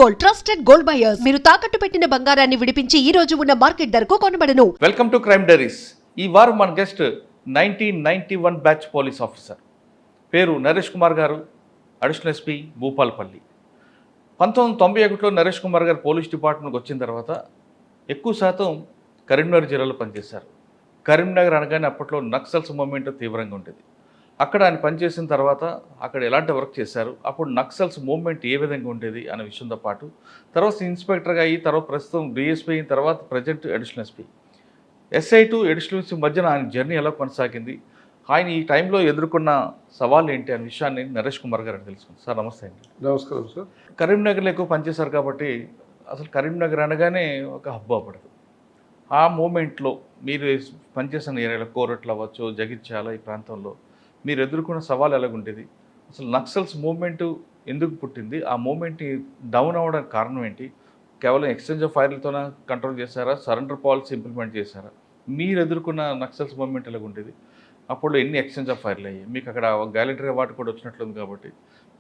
Gold, trusted gold buyers. మీరు తాకట్టు పెట్టిన బంగారాన్ని విడిపించి ఈ రోజు ఉన్న మార్కెట్ ధరకు కొనబడను. Welcome to crime diaries. ఈ వారం మన గెస్ట్ 1991 బ్యాచ్ పోలీస్ ఆఫీసర్, పేరు నరేష్ కుమార్ గారు, అడిషనల్ ఎస్పీ భూపాలపల్లి. 1991లో నరేష్ కుమార్ గారు పోలీస్ డిపార్ట్మెంట్కి వచ్చిన తర్వాత ఎక్కువ శాతం కరీంనగర్ జిల్లాలో పనిచేశారు. కరీంనగర్ అనగానే అప్పట్లో నక్సల్స్ మూవ్మెంట్ తీవ్రంగా ఉండేది. అక్కడ ఆయన పనిచేసిన తర్వాత అక్కడ ఎలాంటి వర్క్ చేశారు, అప్పుడు నక్సల్స్ మూవ్మెంట్ ఏ విధంగా ఉండేది అనే విషయంతో పాటు తర్వాత ఇన్స్పెక్టర్గా అయ్యి తర్వాత ప్రస్తుతం డిఎస్పీ అయిన తర్వాత present additional SP, SI to additional SP మధ్యన ఆయన జర్నీ ఎలా కొనసాగింది, ఆయన ఈ టైంలో ఎదుర్కొన్న సవాళ్ళు ఏంటి అనే విషయాన్ని నరేష్ కుమార్ గారు తెలుసుకుంది. సార్ నమస్తే అండి. నమస్కారం సార్. కరీంనగర్లో ఎక్కువ పనిచేశారు కాబట్టి అసలు కరీంనగర్ అనగానే ఒక హబ్బు అవ్వడదు. ఆ మూమెంట్లో మీరు పనిచేసిన ఏరియాలో కోరట్లు అవ్వచ్చు, జగిత్యాల ఈ ప్రాంతంలో మీరు ఎదుర్కొన్న సవాలు ఎలాగుండేది, అసలు నక్సల్స్ మూవ్మెంట్ ఎందుకు పుట్టింది, ఆ మూవ్మెంట్ని డౌన్ అవ్వడానికి కారణం ఏంటి, కేవలం ఎక్స్చేంజ్ ఆఫ్ ఫైర్లతోనే కంట్రోల్ చేశారా, సరెండర్ పాలసీ ఇంప్లిమెంట్ చేశారా, మీరు ఎదుర్కొన్న నక్సల్స్ మూవ్మెంట్ ఎలాగుండేది, అప్పుడు ఎన్ని ఎక్స్చేంజ్ ఆఫ్ ఫైర్లు అయ్యాయి, మీకు అక్కడ గ్యాలటరీ అవార్డు కూడా వచ్చినట్లుంది కాబట్టి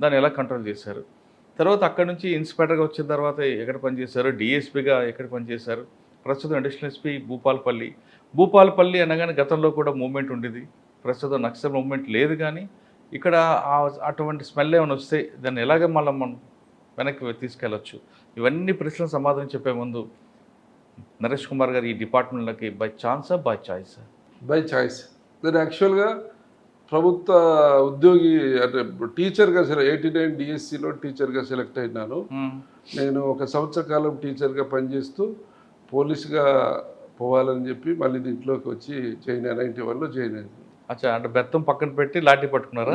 దాన్ని ఎలా కంట్రోల్ చేశారు, తర్వాత అక్కడ నుంచి ఇన్స్పెక్టర్గా వచ్చిన తర్వాత ఎక్కడ పనిచేశారు, డిఎస్పీగా ఎక్కడ పనిచేశారు, ప్రస్తుతం అడిషనల్ ఎస్పీ భూపాలపల్లి అనగానే గతంలో కూడా మూవ్మెంట్ ఉండేది, ప్రస్తుతం నక్సల్ మూవ్మెంట్ లేదు, కానీ ఇక్కడ అటువంటి స్మెల్ ఏమైనా వస్తే దాన్ని ఎలాగ మళ్ళీ మనం వెనక్కి తీసుకెళ్ళచ్చు, ఇవన్నీ ప్రశ్నలు సమాధానం చెప్పే ముందు నరేష్ కుమార్ గారు ఈ డిపార్ట్మెంట్లోకి బై ఛాన్సా బై చాయిస్? By choice. నేను యాక్చువల్గా ప్రభుత్వ ఉద్యోగి అంటే టీచర్గా 89 డిఎస్సిలో టీచర్గా సెలెక్ట్ అయినాను. నేను ఒక సంవత్సర కాలం టీచర్గా పనిచేస్తూ పోలీస్గా పోవాలని చెప్పి మళ్ళీ దీంట్లోకి వచ్చి జాయిన్ 91లో జాయిన్ అయింది. అచ్చా, అంటే బెత్తం పక్కన పెట్టి లాఠీ పట్టుకున్నారా?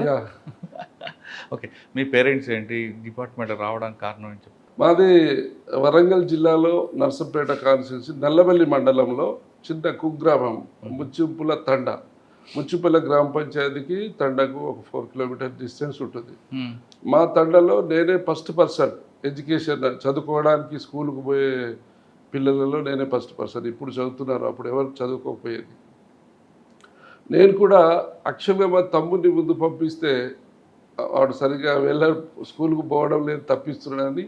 ఓకే, మీ పేరెంట్స్ ఏంటి, డిపార్ట్మెంట్ రావడానికి కారణం ఏంటి? మాది వరంగల్ జిల్లాలో నర్సంపేట కాన్స్టిట్యున్సీ నల్లబెల్లి మండలంలో చిన్న కుగ్రామం ముచ్చుపల్లి గ్రామ పంచాయతీకి తండకు ఒక 4 కిలోమీటర్ డిస్టెన్స్ ఉంటుంది. మా తండలో నేనే ఫస్ట్ పర్సన్ ఎడ్యుకేషన్ చదువుకోవడానికి స్కూల్కి పోయే పిల్లలలో నేనే ఫస్ట్ పర్సన్. ఇప్పుడు చదువుతున్నారు, అప్పుడు ఎవరు చదువుకోకపోయేది. నేను కూడా యాక్చువల్గా మా తమ్ముడిని ముందు పంపిస్తే వాడు సరిగ్గా స్కూల్కి పోవడం లేదు, తప్పిస్తున్నాడని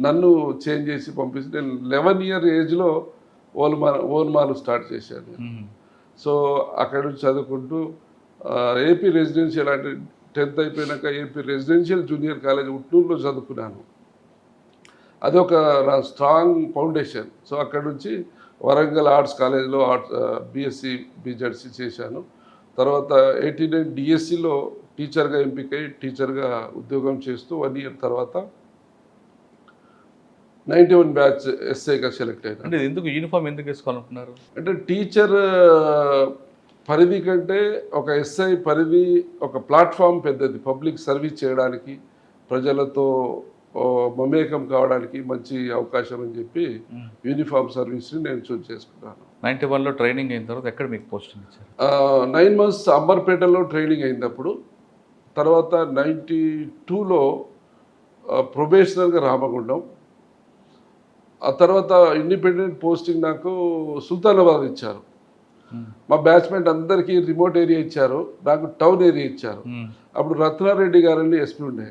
నన్ను చేంజ్ చేసి పంపిస్తే నేను 11 ఇయర్ ఏజ్లో ఓన్మాలు స్టార్ట్ చేశాను. సో అక్కడ నుంచి చదువుకుంటూ ఏపీ రెసిడెన్షియల్ అంటే 10th అయిపోయినాక ఏపీ రెసిడెన్షియల్ జూనియర్ కాలేజ్ ఉట్నూరులో చదువుకున్నాను. అదొక నా స్ట్రాంగ్ ఫౌండేషన్. సో అక్కడ నుంచి వరంగల్ ఆర్ట్స్ కాలేజ్లో బీఎస్సీ బీజెడ్సీ చేశాను. తర్వాత 89 డిఎస్సిలో టీచర్గా ఎంపికై టీచర్గా ఉద్యోగం చేస్తూ 1 ఇయర్ తర్వాత 91 బ్యాచ్ ఎస్ఐగా సెలెక్ట్ అయ్యాను. అంటే ఎందుకు యూనిఫామ్ ఎందుకు వేసుకోవాలనుకున్నారు? అంటే టీచర్ పరిధి కంటే ఒక ఎస్ఐ పరిధి ఒక ప్లాట్ఫామ్ పెద్దది, పబ్లిక్ సర్వీస్ చేయడానికి, ప్రజలతో మమేకం కావడానికి మంచి అవకాశం అని చెప్పి యూనిఫామ్ సర్వీస్ని నేను చూస్ చేసుకున్నాను. 91లో ట్రైనింగ్ అయిన తర్వాత ఎక్కడ మీకు పోస్టింగ్ ఇచ్చారు? 9 months అంబర్పేటలో ట్రైనింగ్ అయినప్పుడు. తర్వాత 92లో ప్రొబేషనర్గా రామగుండం. ఆ తర్వాత ఇండిపెండెంట్ పోస్టింగ్ నాకు సుల్తానాబాద్ ఇచ్చారు. మా బ్యాచ్మెంట్ అందరికీ రిమోట్ ఏరియా ఇచ్చారు, నాకు టౌన్ ఏరియా ఇచ్చారు. అప్పుడు రత్నారెడ్డి గారని ఎస్పీ ఉండే.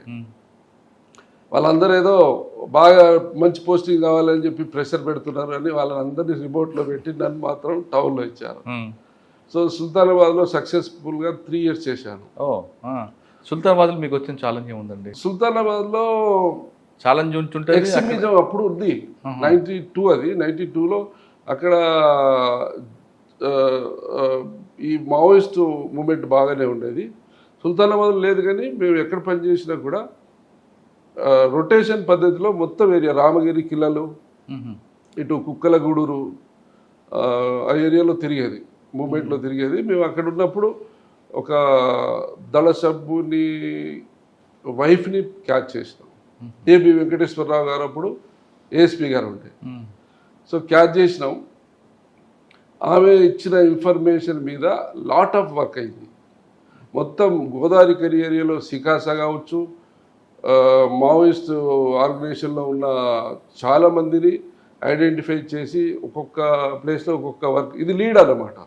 వాళ్ళందరూ ఏదో బాగా మంచి పోస్టింగ్ కావాలని చెప్పి ప్రెషర్ పెడుతున్నారు అని వాళ్ళందరినీ రిమోట్లో పెట్టి నన్ను మాత్రం టౌన్లో ఇచ్చారు. సో సుల్తానాబాద్లో సక్సెస్ఫుల్గా 3 years చేశాను. సుల్తానాబాద్లో మీకు వచ్చిన ఛాలెంజ్ ఏముందండి? సుల్తానాబాద్లో ఛాలెంజ్ ఉంటుంటే ఎక్సిబిజం అప్పుడు ఉంది. 92 అది. 92లో అక్కడ ఈ మావోయిస్ట్ మూమెంట్ బాగానే ఉండేది. సుల్తానాబాద్లో లేదు, కానీ మేము ఎక్కడ పనిచేసినా కూడా రొటేషన్ పద్ధతిలో మొత్తం ఏరియా రామగిరి కిల్లలు ఇటు కుక్కలగూడూరు ఆ ఏరియాలో తిరిగేది, మూమెంట్లో తిరిగేది. మేము అక్కడ ఉన్నప్పుడు ఒక దళ సభ్యుని వైఫ్ని క్యాచ్ చేసినాం. ఏబి వెంకటేశ్వరరావు గారు అప్పుడు ఏఎస్పీ గారు ఉండే. సో క్యాచ్ చేసినాం. ఆమె ఇచ్చిన ఇన్ఫర్మేషన్ మీద లాట్ ఆఫ్ వర్క్ అయింది. మొత్తం గోదావరి కరి ఏరియాలో సికాసా కావచ్చు, మావోయిస్ట్ ఆర్గనైజేషన్లో ఉన్న చాలామందిని ఐడెంటిఫై చేసి ఒక్కొక్క ప్లేస్లో ఒక్కొక్క వర్క్, ఇది లీడ్ అన్నమాట.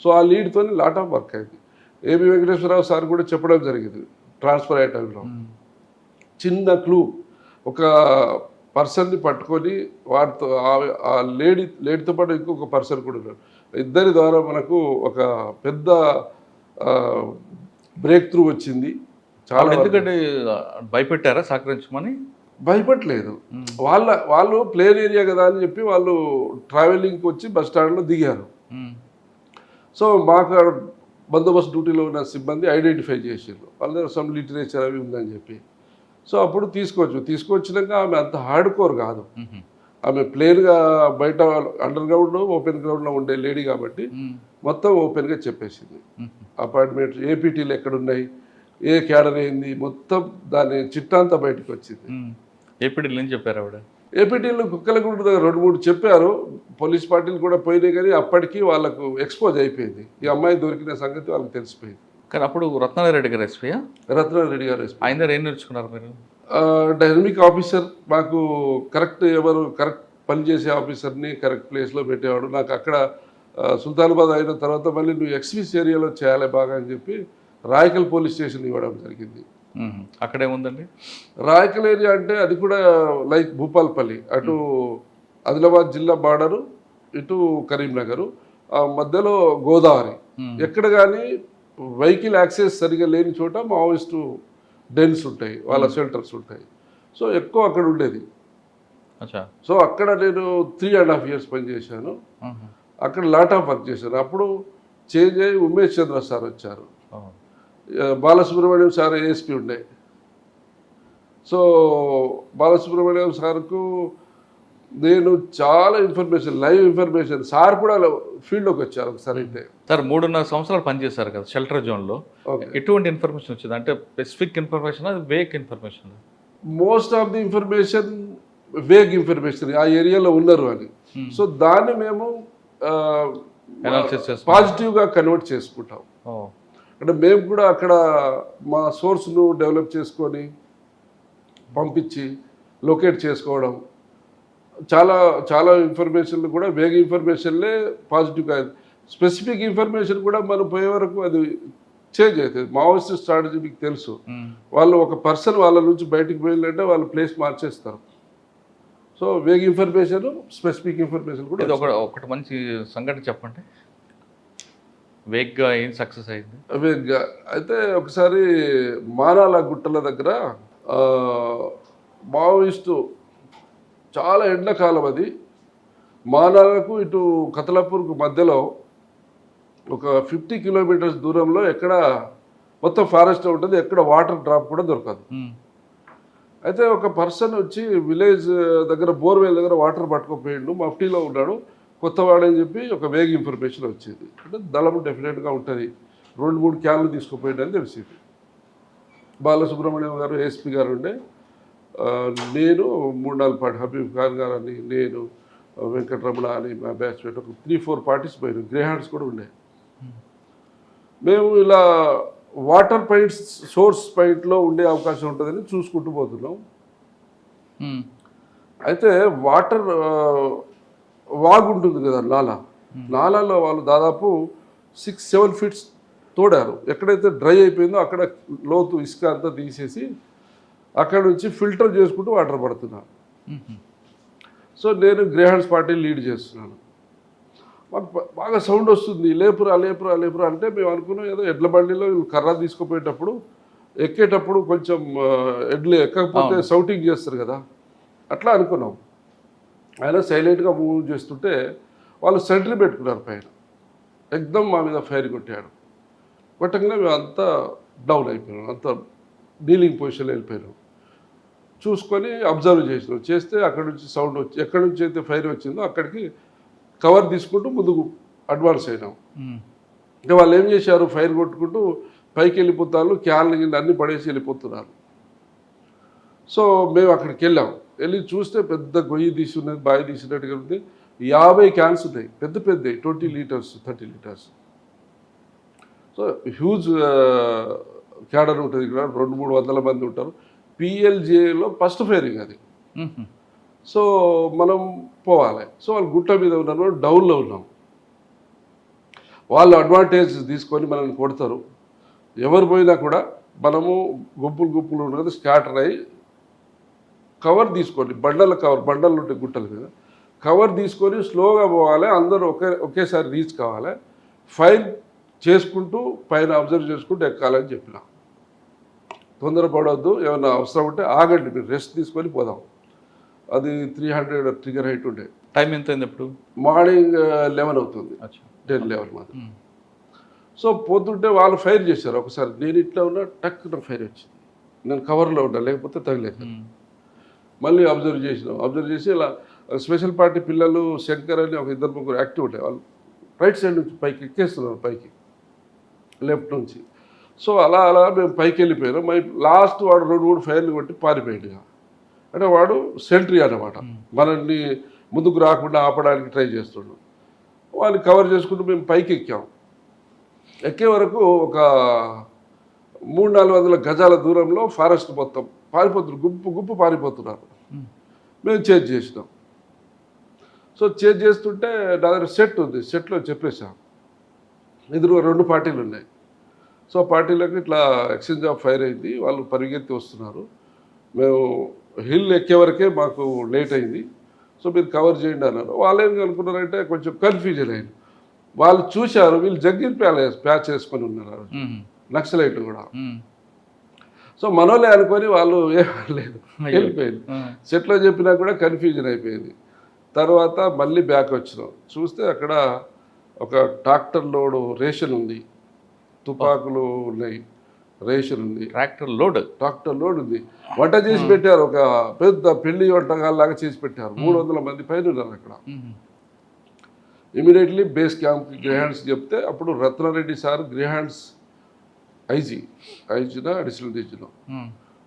సో ఆ లీడ్తో లాట్ ఆఫ్ వర్క్ అయింది. ఏబి వెంకటేశ్వరరావు సార్ కూడా చెప్పడం జరిగింది ట్రాన్స్ఫర్ అయ్యే టైంలో. చిన్న క్లూ, ఒక పర్సన్ని పట్టుకొని వాటితో ఆ లేడీతో పాటు ఇంకొక పర్సన్ కూడా ఉన్నారు. ఇద్దరి ద్వారా మనకు ఒక పెద్ద బ్రేక్ త్రూ వచ్చింది. చాలా ఎందుకంటే భయపెట్టారా సహకరించమని? భయపడలేదు. వాళ్ళు ప్లేన్ ఏరియా కదా అని చెప్పి వాళ్ళు ట్రావెలింగ్కి వచ్చి బస్ స్టాండ్లో దిగారు. సో మాకు బందోబస్తు డ్యూటీలో ఉన్న సిబ్బంది ఐడెంటిఫై చేసారు వాళ్ళ దగ్గర సమ్ లిటరేచర్ అవి ఉందని చెప్పి. సో అప్పుడు తీసుకొచ్చినాక ఆమె అంత హార్డ్ కోర్ కాదు. ఆమె ప్లేన్గా బయట అండర్ గ్రౌండ్ ఓపెన్ గ్రౌండ్లో ఉండే లేడీ కాబట్టి మొత్తం ఓపెన్గా చెప్పేసింది. అపార్ట్మెంట్ ఏపీటీలు ఎక్కడున్నాయి, ఏ క్యాడర్ అయింది, మొత్తం దాని చిట్టంతా బయటకు వచ్చింది. ఏపీటీలు ఏం చెప్పారు ఆవిడ? ఏపీటీలు కుక్కలగూడ దగ్గర 2-3 చెప్పారు. పోలీస్ పార్టీలు కూడా పోయినాయి, కానీ అప్పటికి వాళ్ళకు ఎక్స్పోజ్ అయిపోయింది. ఈ అమ్మాయి దొరికిన సంగతి వాళ్ళకి తెలిసిపోయింది. కానీ అప్పుడు రత్నారెడ్డి గారు ఎస్పీయా? రత్నారెడ్డి గారు ఎస్పీ. ఆయన దగ్గర ఏం నేర్చుకున్నారు మీరు? డైనమిక్ ఆఫీసర్, మాకు కరెక్ట్ పనిచేసే ఆఫీసర్ని కరెక్ట్ ప్లేస్లో పెట్టేవాడు. నాకు అక్కడ సుల్తానాబాద్ అయిన తర్వాత మళ్ళీ నువ్వు ఎక్స్పీస్ ఏరియాలో చేయాలి బాగా అని చెప్పి రాయకల్ పోలీస్ స్టేషన్ ఇవ్వడం జరిగింది. అక్కడేముందండి రాయకల్ ఏరియా అంటే? అది కూడా లైక్ భూపాల్పల్లి, అటు ఆదిలాబాద్ జిల్లా బార్డరు, ఇటు కరీంనగర్, మధ్యలో గోదావరి. ఎక్కడ కానీ వెహికల్ యాక్సెస్ సరిగా లేని చోట మావోయిస్టు డెన్స్ ఉంటాయి, వాళ్ళ షెల్టర్స్ ఉంటాయి. సో ఎక్కువ అక్కడ ఉండేది. సో అక్కడ నేను 3.5 years పనిచేశాను. అక్కడ లాట్ ఆఫ్ వర్క్ చేశాను. అప్పుడు చేంజ్ అయ్యి ఉమేష్ చంద్ర సార్ వచ్చారు, బాలసుబ్రహ్మణ్యం సార్ ఏఎస్పీ ఉండే. సో బాలసుబ్రహ్మణ్యం సార్కు నేను చాలా ఇన్ఫర్మేషన్, లైవ్ ఇన్ఫర్మేషన్, సార్ కూడా ఫీల్డ్లోకి వచ్చారు ఒకసారి. అయితే సార్ 3.5 సంవత్సరాలు పనిచేశారు కదా షెల్టర్ జోన్లో, ఎటువంటి ఇన్ఫర్మేషన్ వచ్చింది? అంటే స్పెసిఫిక్ ఇన్ఫర్మేషన్, అది vague information? Most of the information vague information, ఆ ఏరియాలో ఉన్నారు అని. సో దాన్ని మేము పాజిటివ్గా కన్వర్ట్ చేసుకుంటాం. అంటే మేము కూడా అక్కడ మా సోర్స్ను డెవలప్ చేసుకొని పంపించి లొకేట్ చేసుకోవడం, చాలా చాలా ఇన్ఫర్మేషన్లు కూడా వేగ ఇన్ఫర్మేషన్లే పాజిటివ్గా. స్పెసిఫిక్ ఇన్ఫర్మేషన్ కూడా మనం పోయే వరకు అది చేంజ్ అవుతుంది. మావోయిస్ట్ స్ట్రాటజీ మీకు తెలుసు, వాళ్ళు ఒక పర్సన్ వాళ్ళ నుంచి బయటికి పోయిందంటే వాళ్ళు ప్లేస్ మార్చేస్తారు. సో వేగ ఇన్ఫర్మేషన్, స్పెసిఫిక్ ఇన్ఫర్మేషన్ కూడా. ఇది ఒకటి మంచి సంఘటన చెప్పండి, వేగ్గా ఏం సక్సెస్ అయింది? వేగ్గా అయితే ఒకసారి మానాల గుట్టల దగ్గర మావోయిస్టు, చాలా ఎండాకాలం అది, మానాలకు ఇటు కతలాపూర్కు మధ్యలో ఒక 50 kilometers దూరంలో ఎక్కడ మొత్తం ఫారెస్ట్ ఉంటుంది, ఎక్కడ వాటర్ డ్రాప్ కూడా దొరకదు. అయితే ఒక పర్సన్ వచ్చి విలేజ్ దగ్గర బోర్వెల్ దగ్గర వాటర్ పట్టుకోపోయిండు, మఫ్టీలో ఉన్నాడు, కొత్తవాడని చెప్పి ఒక వేగ్ ఇన్ఫర్మేషన్ వచ్చింది. అంటే దళం డెఫినెట్గా ఉంటుంది, 2-3 క్యాన్లు తీసుకుపోయిండు అని తెలిసింది. బాలసుబ్రహ్మణ్యం గారు ఏఎస్పీ గారు ఉండే, నేను 3-4 పార్టీ, హబీబ్ ఖాన్ గారు అని, నేను, వెంకటరమణ అని, మా బ్యాచ్ పెట్టి ఒక 3-4 parties పోయినాం. గ్రే హ్యాండ్స్ కూడా ఉండే. మేము ఇలా వాటర్ పాయింట్స్, సోర్స్ పాయింట్లో ఉండే అవకాశం ఉంటుందని చూసుకుంటూ పోతున్నాం. అయితే వాటర్ వాగు ఉంటుంది కదా, నాలాలో వాళ్ళు దాదాపు 6-7 feet తోడారు. ఎక్కడైతే డ్రై అయిపోయిందో అక్కడ లోతు ఇసుక అంతా తీసేసి అక్కడ నుంచి ఫిల్టర్ చేసుకుంటూ వాటర్ పడుతున్నారు. సో నేను గ్రే హ్యాండ్స్ పార్టీ లీడ్ చేస్తున్నాను. మాకు బాగా సౌండ్ వస్తుంది, లేపురా లేపురా లేపురా అంటే మేము అనుకున్నాం ఏదో ఎడ్ల బండిలో కర్ర తీసుకుపోయేటప్పుడు ఎక్కేటప్పుడు కొంచెం ఎడ్లు ఎక్కకపోతే సౌటింగ్ చేస్తారు కదా, అట్లా అనుకున్నాం. ఆయన సైలెంట్గా మూవ్ చేస్తుంటే వాళ్ళు సెంట్రీ పెట్టుకున్నారు పైన, ఎక్దమ్ మా మీద ఫైర్ కొట్టాడు. కొట్టగానే మేము అంతా డౌన్ అయిపోయినాం, అంతా డీలింగ్ పొజిషన్లో వెళ్ళిపోయినాం. చూసుకొని అబ్జర్వ్ చేసినాం. చేస్తే అక్కడ నుంచి సౌండ్ వచ్చి, ఎక్కడి నుంచి అయితే ఫైర్ వచ్చిందో అక్కడికి కవర్ తీసుకుంటూ ముందుకు అడ్వాన్స్ అయినాం. అంటే వాళ్ళు ఏం చేశారు, ఫైర్ కొట్టుకుంటూ పైకి వెళ్ళిపోతారు, క్యాన్లు గిన్నె అన్నీ పడేసి వెళ్ళిపోతున్నారు. సో మేము అక్కడికి వెళ్ళి చూస్తే పెద్ద గొయ్యి తీసి ఉన్నది, బావి తీసినట్టుగా ఉంది. 50 cans ఉన్నాయి, పెద్ద పెద్దవి, 20 liters 30 liters. So huge cadre ఉంటుంది ఇక్కడ, 200-300 మంది ఉంటారు. PLJలో ఫస్ట్ ఫైరింగ్ అది. సో మనం పోవాలి. సో వాళ్ళు గుట్ట మీద ఉన్నారు, డౌన్లో ఉన్నాం. వాళ్ళు అడ్వాంటేజ్ తీసుకొని మనల్ని కొడతారు. ఎవరు పోయినా కూడా మనము గుంపులు ఉన్నది స్కాటర్ అయ్యి కవర్ తీసుకోండి, బండలు ఉంటాయి గుట్టల మీద, కవర్ తీసుకొని స్లోగా పోవాలి, అందరూ ఒకేసారి రీచ్ కావాలి, ఫైర్ చేసుకుంటూ పైన అబ్జర్వ్ చేసుకుంటూ ఎక్కాలని చెప్పిన. తొందరపడవద్దు, ఏమైనా అవసరం ఉంటే ఆగండి, మీరు రెస్ట్ తీసుకొని పోదాం. అది 300 ట్రిగర్ హైట్ ఉండే. టైం ఎంత అయింది అప్పుడు? మార్నింగ్ 11 అవుతుంది, 10-11 మాత్రం. సో పోతుంటే వాళ్ళు ఫైర్ చేశారు. ఒకసారి నేను ఇట్లా ఉన్నా, టక్ నాకు ఫైర్ వచ్చింది, నేను కవర్లో ఉన్నా, లేకపోతే తగిలేదు. మళ్ళీ అబ్జర్వ్ చేసి ఇలా స్పెషల్ పార్టీ పిల్లలు శంకర్ అని ఒక 2-3 యాక్టివ్ ఉంటాయి, వాళ్ళు రైట్ సైడ్ నుంచి పైకి ఎక్కేస్తున్నారు, పైకి లెఫ్ట్ నుంచి. సో అలా మేము పైకి వెళ్ళిపోయాను. లాస్ట్ వాడు 2-3 ఫైర్లు కొట్టి పారిపోయాడు. అంటే వాడు సెంట్రీ అన్నమాట, మనల్ని ముందుకు రాకుండా ఆపడానికి ట్రై చేస్తున్నాడు. వాళ్ళని కవర్ చేసుకుంటూ మేము పైకి ఎక్కే వరకు ఒక 300-400 గజాల దూరంలో ఫారెస్ట్ మొత్తం పారిపోతున్నారు, గుంపు పారిపోతున్నారు. మేము చేజ్ చేసినాం. సో చేజ్ చేస్తుంటే నా దగ్గర సెట్ ఉంది, సెట్లో చెప్పేసాం ఎదురుగా 2 పార్టీలు ఉన్నాయి. సో పార్టీలకు ఇట్లా ఎక్స్చేంజ్ ఆఫ్ ఫైర్ అయింది, వాళ్ళు పరిగెత్తి వస్తున్నారు. మేము హిల్ ఎక్కే వరకే మాకు లేట్ అయింది, సో మీరు కవర్ చేయండి అన్నారు. వాళ్ళు ఏం అనుకున్నారంటే కొంచెం కన్ఫ్యూజన్ అయింది. వాళ్ళు చూశారు, వీళ్ళు జగ్గిర్ ప్యాచ్ వేసుకొని ఉన్నారు, నక్సలైట్లు కూడా. సో మనోలే అనుకొని వాళ్ళు లేదు, వెళ్ళిపోయింది. సెట్లో చెప్పినా కూడా కన్ఫ్యూజన్ అయిపోయింది. తర్వాత మళ్ళీ బ్యాక్ వచ్చినాం, చూస్తే అక్కడ ఒక ట్రాక్టర్ లోడు రేషన్ ఉంది, తుపాకులు ఉన్నాయి, రేషన్ ఉంది, ట్రాక్టర్ లోడ్ ఉంది. వంట చేసి పెట్టారు, ఒక పెద్ద పెళ్లి వంటకాల్లాగా చేసి పెట్టారు. 300 మంది పైన ఉన్నారు అక్కడ. ఇమీడియట్లీ బేస్ క్యాంప్కి గ్రేహాండ్స్ చెప్తే అప్పుడు రత్నారెడ్డి సార్ గ్రేహాండ్స్ ఐజీనా అడిషనల్ డీజీనో,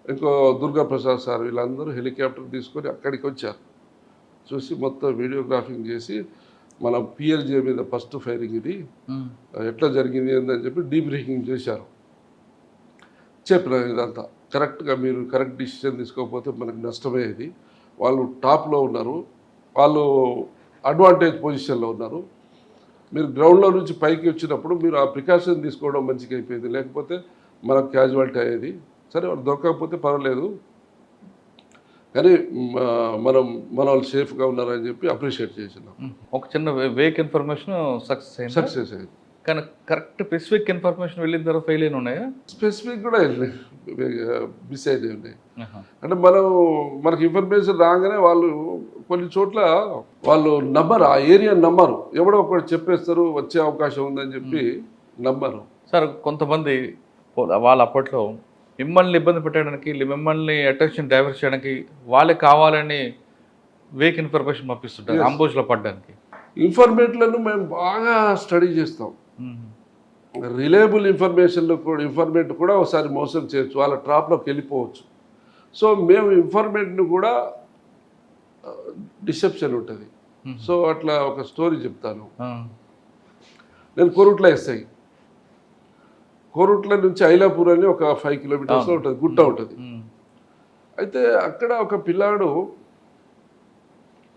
ఇంకో దుర్గా ప్రసాద్ సార్, వీళ్ళందరూ హెలికాప్టర్ తీసుకొని అక్కడికి వచ్చారు. చూసి మొత్తం వీడియోగ్రాఫింగ్ చేసి మన పిఎల్జే మీద ఫస్ట్ ఫైరింగ్ ఇది ఎట్లా జరిగింది ఏందని చెప్పి డీబ్రీఫింగ్ చేశారు. చెప్పిన ఇదంతా కరెక్ట్గా, మీరు కరెక్ట్ డిసిషన్ తీసుకోకపోతే మనకు నష్టమయ్యేది. వాళ్ళు టాప్లో ఉన్నారు, వాళ్ళు అడ్వాంటేజ్ పొజిషన్లో ఉన్నారు. మీరు గ్రౌండ్లో నుంచి పైకి వచ్చినప్పుడు మీరు ఆ ప్రికాషన్ తీసుకోవడం మంచిగా అయిపోయింది, లేకపోతే మనకు క్యాజువాలిటీ అయ్యేది. సరే వాళ్ళు దొరకకపోతే పర్వాలేదు, కానీ మన వాళ్ళు సేఫ్గా ఉన్నారని చెప్పి అప్రిషియేట్ చేసినాం. ఒక చిన్న వేక్ ఇన్ఫర్మేషన్ సక్సెస్ అయింది, కానీ కరెక్ట్ స్పెసిఫిక్ ఇన్ఫర్మేషన్ వెళ్ళిన తర్వాత ఫెయిల్ అయిన ఉన్నాయా? స్పెసిఫిక్ కూడా మిస్ అయినవి ఉన్నాయి. అంటే మనకి ఇన్ఫర్మేషన్ రాగానే వాళ్ళు కొన్ని చోట్ల వాళ్ళు నమ్మరు, ఆ ఏరియా నమ్మరు, ఎవడో ఒకటి చెప్పేస్తారు వచ్చే అవకాశం ఉందని చెప్పి నమ్మరు. సార్ కొంతమంది వాళ్ళు అప్పట్లో మిమ్మల్ని ఇబ్బంది పెట్టడానికి, మిమ్మల్ని అటెన్షన్ డైవర్ట్ చేయడానికి వాళ్ళే కావాలని వేక్ ఇన్ఫర్మేషన్ పంపిస్తుంటారు అంబుష్లో పడడానికి. ఇన్ఫర్మేట్లను మేము బాగా స్టడీ చేస్తాం. రిలయబుల్ ఇన్ఫర్మేట్ కూడా ఒకసారి మోసం చేయొచ్చు, వాళ్ళ ట్రాప్లోకి వెళ్ళిపోవచ్చు. సో మేము ఇన్ఫర్మేట్ని కూడా డిసెప్షన్ ఉంటుంది. సో అట్లా ఒక స్టోరీ చెప్తాను. నేను కోరుట్ల ఎస్ఐ, కోరుట్ల నుంచి ఐలాపూర్ అని ఒక 5 కిలోమీటర్స్లో ఉంటుంది, గుట్ట ఉంటుంది. అయితే అక్కడ ఒక పిల్లాడు,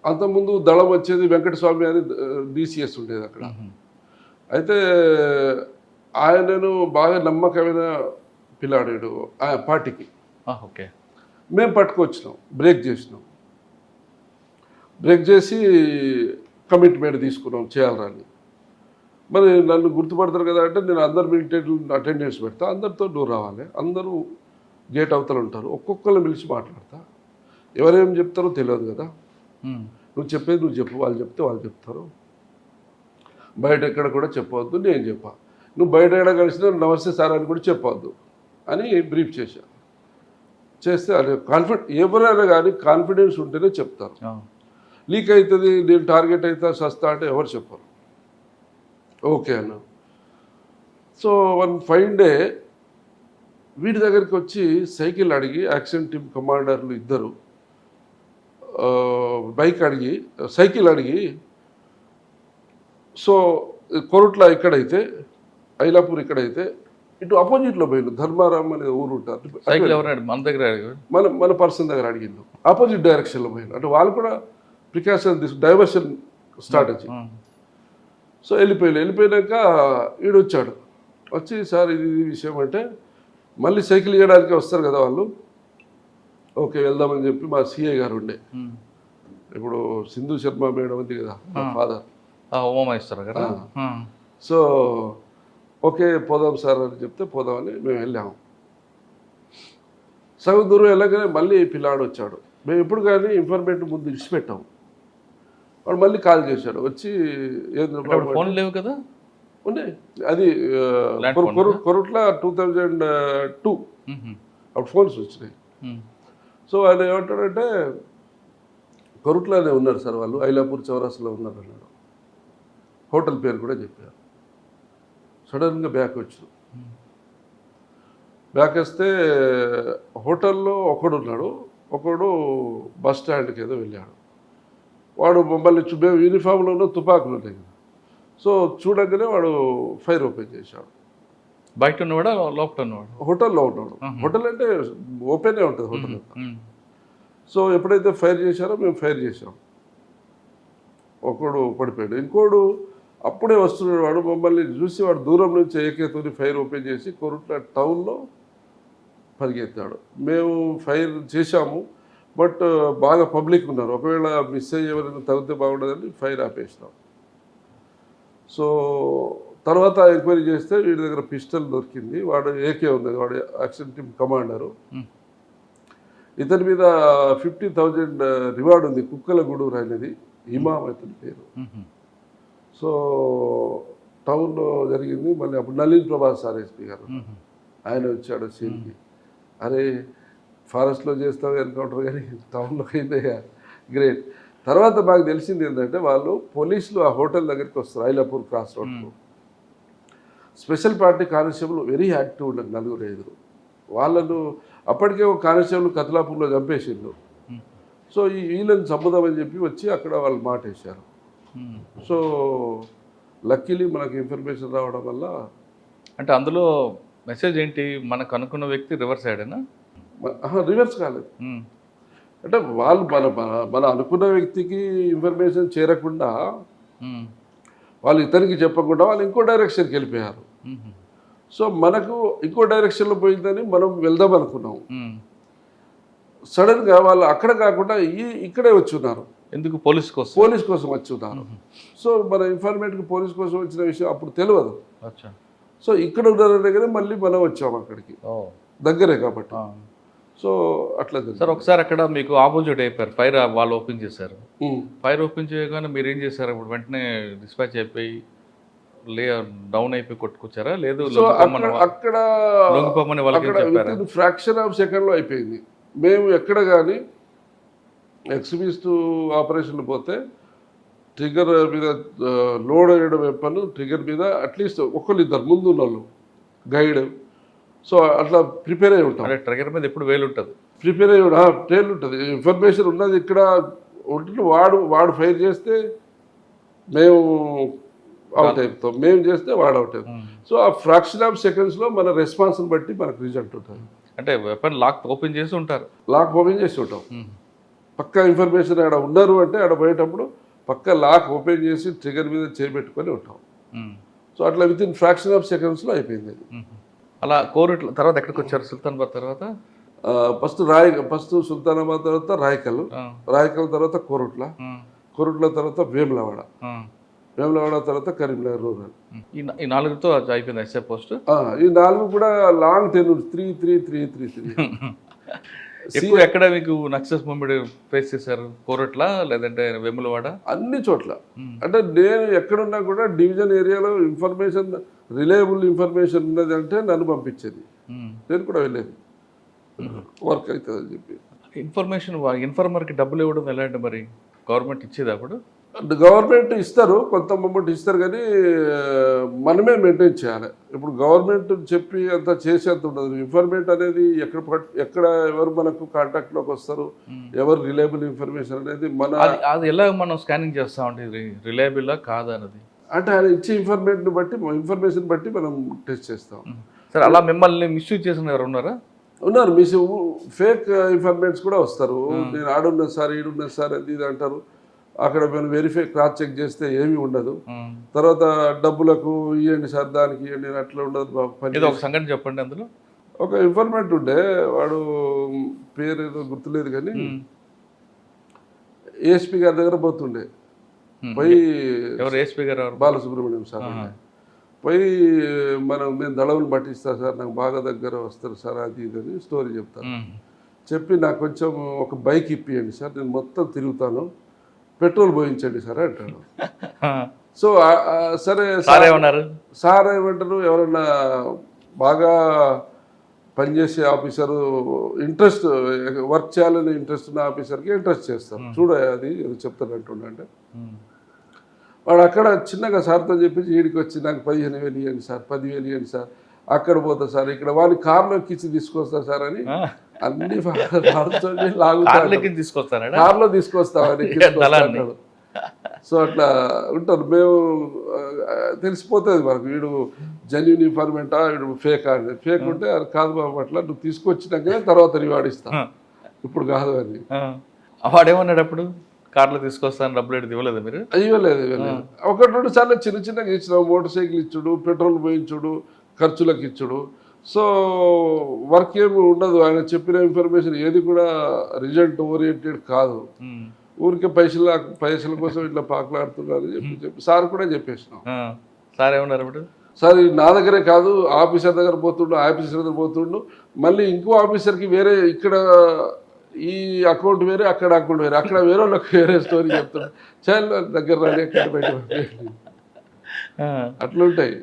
అంతకుముందు దళం వచ్చేది వెంకటస్వామి అని డిసిఎస్ ఉండేది అక్కడ. అయితే ఆయనను బాగా నమ్మకమైన పిల్లాడాడు ఆ పార్టీకి. ఓకే, మేము పట్టుకొచ్చినాం, బ్రేక్ చేసి కమిట్మెంట్ తీసుకున్నాం చేయాలని. మరి నన్ను గుర్తుపడతారు కదా అంటే నేను అందరు మిలిటరీ అటెండెన్స్ పెడతా, అందరితో నువ్వు రావాలి, అందరూ గేట్ అవతల ఉంటారు, ఒక్కొక్కరిని పిలిచి మాట్లాడతా, ఎవరేం చెప్తారో తెలియదు కదా, నువ్వు చెప్పేది నువ్వు చెప్పు, వాళ్ళు చెప్తే వాళ్ళు చెప్తారు, బయట ఎక్కడ కూడా చెప్పవద్దు, నేను చెప్పా, నువ్వు బయట ఎక్కడ కలిసినా నమస్తే సార్ అని కూడా చెప్పవద్దు అని బ్రీఫ్ చేస్తే అది ఎవరైనా కానీ కాన్ఫిడెన్స్ ఉంటేనే చెప్తారు. లీక్ అవుతుంది, నేను టార్గెట్ అవుతా సస్తా అంటే ఎవరు చెప్పరు. ఓకే అన్న. సో వన్ ఫైన్ డే వీడి దగ్గరికి వచ్చి సైకిల్ అడిగి, యాక్షన్ టీమ్ కమాండర్లు ఇద్దరు సైకిల్ అడిగి, సో కొరుట్ల ఇక్కడైతే, ఐలాపూర్ ఇక్కడైతే, ఇటు అపోజిట్లో పోయిండు, ధర్మారాం అనే ఊరు ఉంటారు, మన పర్సన్ దగ్గర అడిగిండు, ఆపోజిట్ డైరెక్షన్లో పోయిండు. అంటే వాళ్ళు కూడా ప్రికాషన్ డైవర్షన్ స్టార్ట్ వచ్చి, సో వెళ్ళిపోయినాక వీడు వచ్చి సార్ ఇది విషయం అంటే, మళ్ళీ సైకిల్ ఇవ్వడానికి వస్తారు కదా వాళ్ళు, ఓకే వెళ్దామని చెప్పి మా సిఐ గారు ఉండే, ఇప్పుడు సింధు శర్మ మేడం ఉంది కదా ఫాదర్, ఉమామహేశ్వర గారు. సో ఓకే పోదాం సార్ అని చెప్తే పోదామని మేము వెళ్ళాము. సగం దూరం వెళ్ళగానే మళ్ళీ పిల్లాడు వచ్చాడు. మేము ఎప్పుడు కానీ ఇన్ఫర్మేటివ్ ముందు ఇడిచిపెట్టాము. వాడు మళ్ళీ కాల్ చేశాడు, వచ్చి ఫోన్ లేవు కదా ఉండే, అది కొరుట్ల 2002 అప్పుడు ఫోన్స్ వచ్చినాయి. సో ఆయన ఏమంటాడంటే కొరుట్లోనే ఉన్నారు సార్ వాళ్ళు, ఐలాపూర్ చౌరాస్లో ఉన్నారు అన్నాడు. హోటల్ పేరు కూడా చెప్పారు. సడన్గా బ్యాక్ వచ్చారు. బ్యాక్ వస్తే హోటల్లో ఒకడున్నాడు, ఒకడు బస్ స్టాండ్కి ఏదో వెళ్ళాడు. వాడు మమ్మల్ని మేము యూనిఫామ్లోనూ తుపాకులు ఉన్నాయి కదా, సో చూడగానే వాడు ఫైర్ ఓపెన్ చేశాడు. బయట ఉన్నవాడా లోపల ఉన్నవాడు? హోటల్లో ఉన్నాడు. హోటల్ అంటే ఓపెనే ఉంటుంది హోటల్. సో ఎప్పుడైతే ఫైర్ చేశారో మేము ఫైర్ చేసాం. ఒకడు పడిపోయాడు. ఇంకోడు అప్పుడే వస్తున్నాడు. వాడు మమ్మల్ని చూసి వాడు దూరం నుంచి ఏకేతోని ఫైర్ ఓపెన్ చేసి కొరుట్ల టౌన్లో పరిగెత్తాడు. మేము ఫైర్ చేశాము, బట్ బాగా పబ్లిక్ ఉన్నారు, ఒకవేళ మిస్ అయ్యి ఎవరైనా తగ్గితే బాగుండదని ఫైర్ ఆపేసినాం. సో తర్వాత ఎంక్వైరీ చేస్తే వీడి దగ్గర పిస్టల్ దొరికింది. వాడు ఏకే ఉన్నది, వాడు యాక్షన్ టీమ్ కమాండరు. ఇతని మీద 50,000 రివార్డ్ ఉంది. కుక్కల గూడూరు అనేది ఇమాం అతని పేరు. సో టౌన్లో జరిగింది. మళ్ళీ అప్పుడు నళిన్ ప్రభాస్ సార్ ఎస్పీ గారు ఆయన వచ్చాడు సీన్కి. అరే ఫారెస్ట్లో చేస్తావు ఎన్కౌంటర్ కానీ టౌన్లో అయిందయ్యా, గ్రేట్. తర్వాత మాకు తెలిసింది ఏంటంటే వాళ్ళు పోలీసులు ఆ హోటల్ దగ్గరికి వస్తారు, ఐలాపూర్ క్రాస్ రోడ్లో. Special party constable very active ఉండదు, 4-5. వాళ్ళను అప్పటికే ఒక కానిస్టేబుల్ కతలాపూర్లో చంపేసిండు. సో ఈ వీళ్ళని చంపుదామని చెప్పి వచ్చి అక్కడ వాళ్ళు మాట వేశారు. సో లక్కీలీ మనకు ఇన్ఫర్మేషన్ రావడం వల్ల. అంటే అందులో మెసేజ్ ఏంటి? మనకు అనుకున్న వ్యక్తి రివర్స్ అయ్యాడేనా? రివర్స్ కాలేదు. అంటే వాళ్ళు మన అనుకున్న వ్యక్తికి ఇన్ఫర్మేషన్ చేరకుండా, వాళ్ళు ఇతనికి చెప్పకుండా వాళ్ళు ఇంకో డైరెక్షన్కి వెళ్ళిపోయారు. సో మనకు ఇంకో డైరెక్షన్లో పోయిందని మనం వెళ్దాం అనుకున్నాం. సడన్గా వాళ్ళు అక్కడ కాకుండా ఇక్కడే వచ్చి ఉన్నారు. ఎందుకు? పోలీస్ కోసం వచ్చి ఉన్నారు. సో మన ఇన్ఫర్మేట్కి పోలీస్ కోసం వచ్చిన విషయం అప్పుడు తెలియదు. సో ఇక్కడ ఉన్న దగ్గరే మళ్ళీ మనం వచ్చాము అక్కడికి, దగ్గరే కాబట్టి. సో అట్లా సార్ ఒకసారి అక్కడ మీకు ఆపోజిట్ అయిపోయారు, ఫైర్ వాళ్ళు ఓపెన్ చేశారు. ఫైర్ ఓపెన్ చేయగానే మీరు ఏం చేశారు? అప్పుడు వెంటనే డిస్పాచ్ అయిపోయి డౌన్ అయిపోయి కొట్టుకొచ్చారా? లేదు అక్కడ వాళ్ళకి ఫ్రాక్షన్ ఆఫ్ సెకండ్లో అయిపోయింది. మేము ఎక్కడ కానీ ఎక్స్ట్రీమిస్ట్ ఆపరేషన్లు పోతే ట్రిగర్ మీద లోడ్ అయ్యడం వెపన్ ట్రిగర్ మీద అట్లీస్ట్ ఒకళ్ళిద్దరు ముందు ఉన్న గైడ్, సో అట్లా ప్రిపేర్ అయి ఉంటాం. ట్రిగర్ మీద ఎప్పుడు వేలు ఉంటుంది, ప్రిపేర్ అయ్యి ట్రైల్ ఉంటుంది, ఇన్ఫర్మేషన్ ఉన్నది ఇక్కడ ఉంటుంది. వాడు ఫైర్ చేస్తే మేము అవుట్ అయిపోతాం, మేము చేస్తే వాడు అవుట్ అవుతాం. సో ఆ ఫ్రాక్షన్ ఆఫ్ సెకండ్స్లో మన రెస్పాన్స్ని బట్టి మనకు రిజల్ట్ ఉంటుంది. అంటే వెపన్ లాక్ ఓపెన్ చేసి ఉంటారు, లాక్ ఓపెన్ చేసి ఉంటాం. పక్కా ఇన్ఫర్మేషన్ ఆడ ఉన్నారు అంటే ఆడ పోయేటప్పుడు పక్కా లాక్ ఓపెన్ చేసి ట్రిగర్ మీద చేపెట్టుకొని ఉంటాం. సో అట్లా విత్ ఇన్ ఫ్రాక్షన్ ఆఫ్ సెకండ్స్లో అయిపోయింది అది. అలా కోరుట్ల తర్వాత ఎక్కడికి వచ్చారు? సుల్తానాబాద్ తర్వాత ఫస్ట్ సుల్తానాబాద్ తర్వాత రాయకల్ తర్వాత కోరుట్ల తర్వాత వేములవాడ తర్వాత కరీంనగర్ రూరల్. ఈ 4తో అయిపోయింది ఎస్ఐ పోస్ట్. ఈ 4 కూడా లాంగ్ టెన్యూర్ 3 ఎక్కడ మీకు నక్సల్స్ మూవ్మెంట్ ఫేస్ చేశారు? కోరుట్ల లేదంటే వేములవాడ? అన్ని చోట్ల. అంటే నేను ఎక్కడున్నా కూడా డివిజన్ ఏరియాలో ఇన్ఫర్మేషన్ రిలయబుల్ ఇన్ఫర్మేషన్ ఉన్నది అంటే నన్ను పంపించేది, నేను కూడా వెళ్ళేది, వర్క్ అవుతుంది అని చెప్పి. ఇన్ఫర్మర్కి డబ్బులు ఇవ్వడం ఎలా అంటే మరి గవర్నమెంట్ ఇచ్చేది? అప్పుడు గవర్నమెంట్ ఇస్తారు, కొంత అమౌంట్ ఇస్తారు, కానీ మనమే మెయింటైన్ చేయాలి. ఇప్పుడు గవర్నమెంట్ చెప్పి అంత చేసేంత ఉండదు. ఇన్ఫర్మేట్ అనేది ఎక్కడ ఎవరు మనకు కాంటాక్ట్లోకి వస్తారు, ఎవరు రిలయబుల్ ఇన్ఫర్మేషన్ అనేది అది ఎలా మనం స్కానింగ్ చేస్తామంటే రిలయబుల్ కాదా అనేది? అంటే ఆయన ఇచ్చే ఇన్ఫర్మేషన్ బట్టి మనం టెస్ట్ చేస్తాం. సరే, అలా మిమ్మల్ని మిస్యూజ్ చేసిన ఎవరు ఉన్నారు? ఫేక్ ఇన్ఫర్మేట్స్ కూడా వస్తారు. నేను ఆడున్నా సార్, ఈడున్నా సార్ అది ఇది అంటారు. అక్కడ మేము వెరిఫై క్రాస్ చెక్ చేస్తే ఏమీ ఉండదు. తర్వాత డబ్బులకు ఇవ్వండి సార్, దానికి ఇవ్వండి, అట్లా ఉండదు. ఒక సంఘటన చెప్పండి అందులో. ఒక ఇన్ఫర్మేట్ ఉండే, వాడు పేరు ఏదో గుర్తులేదు కానీ ఏఎస్పీ గారి దగ్గర పోతుండే. పోయి ఎవరు ఏఎస్పీ గారు ఎవరు? బాలసుబ్రహ్మణ్యం సార్ పోయి మేము దళవులు పట్టిస్తా సార్, నాకు బాగా దగ్గర వస్తారు సార్, అది ఇది అని స్టోరీ చెప్తాను. చెప్పి నాకు కొంచెం ఒక బైక్ ఇప్పియండి సార్, నేను మొత్తం తిరుగుతాను, పెట్రోల్ పోయించండి సార్ అంటాడు. సో సరే సార్ ఏమంటారు, ఎవరన్నా బాగా పనిచేసే ఆఫీసరు ఇంట్రెస్ట్ వర్క్ చేయాలని ఇంట్రెస్ట్ ఉన్న ఆఫీసర్కి ఇంట్రెస్ట్ చేస్తారు, చూడ అది చెప్తాను అంటుండే. వాడు అక్కడ చిన్నగా సార్తో చెప్పేసి ఈడికి వచ్చి నాకు 15,000 ఇవ్వండి సార్, 10,000 ఇవ్వండి సార్, అక్కడ పోతా సార్, ఇక్కడ వాడిని కార్లో ఎక్కించి తీసుకొస్తా సార్ అని అన్ని కార్లో తీసుకొస్తామని. సో అట్లా ఉంటారు. మేము తెలిసిపోతుంది మనకు, వీడు జెన్యూన్ ఇన్ఫర్మేటా వీడు ఫేక్ అని. ఫేక్ ఉంటే అది కాదు బాబు, అట్లా నువ్వు తీసుకొచ్చినాకనే తర్వాత రివార్డ్ ఇస్తా, ఇప్పుడు కాదు అని. వాడేమన్నాడు అప్పుడు? కార్లో తీసుకొస్తాను, డబ్బులు ఇవ్వలేదు మీరు? ఇవ్వలేదు. 1-2 సార్లు చిన్న చిన్నగా ఇచ్చినావు, మోటార్ సైకిల్ ఇచ్చుడు, పెట్రోల్ పోయించుడు, ఖర్చులకు ఇచ్చుడు. సో వర్క్ ఏమి ఉండదు. ఆయన చెప్పిన ఇన్ఫర్మేషన్ ఏది కూడా రిజల్ట్ ఓరియంటెడ్ కాదు, ఊరికే పైసల కోసం ఇట్లా పాకులాడుతున్నారు చెప్పి సార్ కూడా చెప్పేసినాం. సార్ ఏమన్నారు అప్పుడు? సార్ నా దగ్గరే కాదు, ఆఫీసర్ దగ్గర పోతుండు, ఆఫీసర్ దగ్గర పోతుండు, మళ్ళీ ఇంకో ఆఫీసర్కి వేరే, ఇక్కడ ఈ అకౌంట్ వేరే, అక్కడ అకౌంట్ వేరే, అక్కడ వేరే వాళ్ళకి వేరే స్టోరీ చెప్తాడు. చాలా దగ్గర రాని ఎక్కడ బయట అట్లుంటాయి.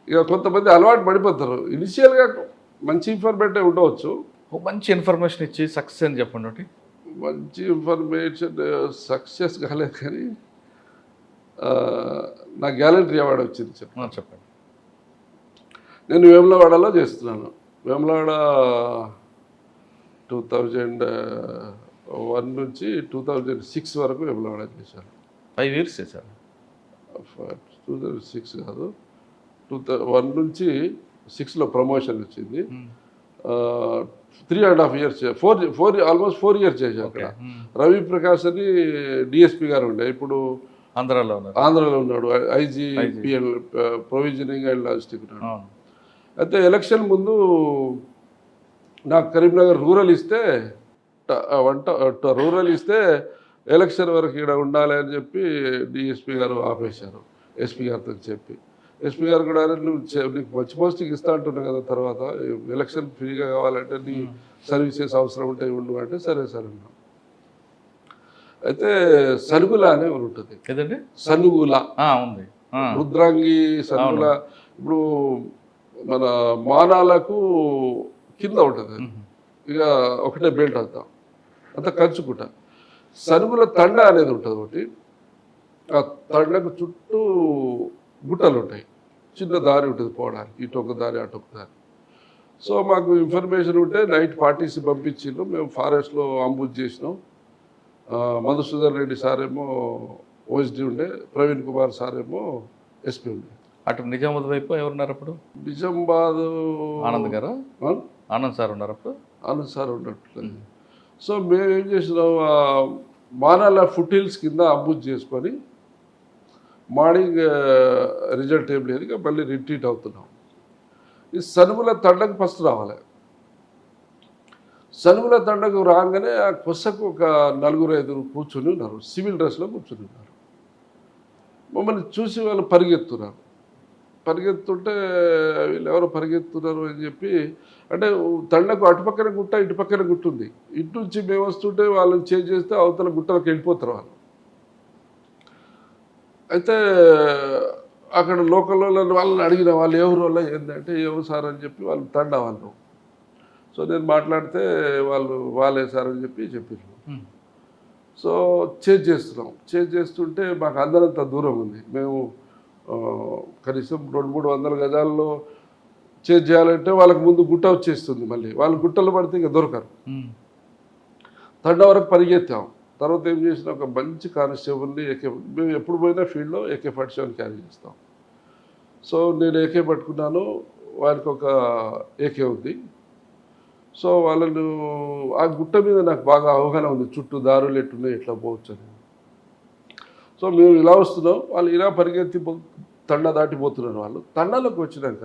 ఇక కొంతమంది అలవాటు పడిపోతారు. ఇనిషియల్గా మంచి ఇన్ఫర్మేటివ్ ఉండవచ్చు, మంచి ఇన్ఫర్మేషన్ ఇచ్చి సక్సెస్ అని చెప్పండి. ఒకటి మంచి ఇన్ఫర్మేషన్ సక్సెస్ కాలేదు కానీ నా గ్యాలంటరీ అవార్డు వచ్చింది. చెప్పండి. నేను వేములవాడలో చేస్తున్నాను. వేములవాడ 2001 నుంచి 2006 వరకు వేములవాడ చేశాను. 5 years చేశాను. 2006 కాదు, 2001 నుంచి 6లో ప్రమోషన్ వచ్చింది. 3.5 years, 4 ఆల్మోస్ట్ 4 years చేశాను అక్కడ. రవి ప్రకాష్ అని డిఎస్పీ గారు ఉండే, ఇప్పుడు ఆంధ్రాలో ఉన్నాడు, ఐజీపీఎల్ ప్రొవిజనింగ్ అండ్ లాజిస్టిక్ ఉన్నాడు. అయితే ఎలక్షన్ ముందు నాకు కరీంనగర్ రూరల్ ఇస్తే ఎలక్షన్ వరకు ఇక్కడ ఉండాలి అని చెప్పి డిఎస్పీ గారు ఆపేశారు ఎస్పీ గారితో చెప్పి. ఎస్పీ గారు కూడా నువ్వు నీకు మంచి పోస్టింగ్ ఇస్తా అంటున్నావు కదా, తర్వాత ఎలక్షన్ ఫ్రీగా కావాలంటే నీ సర్వీసెస్ అవసరం ఉంటే ఉండు అంటే సరే సరే అన్నా. అయితే సనుగుల అనే ఉంటుంది, సనుగుల ఉంది, రుద్రాంగి సనుగుల. ఇప్పుడు మన మానాలకు కింద ఉంటుంది, ఇక ఒకటే బెల్ట్ అంతా కంచుకుంట. సనుగుల తండ అనేది ఉంటుంది ఒకటి, ఆ తండకు చుట్టూ గుట్టలు ఉంటాయి, చిన్న దారి ఉంటుంది పోవడానికి, ఇటు ఒక దారి అటు ఒక దారి. సో మాకు ఇన్ఫర్మేషన్ ఉంటే నైట్ పార్టీస్ పంపించిండు, మేము ఫారెస్ట్లో అంబుజ్ చేసినాం. మధుసూదన్ రెడ్డి సార్ ఏమో ఓఎస్డీ ఉండే, ప్రవీణ్ కుమార్ సార్ ఏమో ఎస్పీ ఉండే. అటు నిజామాబాద్ వైపు ఎవరున్నారు అప్పుడు? నిజామాబాద్ ఆనంద్ గారు, ఆనంద్ సార్ ఉన్నారు అప్పుడు. ఆనంద్ సార్ ఉన్నట్లేదు. సో మేము ఏం చేసినాం, మానాల ఫుట్ హిల్స్ కింద అంబుజ్ చేసుకొని మార్నింగ్ రిజల్ట్ ఏం లేదు, ఇక మళ్ళీ రిట్రీట్ అవుతున్నాం. ఈ సనుగుల తండకు ఫస్ట్ రావాలి. సనుగుల తండకు రాగానే ఆ కొసకు ఒక 4-5 కూర్చొని ఉన్నారు, సివిల్ డ్రెస్లో కూర్చొని ఉన్నారు. మమ్మల్ని చూసి వాళ్ళు పరిగెత్తున్నారు. పరిగెత్తుంటే వీళ్ళు ఎవరో పరిగెత్తున్నారు అని చెప్పి, అంటే తండకు అటుపక్కన గుట్ట ఇటుపక్కన గుట్ట ఉంది, ఇటు నుంచి మేము వస్తుంటే వాళ్ళని చేంజ్ చేస్తే అవతల గుట్టలకు వెళ్ళిపోతారు వాళ్ళు. అయితే అక్కడ లోకల్ వాళ్ళని అడిగిన, వాళ్ళు ఎవరు వల్ల ఏంటంటే ఎవరు సార్ అని చెప్పి వాళ్ళు తండ వాళ్ళు. సో నేను మాట్లాడితే వాళ్ళే సార్ అని చెప్పారు. సో చేంజ్ చేస్తుంటే మాకు అందరంత దూరం ఉంది, మేము కనీసం 200-300 గజాల్లో చేంజ్ చేయాలంటే వాళ్ళకి ముందు గుట్ట వచ్చేస్తుంది, మళ్ళీ వాళ్ళు గుట్టలు పడితే ఇక దొరకరు. తండ వరకు పరిగెత్తాం. తర్వాత ఏం చేసిన, ఒక మంచి కానిస్టేబుల్ని మేము ఎప్పుడు పోయినా ఫీల్డ్లో AK-47 క్యారీ చేస్తాం. సో నేను AK పట్టుకున్నాను, వారికి ఒక AK ఉంది. సో వాళ్ళను ఆ గుట్ట మీద నాకు బాగా అవగాహన ఉంది, చుట్టూ దారులు ఎట్టున్నాయి, ఎట్లా పోవచ్చు అని. సో మేము ఇలా వస్తున్నాం, వాళ్ళు ఇలా పరిగెత్తి తండ దాటిపోతున్నారు. వాళ్ళు తండలోకి వచ్చినాక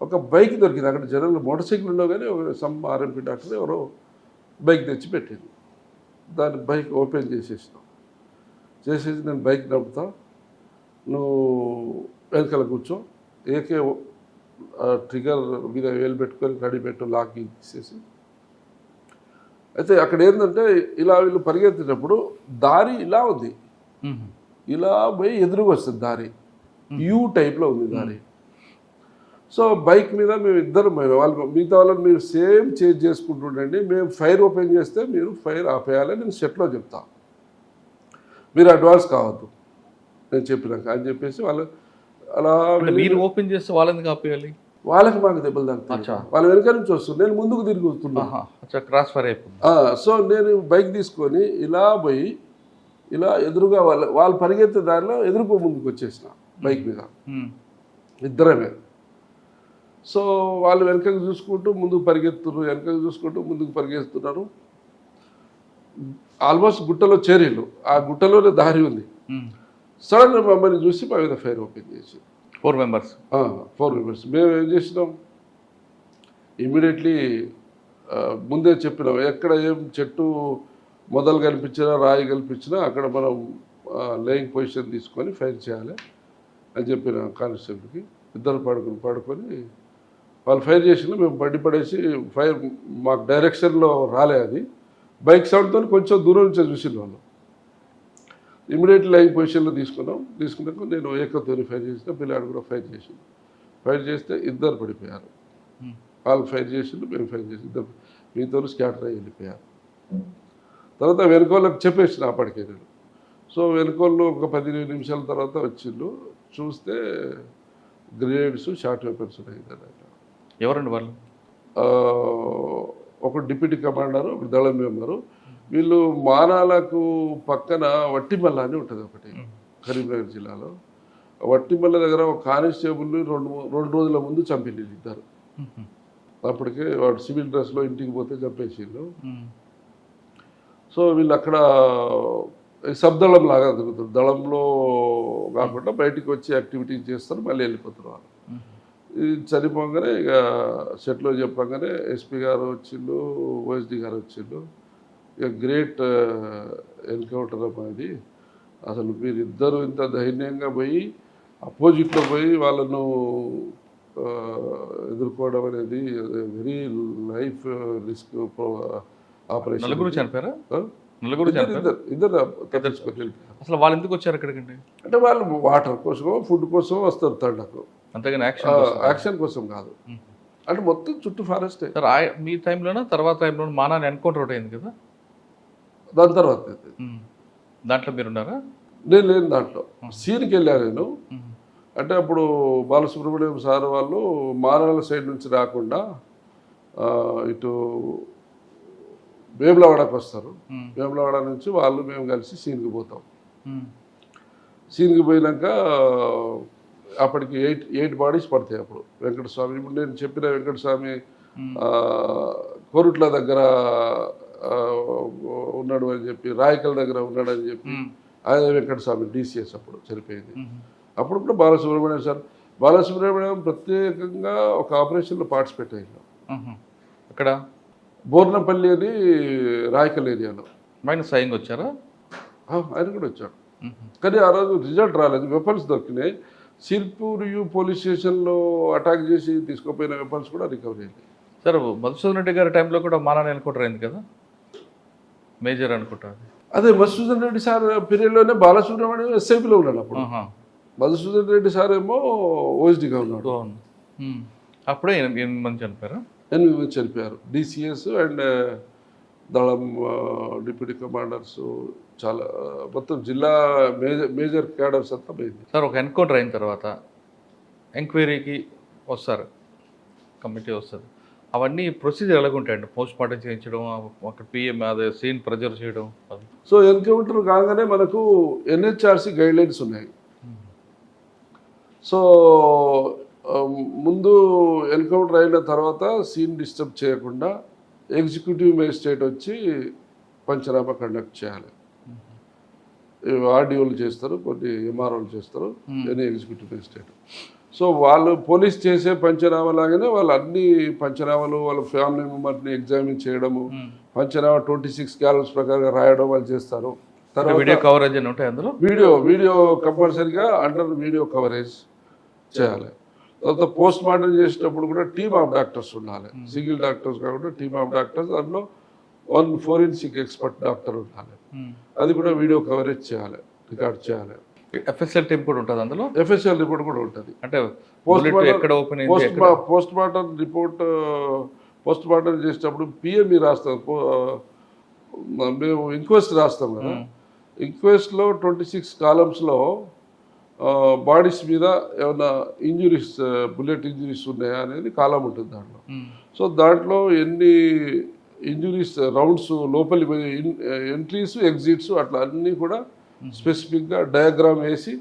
ఒక బైక్ దొరికింది అక్కడ. జనరల్ మోటార్ సైకిల్ ఉండవు కానీ సమ్ ఆర్ఎంపీ డాక్టర్ ఎవరో బైక్ తెచ్చి పెట్టింది. దాన్ని బైక్ ఓపెన్ చేసేసినాం. చేసేసి నేను బైక్ నడుపుతా, నువ్వు వెనకాల కూర్చో, ఏకే ట్రిగర్ మీద వేలు పెట్టుకొని రెడీ పెట్టు, లాక్ తీసేసి. అయితే అక్కడ ఏంటంటే ఇలా వీళ్ళు పరిగెత్తేటప్పుడు దారి ఇలా ఉంది, ఇలా పోయి ఎదురుగా వస్తుంది దారి, యూ టైప్లో ఉంది దారి. సో బైక్ మీద మేము ఇద్దరు వాళ్ళు మిగతా వాళ్ళని మీరు సేమ్ చేంజ్ చేసుకుంటుండండి, మేము ఫైర్ ఓపెన్ చేస్తే మీరు ఫైర్ ఆపేయాలి, నేను సెట్లో చెప్తా, మీరు అడ్వాన్స్ కావద్దు నేను చెప్పినాక అని చెప్పేసి వాళ్ళు అలా. మీరు ఓపెన్ చేస్తే వాళ్ళని ఆపేయాలి, వాళ్ళకి మాకు దెబ్బలు తగ్గుతాయి. వాళ్ళ వెనక నుంచి వస్తుంది, నేను ముందుకు తిరిగి వస్తున్నా, క్రాస్ ఫైర్ అయిపోయింది. సో నేను బైక్ తీసుకొని ఇలా పోయి ఇలా ఎదురుగా వాళ్ళు పరిగెత్తే దారిలో ఎదురుకో ముందుకు వచ్చేసిన బైక్ మీద ఇద్దరమే. సో వాళ్ళు వెనకకు చూసుకుంటూ ముందుకు పరిగెత్తున్నారు, వెనకకు చూసుకుంటూ ముందుకు పరిగెత్తున్నారు. ఆల్మోస్ట్ గుట్టలో చేరిళ్ళు, ఆ గుట్టలోనే దారి ఉంది. సడన్గా మమ్మల్ని చూసి మా మీద ఫైర్ ఓపెన్ చేసి 4 మెంబర్స్. మేము ఏం చేసినాం, ఇమ్మీడియట్లీ ముందే చెప్పినాం, ఎక్కడ ఏం చెట్టు మొదలు కనిపించినా రాయి కనిపించినా అక్కడ మనం లేయింగ్ పొజిషన్ తీసుకొని ఫైర్ చేయాలి అని చెప్పిన కానిస్టేబుల్కి. ఇద్దరు పడుకొని వాళ్ళు ఫైర్ చేసిన, మేము పడేసి ఫైర్ మాకు డైరెక్షన్లో రాలే, అది బైక్ సౌండ్తో కొంచెం దూరం నుంచి చూసిన వాళ్ళు. ఇమీడియట్లీ లైవ్ పొజిషన్లో తీసుకున్నాక నేను ఏకతోని ఫైర్ చేసిన, పిల్లాడు కూడా ఫైర్ చేసిండు. ఫైర్ చేస్తే ఇద్దరు పడిపోయారు. వాళ్ళు ఫైర్ చేసిండు, మేము ఫైర్ చేసి ఇద్దరు మీతో స్కాటర్ అయ్యి వెళ్ళిపోయారు. తర్వాత వెనుకోళ్ళకి చెప్పేసిన అప్పటికే నేను. సో వెనుకోళ్ళు ఒక 15 నిమిషాల తర్వాత వచ్చిండు, చూస్తే గ్రెనేడ్స్ షార్ట్ వెపన్స్ ఉన్నాయి. ఎవరండి వాళ్ళు? ఒక డిప్యూటీ కమాండరు, ఒక దళం మెంబరు. వీళ్ళు మానాలకు పక్కన వట్టిమల్ల అని ఉంటుంది ఒకటి కరీంనగర్ జిల్లాలో. వట్టిమల్ల దగ్గర ఒక కానిస్టేబుల్ 2 రోజుల ముందు చంపిండు ఇద్దరు. అప్పటికే వాడు సివిల్ డ్రెస్లో ఇంటికి పోతే చంపేసిండు. సో వీళ్ళు అక్కడ సబ్దళం లాగా తిరుగుతారు, దళంలో కాకుండా బయటికి వచ్చి యాక్టివిటీస్ చేస్తారు, మళ్ళీ వెళ్ళిపోతారు వాళ్ళు. ఇది చనిపోగానే ఇక సెట్లో చెప్పగానే ఎస్పీ గారు వచ్చిండు, ఓఎస్డి గారు వచ్చిండు. ఇక గ్రేట్ ఎన్కౌంటర్ అనేది. అసలు మీరిద్దరు ఇంత ధైర్యంగా పోయి అపోజిట్లో పోయి వాళ్ళను ఎదుర్కోవడం అనేది వెరీ లైఫ్ రిస్క్ ఆపరేషన్. నలుగురు చనిపోయారా? ఇద్దరు. అసలు వాళ్ళు ఎందుకు వచ్చారు అక్కడికండి? అంటే వాళ్ళు వాటర్ కోసమో ఫుడ్ కోసమో వస్తారు తండకు, అంతేగాని యాక్షన్ కోసం కాదు. అంటే మొత్తం చుట్టూ ఫారెస్ట్. మీ టైంలోనా తర్వాత టైంలో మానాన్ని ఎన్కౌంటర్ ఒకటి అయింది కదా, దాని తర్వాత దాంట్లో మీరున్నారా? నేను లేని దాంట్లో సీన్కి వెళ్ళాను నేను. అంటే అప్పుడు బాలసుబ్రహ్మణ్యం సార్ వాళ్ళు మానాల సైడ్ నుంచి రాకుండా ఇటు వేములవాడకు వస్తారు. వేములవాడ నుంచి వాళ్ళు మేము కలిసి సీన్కి పోతాం. సీన్కి పోయినాక అప్పటికి 8 బాడీస్ పడతాయి. అప్పుడు వెంకటస్వామి, ఇప్పుడు నేను చెప్పిన వెంకటస్వామి కోరుట్ల దగ్గర ఉన్నాడు అని చెప్పి, రాయకల్ దగ్గర ఉన్నాడు అని చెప్పి, ఆయన వెంకటస్వామి DCS అప్పుడు చనిపోయింది. అప్పుడు కూడా బాలసుబ్రహ్మణ్యం ప్రత్యేకంగా ఒక ఆపరేషన్లో పార్టిసిపేట్ అయ్యాను. అక్కడ బోర్నపల్లి అని రాయకల్ ఏరియాలో. ఆయన స్వయంగా వచ్చారా? ఆయన కూడా వచ్చాడు, కానీ ఆ రోజు రిజల్ట్ రాలేదు. వెపన్స్ దొరికినాయి. సిర్పూర్ పోలీస్ స్టేషన్లో అటాక్ చేసి తీసుకుపోయిన వెపన్స్ కూడా రికవరీ అయింది. సార్ మధుసూదన్ రెడ్డి గారి టైంలో కూడా మానాన్ని ఎన్కౌంటర్ అయింది కదా, మేజర్ అనుకుంటారు. అదే మధుసూదన్ రెడ్డి సార్ పీరియడ్లోనే బాలసుబ్రహ్మణ్యం SIPలో ఉన్నాడు. అప్పుడు మధుసూదన్ రెడ్డి సార్ ఏమో OSDగా ఉన్నాడు. అప్పుడే 8 మంది చనిపోయారు. 8 మంది చనిపోయారు. DCS అండ్ దళం డిప్యూటీ కమాండర్స్, చాలా మొత్తం జిల్లా మేజర్ క్యాడర్స్ అంతా పోయింది. సార్ ఒక ఎన్కౌంటర్ అయిన తర్వాత ఎంక్వైరీకి వస్తారు, కమిటీ వస్తుంది. అవన్నీ ప్రొసీజర్ ఎలాగుంటాయండి? పోస్ట్ మార్టం చేయించడం, అక్కడ PM అదే సీన్ ప్రెజర్ చేయడం. సో ఎన్కౌంటర్ కాగానే మనకు NHRC గైడ్లైన్స్ ఉన్నాయి. సో ముందు ఎన్కౌంటర్ అయిన తర్వాత సీన్ డిస్టర్బ్ చేయకుండా ఎగ్జిక్యూటివ్ మేజిస్ట్రేట్ వచ్చి పంచనామా కండక్ట్ చేయాలి. RDOలు చేస్తారు, కొన్ని MROలు చేస్తారు, ఎగ్జిక్యూటివ్ మేజిస్ట్రేట్. సో వాళ్ళు పోలీస్ చేసే పంచనామా లాగానే వాళ్ళు అన్ని పంచనామాలు వాళ్ళ ఫ్యామిలీ మెంబర్ని ఎగ్జామిన్ చేయడము, పంచనామా 26 క్యాలమ్స్ ప్రకారంగా రాయడం వాళ్ళు చేస్తారు. తర్వాత వీడియో కవరేజ్ అని ఉంటాయి అందులో. వీడియో కంపల్సరీగా అండర్ వీడియో కవరేజ్ చేయాలి. తర్వాత పోస్ట్ మార్టం చేసేటప్పుడు కూడా టీమ్ ఆఫ్ డాక్టర్స్ ఉండాలి. సింగిల్ డాక్టర్స్ కాకుండా టీమ్ ఆఫ్ డాక్టర్స్, అందులో 1 ఫోరెన్సిక్ ఎక్స్పర్ట్ డాక్టర్ ఉండాలి. అది కూడా వీడియో కవరేజ్ చేయాలి, రికార్డ్ చేయాలి. ఎఫ్ఎస్ఎల్ టీమ్ కూడా ఉంటుంది అందులో. ఎఫ్ఎస్ఎల్ రిపోర్ట్ కూడా ఉంటుంది. అంటే ఎక్కడ open post mortem report post mortem చేసేటప్పుడు పిఎంఈ రాస్తాం, మేము ఇంక్వెస్ట్ రాస్తాం కదా. ఇంక్వెస్ట్లో 26 కాలమ్స్లో బాడీస్ మీద ఏమైనా ఇంజురీస్, బుల్లెట్ ఇంజురీస్ ఉన్నాయా అనేది కాలం ఉంటుంది దాంట్లో. సో దాంట్లో ఎన్ని ఇంజురీస్, రౌండ్స్, లోపలి ఎంట్రీస్, ఎగ్జిట్స్, అట్లా అన్నీ కూడా స్పెసిఫిక్గా డయాగ్రామ్ వేసి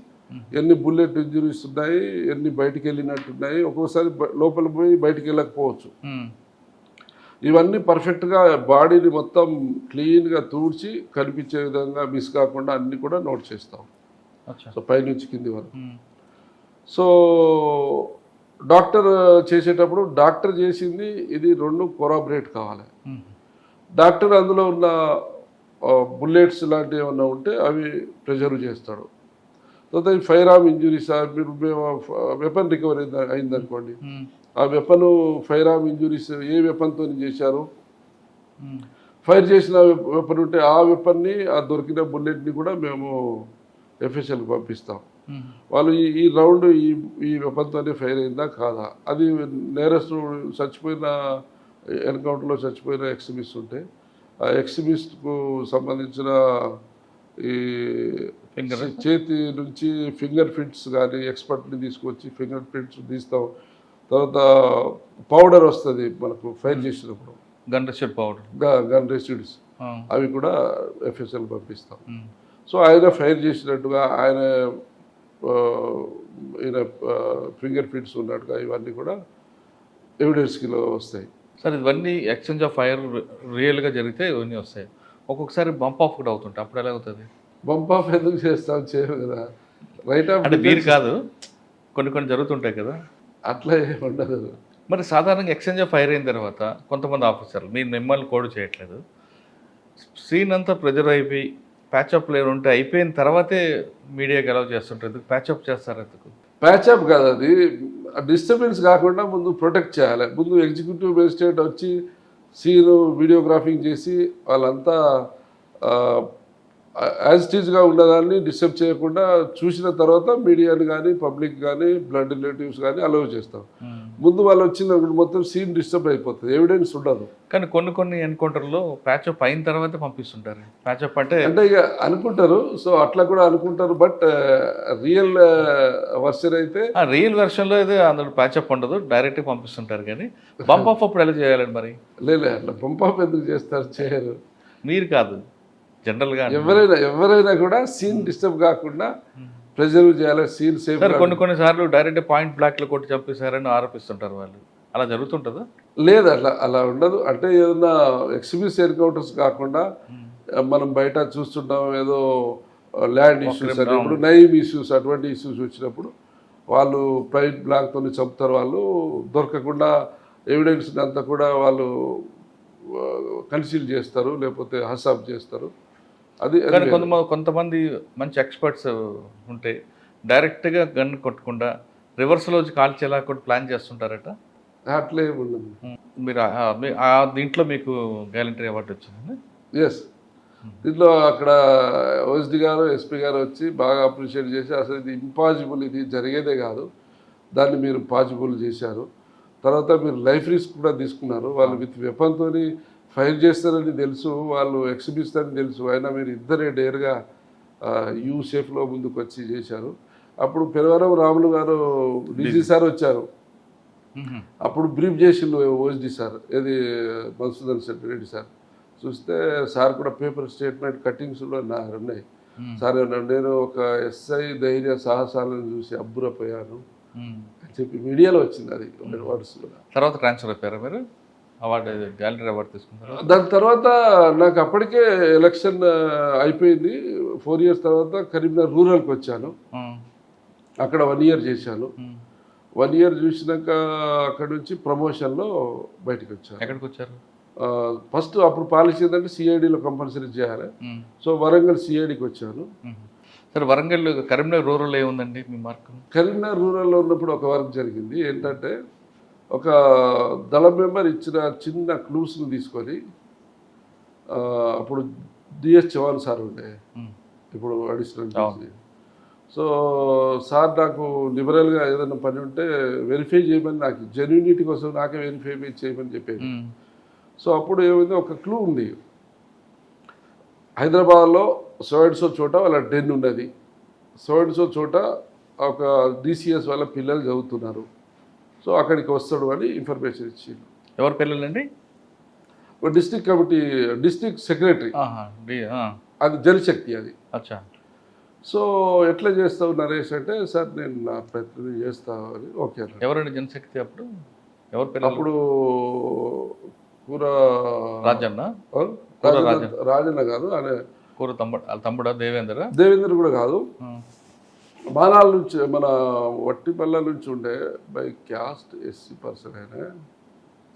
ఎన్ని బుల్లెట్ ఇంజురీస్ ఉన్నాయి, ఎన్ని బయటికి వెళ్ళినట్టున్నాయి, ఒక్కోసారి లోపల పోయి బయటికి వెళ్ళకపోవచ్చు. ఇవన్నీ పర్ఫెక్ట్గా బాడీని మొత్తం క్లీన్గా తూడ్చి కనిపించే విధంగా మిస్ కాకుండా అన్నీ కూడా నోట్ చేస్తాం. సో పైనుంచి కింది వరకు. సో డాక్టర్ చేసేటప్పుడు డాక్టర్ చేసింది ఇది 2 కొరాబరేట్ కావాలి. డాక్టర్ అందులో ఉన్న బుల్లెట్స్ లాంటివి ఏమన్నా ఉంటే అవి ప్రిజర్వ్ చేస్తాడు. తర్వాత ఈ ఫైర్ ఆర్మ్ ఇంజురీస్, మీరు వెపన్ రికవరీ అయిందనుకోండి, ఆ వెపన్ ఫైర్ ఆర్మ్ ఇంజురీస్ ఏ వెపన్తో చేశారు, ఫైర్ చేసిన వెపన్ ఉంటే ఆ వెపన్ని, ఆ దొరికిన బుల్లెట్ని కూడా మేము ఎఫ్ఎస్ఎల్కి పంపిస్తాం. వాళ్ళు ఈ రౌండ్ ఈ వెపన్తోనే ఫైర్ అయిందా కాదా, అది నేరస్తు చచ్చిపోయిన ఎన్కౌంటర్లో చచ్చిపోయిన ఎక్స్ట్రీమిస్ట్ ఉంటే ఆ ఎక్స్ట్రీమిస్ట్కు సంబంధించిన ఈ చేతి నుంచి ఫింగర్ ప్రింట్స్ కానీ ఎక్స్పర్ట్ని తీసుకొచ్చి ఫింగర్ ప్రింట్స్ తీస్తాం. తర్వాత పౌడర్ వస్తుంది మనకు ఫైర్ చేసినప్పుడు, గన్ రెసిడ్ పౌడర్, గన్ రెసిడ్స్, అవి కూడా ఎఫ్ఎస్ఎల్ పంపిస్తాం. సో ఆయన ఫైర్ చేసినట్టుగా ఆయన ఫింగర్ ప్రింట్స్ ఉన్నట్టుగా ఇవన్నీ కూడా ఎవిడెన్స్కిలో వస్తాయి. సార్ ఇవన్నీ ఎక్స్చేంజ్ ఆఫ్ ఫైర్ రియల్గా జరిగితే ఇవన్నీ వస్తాయి. ఒక్కొక్కసారి బంప్ ఆఫ్ కూడా అవుతుంటాయి, అప్పుడు ఎలా అవుతుంది? బంప్ ఆఫ్ ఎందుకు చేస్తాం, చేయరు కదా. రైట్ ఆఫ్ అంటే మీరు కాదు, కొన్ని జరుగుతుంటాయి కదా, అట్లా ఏమి ఉండదు. మరి సాధారణంగా ఎక్స్చేంజ్ ఆఫ్ ఫైర్ అయిన తర్వాత కొంతమంది ఆఫీసర్లు మీరు మిమ్మల్ని కోడ్ చేయట్లేదు, సీన్ అంతా ప్రెజర్ అయిపోయి ప్యాచప్ లేరు ఉంటే అయిపోయిన తర్వాతే మీడియాకి అలౌ చేస్తుంటారు. ఎందుకు ప్యాచప్ చేస్తారు? ఎందుకు ప్యాచప్ కాదు, అది డిస్టర్బెన్స్ కాకుండా ముందు ప్రొటెక్ట్ చేయాలి. ముందు ఎగ్జిక్యూటివ్ మేజిస్ట్రేట్ వచ్చి సీను వీడియోగ్రాఫింగ్ చేసి వాళ్ళంతా యాజ్ ఇట్ ఈజ్గా ఉన్నదాన్ని డిస్టర్బ్ చేయకుండా చూసిన తర్వాత మీడియాని కానీ పబ్లిక్ కానీ బ్లడ్ రిలేటివ్స్ కానీ అలౌ చేస్తాం. ముందు వాళ్ళు వచ్చిన మొత్తం సీన్ డిస్టర్బ్ అయిపోతుంది, ఎవిడెన్స్ ఉండదు. కానీ కొన్ని ఎన్కౌంటర్లో ప్యాచప్ అయిన తర్వాత పంపిస్తుంటారు. ప్యాచప్ అంటే ఇక అనుకుంటారు, సో అట్లా కూడా అనుకుంటారు. బట్ రియల్ వర్షన్ అయితే రియల్ వెర్షన్లో అయితే అందులో ప్యాచప్ ఉండదు, డైరెక్ట్గా పంపిస్తుంటారు. కానీ బంప్ ఆఫ్ అప్పుడు ఎలా చేయాలండి? మరి లేదు, అట్లా బంప్ ఆఫ్ ఎందుకు చేస్తారు, చేయరు. మీరు కాదు, జనరల్గా ఎవరైనా కూడా సీన్ డిస్టర్బ్ కాకుండా ప్రిజర్వ్ చేయాలి, సీన్ సేఫ్. కొన్నిసార్లు డైరెక్ట్ పాయింట్ బ్లాక్లో కొట్టి చంపేశారని ఆరోపిస్తుంటారు వాళ్ళు, అలా జరుగుతుంటుందా? లేదు, అలా ఉండదు. అంటే ఏదన్నా ఎక్స్ట్రీమిస్ట్ ఎన్కౌంటర్స్ కాకుండా మనం బయట చూస్తుంటాం, ఏదో ల్యాండ్ ఇష్యూస్ అని, ఇప్పుడు నైమ్ ఇష్యూస్, అటువంటి ఇష్యూస్ వచ్చినప్పుడు వాళ్ళు పాయింట్ బ్లాక్తో చంపుతారు. వాళ్ళు దొరకకుండా ఎవిడెన్స్ అంతా కూడా వాళ్ళు కన్సీల్ చేస్తారు, లేకపోతే హసాబ్ చేస్తారు. అది కొంతమంది మంచి ఎక్స్పర్ట్స్ ఉంటే డైరెక్ట్గా గన్ కొట్టకుండా రివర్స్లో వచ్చి కాల్చేలా కూడా ప్లాన్ చేస్తుంటారట. అట్లే ఉండదు. మీరు దీంట్లో మీకు గ్యాలంటరీ అవార్డు వచ్చింది. ఎస్, దీంట్లో అక్కడ ఓఎస్డి గారు, ఎస్పీ గారు వచ్చి బాగా అప్రిషియేట్ చేసి అసలు ఇది ఇంపాసిబుల్, ఇది జరిగేదే కాదు, దాన్ని మీరు పాసిబుల్ చేశారు. తర్వాత మీరు లైఫ్ రిస్క్ కూడా తీసుకున్నారు. వాళ్ళు విత్ వెపన్తో ఫైర్ చేస్తారని తెలుసు, వాళ్ళు ఎక్స్ట్రీమిస్ట్ తెలుసు, అయినా మీరు ఇద్దరే డేర్గా యూ సేఫ్లో ముందుకు వచ్చి చేశారు. అప్పుడు పెరవరం రాములు గారు డీజీ సార్ వచ్చారు, అప్పుడు బ్రీఫ్ చేసిండు ఓఎస్డి సార్, ఏది మధుసూదన్ రెడ్డి సార్. చూస్తే సార్ కూడా పేపర్ స్టేట్మెంట్ కట్టింగ్స్ కూడా ఉన్నాయి. సార్ నేను ఒక ఎస్ఐ ధైర్య సాహసాలను చూసి అబ్బురపోయాను అని చెప్పి మీడియాలో వచ్చింది. అది వర్డ్స్ కూడా. తర్వాత ట్రాన్స్ఫర్ అయిపోయారా మీరు? అవార్డు, గ్యాలరీ అవార్డు తీసుకున్నారు. దాని తర్వాత నాకు అప్పటికే ఎలక్షన్ అయిపోయింది. 4 years తర్వాత కరీంనగర్ రూరల్కి వచ్చాను, అక్కడ 1 year చేశాను. 1 ఇయర్ చూసినాక అక్కడ నుంచి ప్రమోషన్లో బయటకు వచ్చాను. ఎక్కడికి వచ్చారు? ఫస్ట్ అప్పుడు పాలసీ ఏంటంటే సిఐడిలో కంపల్సరీ చేయాలి. సో వరంగల్ సిఐడికి వచ్చాను. సరే, వరంగల్ కరీంనగర్ రూరల్ ఏముందండి మీ మార్క్? కరీంనగర్ రూరల్లో ఉన్నప్పుడు ఒక వర్క్ జరిగింది. ఏంటంటే ఒక దళ మెంబర్ ఇచ్చిన చిన్న క్లూస్ని తీసుకొని అప్పుడు డిఎస్ చవాన్ సార్ ఉండే, ఇప్పుడు అడిషనల్ డీసీ. సో సార్ నాకు లిబరల్గా ఏదైనా పని ఉంటే వెరిఫై చేయమని, నాకు జెన్యూనిటీ కోసం నాకే వెరిఫై చేయమని చెప్పేది. సో అప్పుడు ఏమైంది, ఒక క్లూ ఉంది. హైదరాబాద్లో సో చోట వాళ్ళ డెన్ ఉన్నది, సో చోట ఒక డిసిఎస్ వాళ్ళ పిల్లలు చదువుతున్నారు, సో అక్కడికి వస్తాడు అని ఇన్ఫర్మేషన్ ఇచ్చింది. ఎవరి పిల్లలండి? డిస్ట్రిక్ట్ కమిటీ, డిస్ట్రిక్ట్ సెక్రటరీ, అది జనశక్తి అది. అచ్చా. సో ఎట్లా చేస్తావు నరేష్ అంటే, సార్ నేను నా ప్రయత్నం చేస్తా అని. ఓకే. ఎవరండి జనశక్తి అప్పుడు? ఎవరు పిల్లలు? అప్పుడు కూర రాజన్న రాజన్న కాదు, అనే కూర తమ్ముడా దేవేంద్ర? దేవేంద్ర కూడా కాదు, బాణాల నుంచి మన వట్టిపల్ల నుంచి ఉండే బై క్యాస్ట్ ఎస్సీ పర్సన్ అయినా,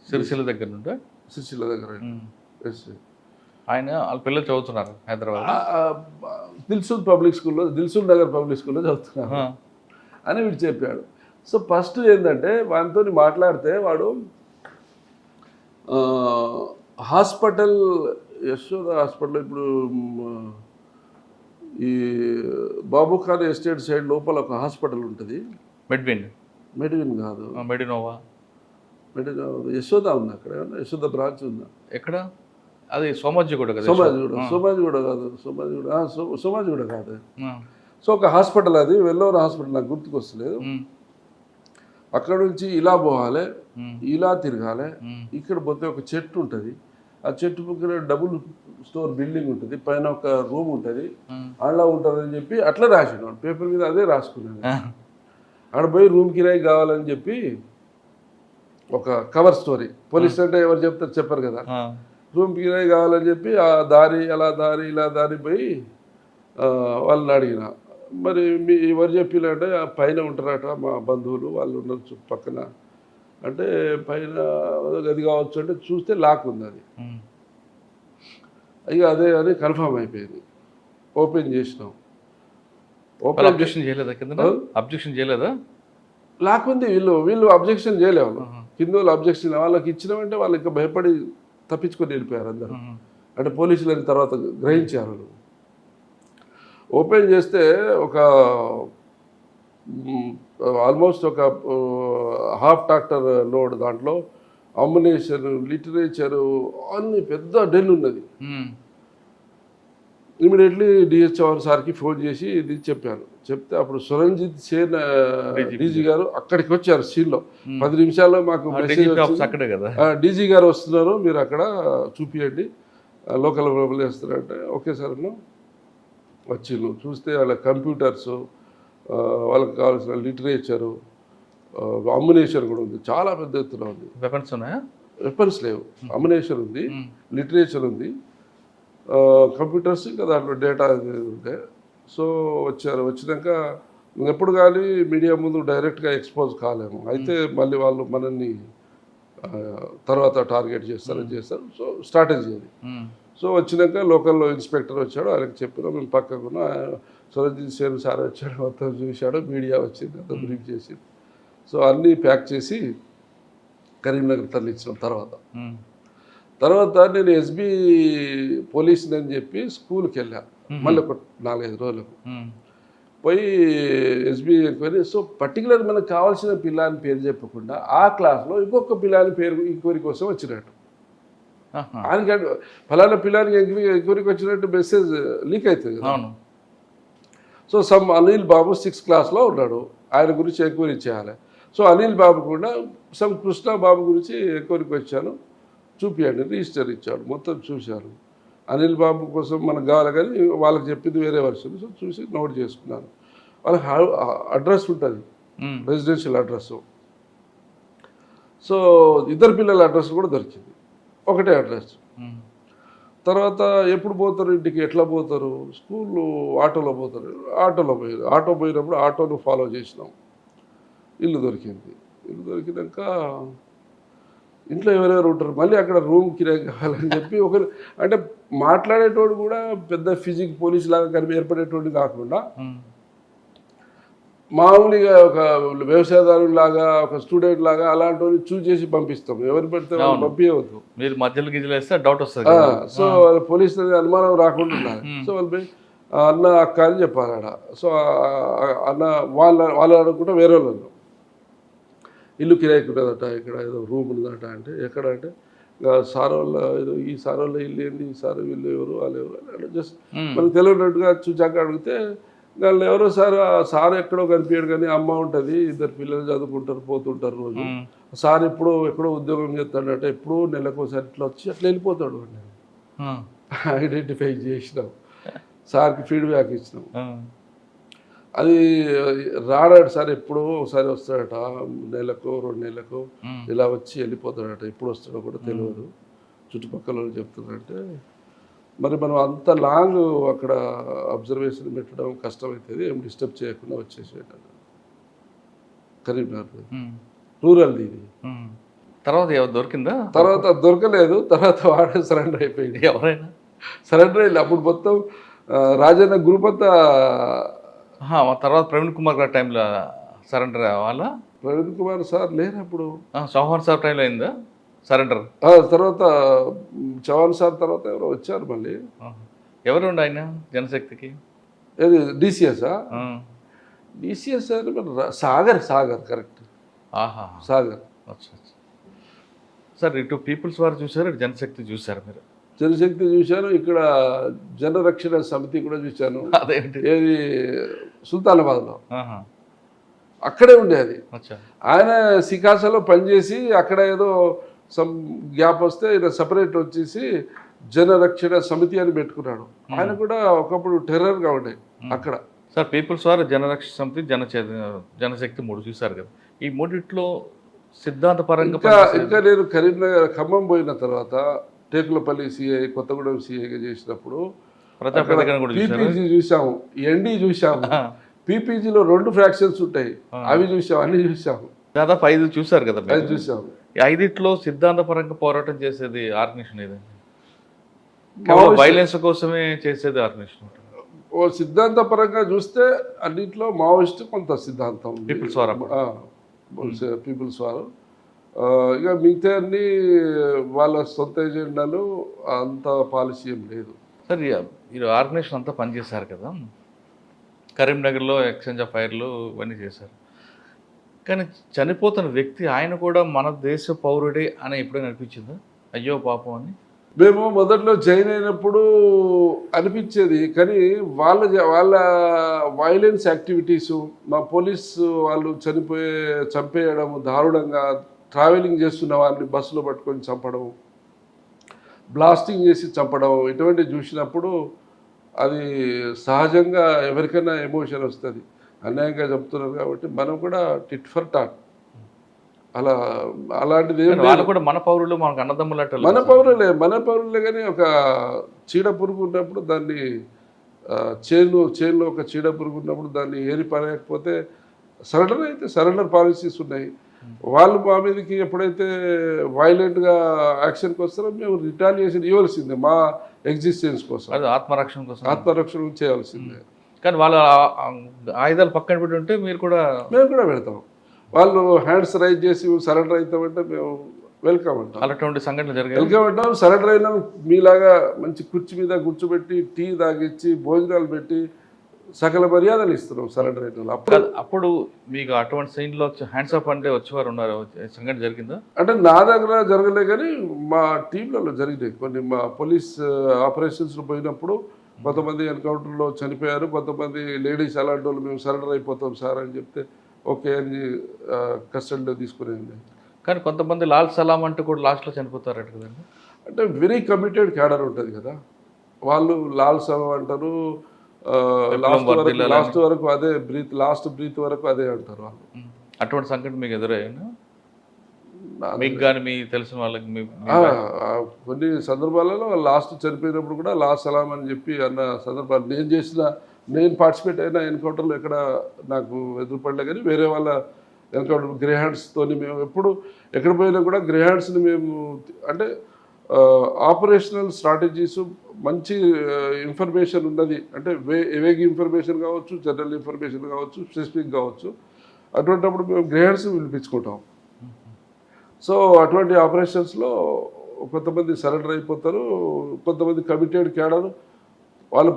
సిరిసిల్ల దగ్గర నుండి. సిరిసిల్ల దగ్గర ఎస్సీ. ఆయన వాళ్ళ పిల్లలు చదువుతున్నారు హైదరాబాద్ దిల్సుఖ్ పబ్లిక్ స్కూల్లో, దిల్సుఖ్ నగర్ పబ్లిక్ స్కూల్లో చదువుతున్నారు అని వీడు చెప్పాడు. సో ఫస్ట్ ఏంటంటే వానితో మాట్లాడితే వాడు హాస్పిటల్, యశోద హాస్పిటల్, ఇప్పుడు ఈ బాబుఖాన్ ఎస్టేట్ సైడ్ లోపల ఒక హాస్పిటల్ ఉంటుంది. మెడ్విన్ కాదు, మెడినోవా, యశోద ఉంది అక్కడ, యశోద బ్రాంచ్ ఉందా ఎక్కడ? అది సోమాజిగూడ కదా? సోమాజిగూడ కాదు, సోమాజిగూడ కాదు. సో ఒక హాస్పిటల్, అది వెల్లోర్ హాస్పిటల్, నాకు గుర్తుకొస్తలేదు. అక్కడ నుంచి ఇలా పోవాలి, ఇలా తిరగాలి, ఇక్కడ పోతే ఒక చెట్టు ఉంటుంది, ఆ చెట్టు పక్కన డబుల్ స్టోర్ బిల్డింగ్ ఉంటుంది, పైన ఒక రూమ్ ఉంటుంది, అలా ఉంటుందని చెప్పి అట్లా రాసినాడు పేపర్ మీద, అదే రాసుకున్నాను. ఆడ పోయి రూమ్ కిరాయి కావాలని చెప్పి ఒక కవర్ స్టోరీ, పోలీస్ అంటే ఎవరు చెప్తారు చెప్పరు కదా, రూమ్ కిరాయి కావాలని చెప్పి ఆ దారి అలా దారి ఇలా దారి పోయి వాళ్ళని అడిగిన, మరి మీ ఎవరు చెప్పినంటే పైన ఉంటారట మా బంధువులు, వాళ్ళు ఉన్నారు చుట్టుపక్కన అంటే, పైన గది కావచ్చు అంటే చూస్తే లాక్ ఉంది అది. ఇక అదే అని కన్ఫర్మ్ అయిపోయింది. ఓపెన్ చేసినాం. అబ్జెక్షన్ చేయలేదా? కింద అబ్జెక్షన్ చేయలేదా? లాక్ ఉంది, వీళ్ళు అబ్జెక్షన్ చేయలే, వాళ్ళు కింద వాళ్ళు అబ్జెక్షన్, వాళ్ళకి ఇచ్చినామంటే వాళ్ళు ఇంకా భయపడి తప్పించుకొని వెళ్ళిపోయారు అందరూ. అంటే పోలీసులని తర్వాత గ్రహించారు. ఓపెన్ చేస్తే ఒక ఆల్మోస్ట్ ఒక హాఫ్ ట్రాక్టర్ లోడ్, దాంట్లో అమ్యునేషన్, లిటరేచరు అన్ని పెద్ద డెన్ ఉన్నది. ఇమీడియట్లీ డిఎస్ చౌహాన్ సార్కి ఫోన్ చేసి ఇది చెప్పాను. చెప్తే అప్పుడు సురంజిత్ సేన్ డీజీ గారు అక్కడికి వచ్చారు సీన్లో. 10 నిమిషాల్లో మాకు మెసేజ్ వచ్చింది, డీజీ గారు వస్తున్నారు, మీరు అక్కడ చూపియండి, లోకల్ వేస్తారంటే ఓకే సార్ అన్న. వచ్చిండు, చూస్తే వాళ్ళ కంప్యూటర్స్, వాళ్ళకి కావాల్సిన లిటరేచరు, అమ్యునేషన్ కూడా ఉంది, చాలా పెద్ద ఎత్తున ఉంది. వెపన్స్ ఉన్నాయా? వెపన్స్ లేవు, అమ్యునేషన్ ఉంది, లిటరేచర్ ఉంది, కంప్యూటర్స్, ఇంకా దాంట్లో డేటా ఉంటే. సో వచ్చినాక ఎప్పుడు కానీ మీడియా ముందు డైరెక్ట్గా ఎక్స్పోజ్ కాలేము, అయితే మళ్ళీ వాళ్ళు మనల్ని తర్వాత టార్గెట్ చేస్తారు. సో స్ట్రాటజీ అది. సో వచ్చినాక లోకల్లో ఇన్స్పెక్టర్ వచ్చాడు, ఆయనకు చెప్పినా మేము పక్కకున్న సురంజిత్ సేన్ సార్ వచ్చాడు, మొత్తం చూశాడు, మీడియా వచ్చింది, అంతా బ్రీఫ్ చేసి, సో అన్నీ ప్యాక్ చేసి కరీంనగర్ తరలించిన తర్వాత నేను ఎస్బీ పోలీసుని అని చెప్పి స్కూల్కి వెళ్ళాను. మళ్ళీ ఒక 4-5 రోజులకు పోయి ఎస్బీ ఎంక్వైరీ. సో పర్టికులర్ మనకు కావాల్సిన పిల్లని పేరు చెప్పకుండా ఆ క్లాస్లో ఇంకొక పిల్లని పేరు ఎంక్వైరీ కోసం వచ్చినట్టు, ఆయనకి ఫలానా పిల్లానికి ఎంక్వైరీకి వచ్చినట్టు మెసేజ్ లీక్ అవుతుంది కదా. సో సమ్ అనిల్ బాబు 6th క్లాస్లో ఉన్నాడు, ఆయన గురించి ఎంక్వైరీ చేయాలి. సో అనిల్ బాబు కూడా సమ్ కృష్ణ బాబు గురించి ఎంక్వైరీకి వచ్చాను, చూపించండి, రిజిస్టర్ ఇచ్చాడు, మొత్తం చూశారు. అనిల్ బాబు కోసం మనకు కావాలి కానీ వాళ్ళకి చెప్పింది వేరే వర్షన్. సో చూసి నోట్ చేసుకున్నాను. వాళ్ళకి అడ్రస్ ఉంటుంది, రెసిడెన్షియల్ అడ్రస్. సో 2 పిల్లల అడ్రస్ కూడా దొరికింది, ఒకటే అడ్రస్. తర్వాత ఎప్పుడు పోతారు ఇంటికి, ఎట్లా పోతారు, స్కూల్లో ఆటోలో పోతారు, ఆటోలో పోయారు. ఆటో పోయినప్పుడు ఆటోను ఫాలో చేసినాం. ఇల్లు దొరికింది. ఇల్లు దొరికినాక ఇంట్లో ఎవరెవరు ఉంటారు, మళ్ళీ అక్కడ రూమ్ కిరాయి కావాలని చెప్పి ఒకరు అంటే మాట్లాడేటోడు కూడా పెద్ద ఫిజిక్ పోలీస్ లాగా ఏర్పడేటోడు కాకుండా మామూలుగా ఒక వ్యవసాయదారుడు లాగా, ఒక స్టూడెంట్ లాగా అలాంటి వాళ్ళు చూస్ చేసి పంపిస్తాం. ఎవరు పెడితే వాళ్ళు పంపించవద్దు. మీరు మధ్యలో గిజ్జలు వేస్తే డౌట్ వస్తుంది. సో పోలీస్ అనుమానం రాకుండా ఉండాలి. సో వాళ్ళు పోయి అన్న అక్క అని చెప్పాలి ఆడ. సో అన్న వాళ్ళు అనుకుంటే వేరే వాళ్ళు ఇల్లు కిరాయికి ఉన్నదట, ఇక్కడ ఏదో రూమ్ ఉన్నదట. అంటే ఎక్కడ అంటే సార్ వాళ్ళ ఏదో ఈ సార్ వాళ్ళ ఇల్లు ఏంది, ఈ సార్ వీళ్ళు ఎవరు వాళ్ళు ఎవరు అని జస్ట్ మనకు తెలియనట్టుగా చూచాక అడిగితే వాళ్ళు ఎవరో సార్ ఎక్కడో కనిపించాడు కానీ అమ్మ ఉంటుంది, ఇద్దరు పిల్లలు చదువుకుంటారు పోతుంటారు రోజు. సార్ ఎక్కడో ఉద్యోగం చేస్తాడట, ఎప్పుడూ నెలకోసారి ఇట్లా వచ్చి అట్లా వెళ్ళిపోతాడు. ఐడెంటిఫై చేసినాం, సార్కి ఫీడ్బ్యాక్ ఇచ్చినాం. అది రాడాడు సార్, ఎప్పుడో ఒకసారి వస్తాడట, నెలకు 2 నెలలకు ఇలా వచ్చి వెళ్ళిపోతాడట. ఎప్పుడు వస్తాడో కూడా తెలియదు, చుట్టుపక్కల వాళ్ళు చెప్తున్నారంటే. మరి మనం అంత లాంగ్ అక్కడ అబ్జర్వేషన్ పెట్టడం కష్టమవుతుంది, ఏం డిస్టర్బ్ చేయకుండా వచ్చేసేట. కరీంనగర్ రూరల్ది ఇది. తర్వాత దొరికిందా? తర్వాత దొరకలేదు, తర్వాత వాడే సరెండర్ అయిపోయింది. ఎవరైనా సరెండర్ అయింది. అప్పుడు మొత్తం రాజన్న గ్రూప్ అంతా. తర్వాత ప్రవీణ్ కుమార్ గారి టైంలో సరెండర్ అవ్వాలా? ప్రవీణ్ కుమార్ సార్ లేరు అప్పుడు. చౌహాన్ సార్ టైంలో అయిందా సరెండర్? తర్వాత చౌహాన్ సార్ తర్వాత ఎవరో వచ్చారు మళ్ళీ. ఎవరు ఉండే ఆయన జనశక్తికి? ఏది DCS? DCS Sagar correct. Sagar. Sir ఇటు పీపుల్స్ వారు చూసారు, ఇటు జనశక్తి చూసారు మీరు? జనశక్తి చూశాను, ఇక్కడ జనరక్షణ సమితి కూడా చూశాను. అదేంటి? ఏది సుల్తానాబాద్లో అక్కడే ఉండేది. ఆయన సికాసాలో పనిచేసి అక్కడ ఏదో సమ్ గ్యాప్ వస్తే ఈయన సపరేట్ వచ్చేసి జనరక్షణ సమితి అని పెట్టుకున్నాడు. ఆయన కూడా ఒకప్పుడు టెర్రర్గా ఉండే అక్కడ. సార్ పీపుల్స్ వారు, జనరక్షణ సమితి, జనశక్తి 3 చూసారు కదా. ఈ మూడిట్లో సిద్ధాంతపరంగా ఇంకా నేను కరీంనగర్ ఖమ్మం పోయిన తర్వాత టేకులపల్లి సిఐ, కొత్తగూడెం సిఐగా చేసినప్పుడు పీపీజీ చూసాము, ఎన్డీ చూసాము. పీపీజీలో 2 ఫ్రాక్షన్స్ ఉంటాయి, అవి చూసాము, అన్ని చూసాము. దాదాపు 5 చూసారు కదా. 5 చూసాము. 5ట్లో సిద్ధాంతపరంగా పోరాటం చేసేది ఆర్గనైజేషన్ ఏదండి? వైలెన్స్ కోసమే చేసేది ఆర్గనైజేషన్. ఓ సిద్ధాంతపరంగా చూస్తే అన్నింటిలో మావోయిస్ట్ కొంత సిద్ధాంతం. పీపుల్స్ వారు పీపుల్స్ వారు ఇక మిగతా అన్ని వాళ్ళ సొంత ఎజెండాలు, అంత పాలసీ ఏం లేదు. సార్ మీరు ఆర్గనైజేషన్ అంతా పనిచేశారు కదా, కరీంనగర్లో ఎక్స్చేంజ్ ఆఫ్ ఫైర్లు ఇవన్నీ చేశారు. కానీ చనిపోతున్న వ్యక్తి ఆయన కూడా మన దేశ పౌరుడే అని ఎప్పుడైనా అనిపించిందా? అయ్యో పాపం అని. మేము మొదట్లో జాయిన్ అయినప్పుడు అనిపించేది, కానీ వాళ్ళ వైలెన్స్ యాక్టివిటీసు, మా పోలీసు వాళ్ళు చంపేయడం, దారుణంగా ట్రావెలింగ్ చేస్తున్న వాళ్ళని బస్సులో పట్టుకొని చంపడం, బ్లాస్టింగ్ చేసి చంపడం, ఇటువంటి చూసినప్పుడు అది సహజంగా ఎవరికైనా ఎమోషన్ వస్తుంది. అన్యాయంగా చెప్తున్నారు కాబట్టి మనం కూడా టిట్ ఫర్ టాట్ అలాంటిది కూడా మన పౌరులు, మనకు అన్నదమ్ములు, మన పౌరులే కానీ ఒక చీడ పురుగు ఉన్నప్పుడు దాన్ని చేనులో ఒక చీడ పురుగు ఉన్నప్పుడు దాన్ని ఏరి పారేయకపోతే సరెండర్ అయితే సరెండర్ పాలసీస్ ఉన్నాయి. వాళ్ళు మా మీదకి ఎప్పుడైతే వైలెంట్గా యాక్షన్కి వస్తారో మేము రిటాలియేషన్ ఇవ్వాల్సిందే, మా ఎగ్జిస్టెన్స్ కోసం, ఆత్మరక్షణ చేయాల్సిందే. కానీ వాళ్ళ ఆయుధాలు పక్కన పెట్టి ఉంటే మేము కూడా పెడతాం. వాళ్ళు హ్యాండ్స్ రైజ్ చేసి సరెండర్ అవుతామంటే మేము వెల్కమ్ అంటాం. అలాంటి సంఘటనలు జరిగాయి. వెల్కమ్ అంటాం. సరెండర్ అయినా మీలాగా మంచి కుర్చీ మీద కూర్చోబెట్టి టీ తాగిచ్చి భోజనాలు పెట్టి సకల మర్యాదలు ఇస్తున్నాం సరెండర్ అయిన. అప్పుడు మీకు అటువంటి సైన్లో హ్యాండ్స్ అప్ అంటే వచ్చేవారు ఉన్నారు, సంఘటన జరిగిందా? అంటే నా దగ్గర జరగలే కానీ మా టీంలలో జరిగినాయి కొన్ని. మా పోలీస్ ఆపరేషన్స్లో పోయినప్పుడు కొంతమంది ఎన్కౌంటర్లో చనిపోయారు, కొంతమంది లేడీస్ అలాంటి వాళ్ళు మేము సరెండర్ అయిపోతాం సార్ అని చెప్తే ఓకే అని కస్టడీలో తీసుకునేది. కానీ కొంతమంది లాల్ సలాం అంటూ కూడా లాస్ట్లో చనిపోతారట కదండి. అంటే వెరీ కమిటెడ్ క్యాడర్ ఉంటుంది కదా, వాళ్ళు లాల్ సలాం అంటారు, లాస్ట్ వరకు అదే లాస్ట్ బ్రీత్ వరకు అదే అంటారు వాళ్ళు. అటువంటి సంఘటన మీకు ఎదురయ్యాను? మీకు కానీ మీ తెలిసిన వాళ్ళకి కొన్ని సందర్భాలలో లాస్ట్ చనిపోయినప్పుడు కూడా లాస్ట్ సలాం అని చెప్పి అన్న సందర్భాలు నేను పార్టిసిపేట్ అయిన ఎన్కౌంటర్లో ఎక్కడ నాకు ఎదురుపడలే. కానీ వేరే వాళ్ళ ఎందుకంటే గ్రే హ్యాండ్స్తోని మేము ఎప్పుడు ఎక్కడ పోయినా కూడా గ్రే హ్యాండ్స్ని మేము అంటే ఆపరేషనల్ స్ట్రాటజీస్ మంచి ఇన్ఫర్మేషన్ ఉన్నది అంటే వేగ్ ఇన్ఫర్మేషన్ కావచ్చు, జనరల్ ఇన్ఫర్మేషన్ కావచ్చు, స్పెసిఫిక్ కావచ్చు. అటువంటిప్పుడు మేము గ్రే హ్యాండ్స్ పిలిపించుకుంటాం. సో అటువంటి ఆపరేషన్స్లో కొంతమంది సరెండర్ అయిపోతారు, కొంతమంది కమిటెడ్ క్యాడర్ వాళ్ళు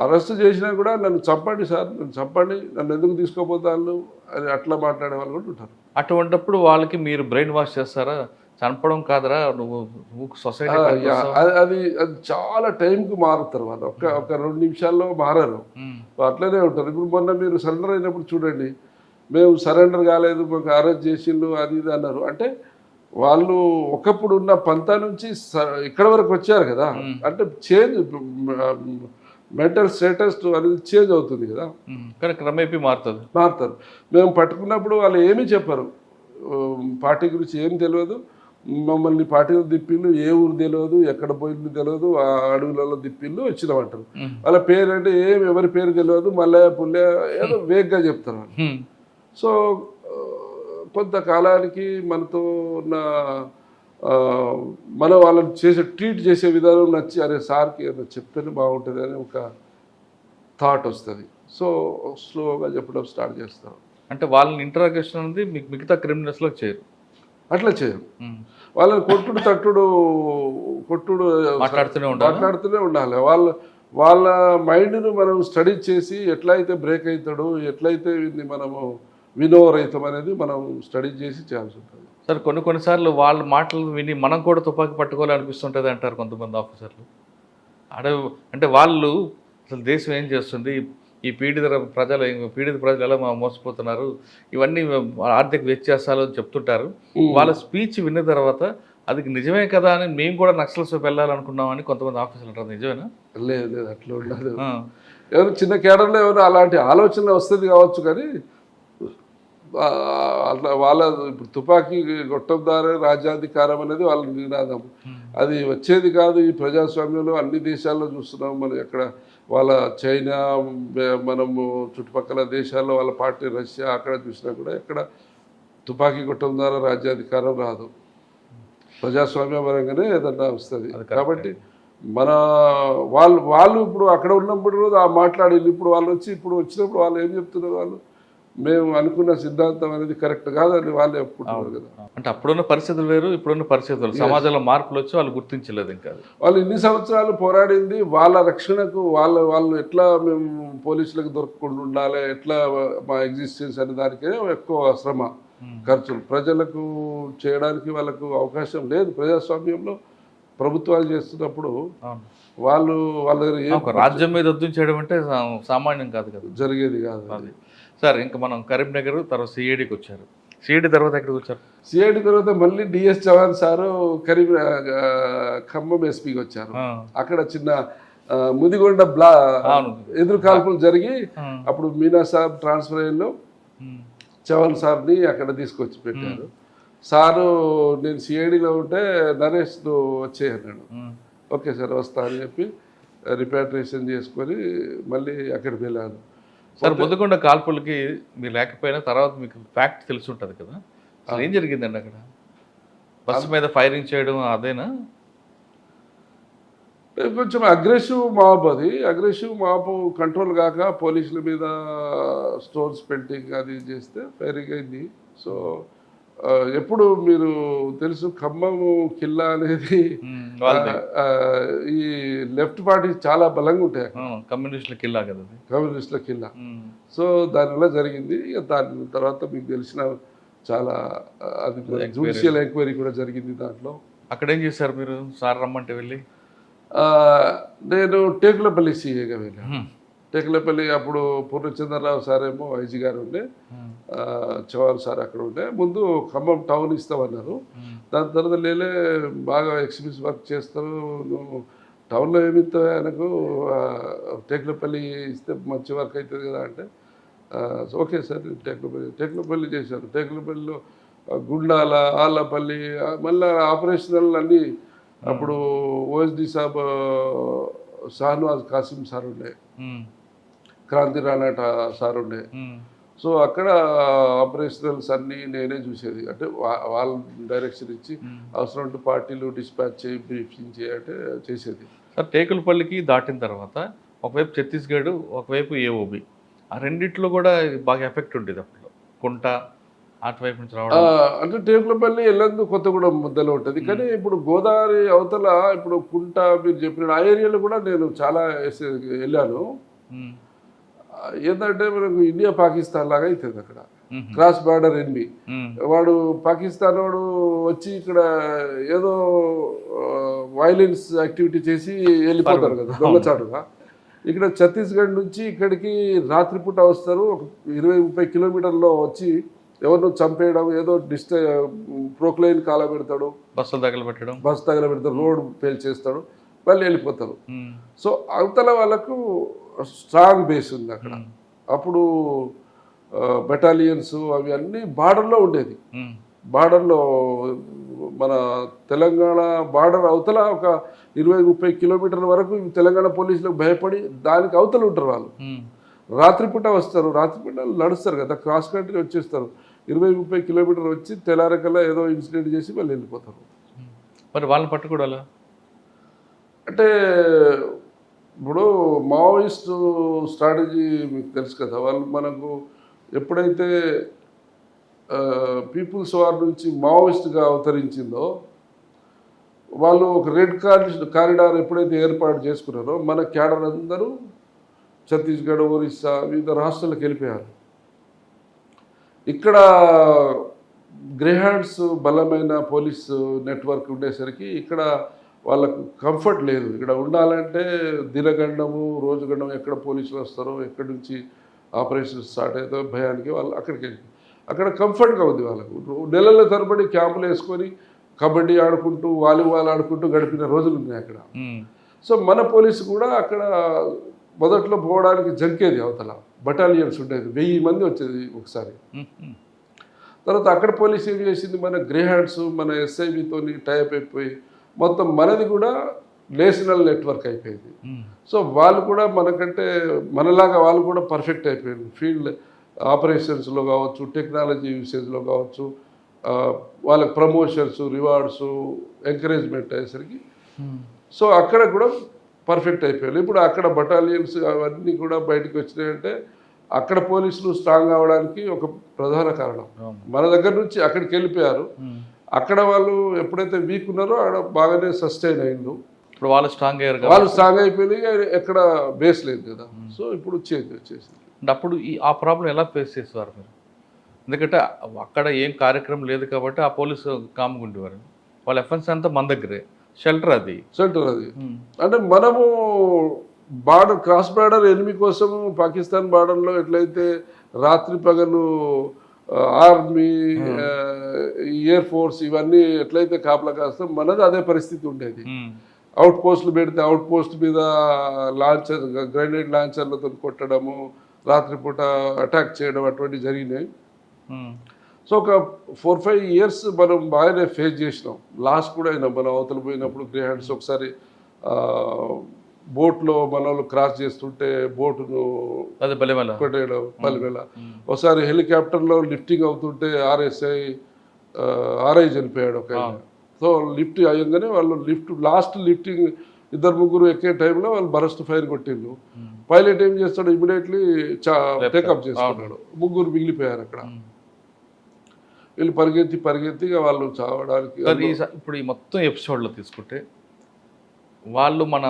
అరెస్ట్ చేసినా కూడా నన్ను చంపండి సార్, నన్ను చంపండి, నన్ను ఎందుకు తీసుకోపోతాను అని అట్లా మాట్లాడే వాళ్ళు కూడా ఉంటారు. అటువంటిప్పుడు వాళ్ళకి మీరు బ్రెయిన్ వాష్ చేస్తారా? చంపడం కాదరా నువ్వు సొసైటీ అది చాలా టైంకి మారుతారు వాళ్ళు. ఒక 2 నిమిషాల్లో మారారు, అట్లనే ఉంటారు. ఇప్పుడు మొన్న మీరు సరెండర్ అయినప్పుడు చూడండి, మేము సరెండర్ కాలేదు, మాకు అరెస్ట్ చేసిండు అది ఇది అన్నారు. అంటే వాళ్ళు ఒకప్పుడు ఉన్న పంతా నుంచి ఇక్కడ వరకు వచ్చారు కదా, అంటే చేంజ్ మెంటల్ స్టేటస్ అనేది చేంజ్ అవుతుంది కదా, కానీ క్రమేపీ మారుతారు. మేము పట్టుకున్నప్పుడు వాళ్ళు ఏమీ చెప్పారు, పార్టీ గురించి ఏం తెలియదు, మమ్మల్ని పార్టీలో దిప్పిళ్ళు, ఏ ఊరు తెలియదు, ఎక్కడ పోయింది తెలియదు, ఆ అడవులలో దిప్పిళ్ళు వచ్చినామంటారు. వాళ్ళ పేరు అంటే ఎవరి పేరు తెలియదు, మళ్ళీ పుల్లె ఏదో వేగ్గా చెప్తారు వాళ్ళు. సో కొంతకాలానికి మనతో ఉన్న మనం వాళ్ళని ట్రీట్ చేసే విధానం నచ్చి అరే సార్కి ఏదో చెప్తేనే బాగుంటుంది అని ఒక థాట్ వస్తుంది. సో స్లోగా చెప్పడం స్టార్ట్ చేస్తారు. అంటే వాళ్ళని ఇంటరాగేషన్ అనేది మీకు మిగతా క్రిమినల్స్లో చేయరు, అట్లా చేయరు. వాళ్ళని కొట్టుడు మాట్లాడుతూనే ఉండాలి. వాళ్ళ మైండ్ను మనం స్టడీ చేసి ఎట్లయితే బ్రేక్ అవుతాడు, ఎట్లయితే మనము వినోరహితం అనేది మనం స్టడీ చేసి చేయాల్సి ఉంటుంది. సార్ కొన్నిసార్లు వాళ్ళ మాటలు విని మనం కూడా తుపాకీ పట్టుకోవాలనిపిస్తుంటుంది అంటారు కొంతమంది ఆఫీసర్లు. అంటే వాళ్ళు అసలు దేశం ఏం చేస్తుంది, ఈ పీడిత ప్రజలు ఎలా మోసపోతున్నారు, ఇవన్నీ ఆర్థిక వ్యత్యాసాలు అని చెప్తుంటారు. వాళ్ళ స్పీచ్ విన్న తర్వాత అది నిజమే కదా అని మేము కూడా నక్సల్స్ వెళ్ళాలనుకున్నామని కొంతమంది ఆఫీసర్లు అంటారు. నిజమేనా? లేదు, అట్లా ఉండదు. ఎవరు చిన్న కేడర్లో ఎవరు అలాంటి ఆలోచన వస్తుంది కావచ్చు, కానీ అట్లా వాళ్ళ ఇప్పుడు తుపాకీ గొట్టం ద్వారా రాజ్యాధికారం అనేది వాళ్ళ నినాదం. అది వచ్చేది కాదు. ఈ ప్రజాస్వామ్యంలో అన్ని దేశాల్లో చూస్తున్నాం మనం. ఎక్కడ వాళ్ళ చైనా, మనము చుట్టుపక్కల దేశాల్లో వాళ్ళ పార్టీ రష్యా, అక్కడ చూసినా కూడా ఎక్కడ తుపాకీ గొట్టం ద్వారా రాజ్యాధికారం రాదు. ప్రజాస్వామ్య పరంగానే ఏదన్నా వస్తుంది. కాబట్టి మన వాళ్ళు ఇప్పుడు అక్కడ ఉన్నప్పుడు మాట్లాడింది, ఇప్పుడు వాళ్ళు వచ్చినప్పుడు వాళ్ళు ఏం చెప్తున్నారు, వాళ్ళు మేము అనుకున్న సిద్ధాంతం అనేది కరెక్ట్ కాదని వాళ్ళే ఒప్పుకుంటున్నారు కదా. అంటే అప్పుడున్న పరిస్థితులు వేరు, ఇప్పుడున్న పరిస్థితులు, సమాజంలో మార్పులు వచ్చి వాళ్ళు గుర్తించలేదు. ఇంకా వాళ్ళు ఇన్ని సంవత్సరాలు పోరాడింది వాళ్ళ రక్షణకు, వాళ్ళు ఎట్లా మేము పోలీసులకు దొరకకుండా ఉండాలి, ఎట్లా మా ఎగ్జిస్టెన్స్ అనే దానికే ఎక్కువ శ్రమ, ఖర్చులు ప్రజలకు చేయడానికి వాళ్ళకు అవకాశం లేదు. ప్రజాస్వామ్యంలో ప్రభుత్వాలు చేస్తున్నప్పుడు వాళ్ళ దగ్గర రాజ్యం మీద యుద్ధం చేయడం అంటే సామాన్యం కాదు కదా, జరిగేది కాదు అది. సార్ ఇంకా మనం కరీంనగర్ తర్వాత సిఐడికి వచ్చారు. సిఐడి తర్వాత ఎక్కడికి వచ్చారు? సిఐడి తర్వాత మళ్ళీ డిఎస్ చవాన్ సారు ఖమ్మం ఎస్పీకి వచ్చారు. అక్కడ చిన్న ముదిగొండ ఎదురు కాల్పులు జరిగి అప్పుడు మీనా సార్ ట్రాన్స్ఫర్ అయ్యిందో చవాన్ సార్ని అక్కడ తీసుకొచ్చి పెట్టారు. సారు నేను సిఐడిలో ఉంటే నరేష్ వచ్చేయన్నాడు. ఓకే సార్ వస్తా అని చెప్పి రిపాట్రియేషన్ చేసుకొని మళ్ళీ అక్కడికి వెళ్ళాను. సార్ ముదిగొండ కాల్పులకి మీరు లేకపోయినా తర్వాత మీకు ఫ్యాక్ట్ తెలిసి ఉంటుంది కదా, అసలు ఏం జరిగిందండి అక్కడ? బస్సు మీద ఫైరింగ్ చేయడం అదేనా? కొంచెం అగ్రెసివ్ మాబ్, అది అగ్రెసివ్ మాబ్ కంట్రోల్ కాక పోలీసుల మీద స్టోన్స్ పెయింటింగ్ అది చేస్తే ఫైరింగ్ అయింది. సో ఎప్పుడు మీరు తెలుసు ఖమ్మం కిల్లా అనేది ఈ లెఫ్ట్ పార్టీ చాలా బలంగా ఉంటాయి, కమ్యూనిస్టుల కిల్లా కదా, కమ్యూనిస్టుల కిల్లా. సో దానివల్ల జరిగింది. ఇక దాని తర్వాత మీకు తెలిసిన చాలా అది జ్యుడిషియల్ ఎంక్వైరీ కూడా జరిగింది దాంట్లో. అక్కడ ఏం చేశారు మీరు? సార్ రమ్మంటే వెళ్ళి నేను టేకులపల్లి సీఏగా వెళ్ళాను. టేకులపల్లి అప్పుడు పూర్ణచంద్రరావు సార్ ఏమో ఐజీ గారు ఉండే, చవాన్ సార్ అక్కడ ఉండే. ముందు ఖమ్మం టౌన్ ఇస్తామన్నారు. దాని తర్వాత లేలే బాగా ఎక్స్పీరియన్స్ వర్క్ చేస్తారు, నువ్వు టౌన్లో ఏమిస్తావు ఆయనకు, టేకులపల్లి ఇస్తే మంచి వర్క్ అవుతుంది కదా అంటే ఓకే సార్ టేకులపల్లి చేశాను. టేకులపల్లిలో గుండాల, ఆళ్ళపల్లి, మళ్ళీ ఆపరేషనల్ అన్నీ అప్పుడు ఓఎస్డి సాబ్ షాహనవాజ్ కాసిం సార్ ఉండే, క్రాంతి రానాట సార్ ఉండే, సో అక్కడ ఆపరేషనల్స్ అన్నీ నేనే చూసేది. అంటే వాళ్ళ డైరెక్షన్ ఇచ్చి అవసరం ఉంటే పార్టీలు డిస్పాచ్ చేయి, బ్రీఫింగ్ చేయంటే చేసేది. సార్ టేకులపల్లికి దాటిన తర్వాత ఒకవైపు ఛత్తీస్గఢ్, ఒకవైపు ఏఓబి, ఆ రెండిట్లో కూడా బాగా ఎఫెక్ట్ ఉండేది అప్పుడు. కుంట అటువైపు నుంచి రావడం. అంటే టేకులపల్లి వెళ్ళందు కొత్తగూడెం మధ్యలో ఉంటుంది. కానీ ఇప్పుడు గోదావరి అవతల ఇప్పుడు కుంట మీరు చెప్పిన ఆ ఏరియాలో కూడా నేను చాలా వెళ్ళాను. ఏంటంటే మనకు ఇండియా పాకిస్తాన్ లాగా అవుతుంది అక్కడ. క్రాస్ బార్డర్ ఎనిమి వాడు పాకిస్తాన్ వాడు వచ్చి ఇక్కడ ఏదో వైలెన్స్ యాక్టివిటీ చేసి వెళ్ళిపోతారు కదా దొంగచాటుగా. ఇక్కడ ఛత్తీస్గఢ్ నుంచి ఇక్కడికి రాత్రిపూట వస్తారు, ఒక 20-30 కిలోమీటర్లో వచ్చి ఎవరినో చంపేయడం, ఏదో ప్రోక్లైన్ కాల పెడతాడు, బస్సు తగలబెడతాడు, రోడ్ పేల్చేస్తాడు, మళ్ళీ వెళ్ళిపోతారు. సో అవతల వాళ్ళకు స్ట్రాంగ్ బేస్ ఉంది అక్కడ. అప్పుడు బెటాలియన్స్ అవి అన్నీ బార్డర్లో ఉండేది. బార్డర్లో మన తెలంగాణ బార్డర్ అవతల ఒక 20-30 కిలోమీటర్ల వరకు తెలంగాణ పోలీసులకు భయపడి దానికి అవతల ఉంటారు వాళ్ళు. రాత్రిపూట వస్తారు, రాత్రిపూట నడుస్తారు కదా, క్రాస్ కంట్రీ వచ్చేస్తారు. 20-30 కిలోమీటర్లు వచ్చి తెల్లారకల్లా ఏదో ఇన్సిడెంట్ చేసి మళ్ళీ వెళ్ళిపోతారు. మరి వాళ్ళని పట్టుకోవాలా అంటే ఇప్పుడు మావోయిస్ట్ స్ట్రాటజీ మీకు తెలుసు కదా. వాళ్ళు మనకు ఎప్పుడైతే పీపుల్స్ వార్ నుంచి మావోయిస్ట్గా అవతరించిందో వాళ్ళు ఒక రెడ్ కారిడార్ ఎప్పుడైతే ఏర్పాటు చేసుకున్నారో మన క్యాడర్ అందరూ ఛత్తీస్గఢ్, ఒరిస్సా వివిధ రాష్ట్రాలకు వెళ్ళిపోయారు. ఇక్కడ గ్రేహాండ్స్ బలమైన పోలీస్ నెట్వర్క్ ఉండేసరికి ఇక్కడ వాళ్ళకు కంఫర్ట్ లేదు. ఇక్కడ ఉండాలంటే దినగండము, రోజు గండం, ఎక్కడ పోలీసులు వస్తారో, ఎక్కడి నుంచి ఆపరేషన్ స్టార్ట్ అవుతారో భయానికి వాళ్ళు అక్కడికి వెళ్ళి అక్కడ కంఫర్ట్గా ఉంది వాళ్ళకు. నెలల తరబడి క్యాంపులు వేసుకొని కబడ్డీ ఆడుకుంటూ, వాలీబాల్ ఆడుకుంటూ గడిపిన రోజులు ఉన్నాయి అక్కడ. సో మన పోలీసు కూడా అక్కడ మొదట్లో పోవడానికి జంకేది. అవతల బటాలియన్స్ ఉండేది, 1000 మంది వచ్చేది ఒకసారి. తర్వాత అక్కడ పోలీస్ ఏం చేసింది, మన గ్రేహాండ్స్, మన ఎస్ఐబితో టైప్ అయిపోయి మొత్తం మనది కూడా నేషనల్ నెట్వర్క్ అయిపోయింది. సో వాళ్ళు కూడా మనకంటే మనలాగా వాళ్ళు కూడా పర్ఫెక్ట్ అయిపోయింది. ఫీల్డ్ ఆపరేషన్స్లో కావచ్చు, టెక్నాలజీ యూసేజ్లో కావచ్చు, వాళ్ళకి ప్రమోషన్స్, రివార్డ్స్, ఎంకరేజ్మెంట్ అయ్యేసరికి సో అక్కడ కూడా పర్ఫెక్ట్ అయిపోయారు. ఇప్పుడు అక్కడ బటాలియన్స్ అవన్నీ కూడా బయటకు వచ్చినాయంటే అక్కడ పోలీసులు స్ట్రాంగ్ అవడానికి ఒక ప్రధాన కారణం. మన దగ్గర నుంచి అక్కడికి వెళ్ళిపోయారు. అక్కడ వాళ్ళు ఎప్పుడైతే వీక్ ఉన్నారో అక్కడ బాగానే సస్టైన్ అయిండు. ఇప్పుడు వాళ్ళు స్ట్రాంగ్ అయ్యారు, వాళ్ళు స్ట్రాంగ్ అయిపోయి ఎక్కడ బేస్ లేదు కదా. సో ఇప్పుడు చేంజ్ వచ్చేసింది. అప్పుడు ఆ ప్రాబ్లం ఎలా ఫేస్ చేసేవారు మీరు? ఎందుకంటే అక్కడ ఏం కార్యక్రమం లేదు కాబట్టి ఆ పోలీసు కామ్గా ఉండేవారు. వాళ్ళ ఎఫెన్స్ అంతా మన దగ్గరే, షెల్టర్ అది. అంటే మనము బార్డర్, క్రాస్ బార్డర్ ఎనిమి కోసం పాకిస్తాన్ బార్డర్లో ఎట్లయితే రాత్రి పగలు ఆర్మీ, ఎయిర్ ఫోర్స్ ఇవన్నీ ఎట్లయితే కాపలా కాస్తాం, మనది అదే పరిస్థితి ఉండేది. అవుట్ పోస్టులు పెడితే అవుట్ పోస్ట్ మీద లాంచర్, గ్రెనేడ్ లాంచర్లతో కొట్టడము, రాత్రిపూట అటాక్ చేయడం అటువంటివి జరిగినాయి. సో ఒక 4-5 ఇయర్స్ మనం బాగానే ఫేస్ చేసినాం. లాస్ట్ కూడా అయినా మనం అవతల పోయినప్పుడు గ్రేహాండ్స్ ఒకసారి బోట్లో మన వాళ్ళు క్రాస్ చేస్తుంటే బోటును కొట్టేయడం, పల్లివేళ ఒకసారి హెలికాప్టర్లో లిఫ్టింగ్ అవుతుంటే ఆర్ఐ చనిపోయాడు ఒక. సో లిఫ్ట్ అయ్యంగానే వాళ్ళు లాస్ట్ లిఫ్టింగ్ 2-3 ఎక్కే టైంలో వాళ్ళు బరస్ట్ ఫైర్ కొట్టిండ్రు. పైలట్ ఏం చేస్తాడు, ఇమీడియట్లీ టేకప్ చేసుకున్నాడు. 3 మిగిలిపోయారు అక్కడ. వీళ్ళు పరిగెత్తి వాళ్ళు చావడానికి. ఇప్పుడు ఈ మొత్తం ఎపిసోడ్లో తీసుకుంటే వాళ్ళు మన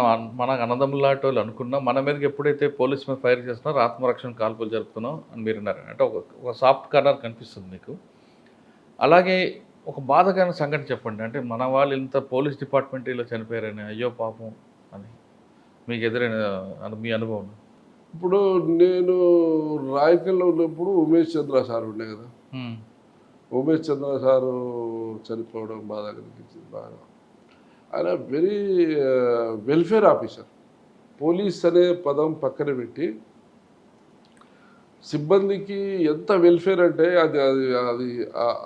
అన్నదమ్ములాంటి వాళ్ళు అనుకున్నా మన మీదకి ఎప్పుడైతే పోలీస్ మీద ఫైర్ చేస్తున్నారో ఆత్మరక్షణ కాల్పులు జరుపుతున్నాం అని మీరు అన్నారు. అంటే ఒక సాఫ్ట్ కార్నర్ కనిపిస్తుంది మీకు. అలాగే ఒక బాధకరమైన సంఘటన చెప్పండి. అంటే మన వాళ్ళు ఇంత పోలీస్ డిపార్ట్మెంట్ ఇలా చనిపోయారని, అయ్యో పాపం అని మీకు ఎదురైన మీ అనుభవం? ఇప్పుడు నేను రాయకల్లో ఉన్నప్పుడు ఉమేష్ చంద్ర సార్ ఉండే కదా. ఉమేష్ చంద్ర సారు చనిపోవడం బాధ కలిగించింది బాగా. ఆయన వెరీ వెల్ఫేర్ ఆఫీసర్. పోలీస్ అనే పదం పక్కన పెట్టి సిబ్బందికి ఎంత వెల్ఫేర్ అంటే అది అది అది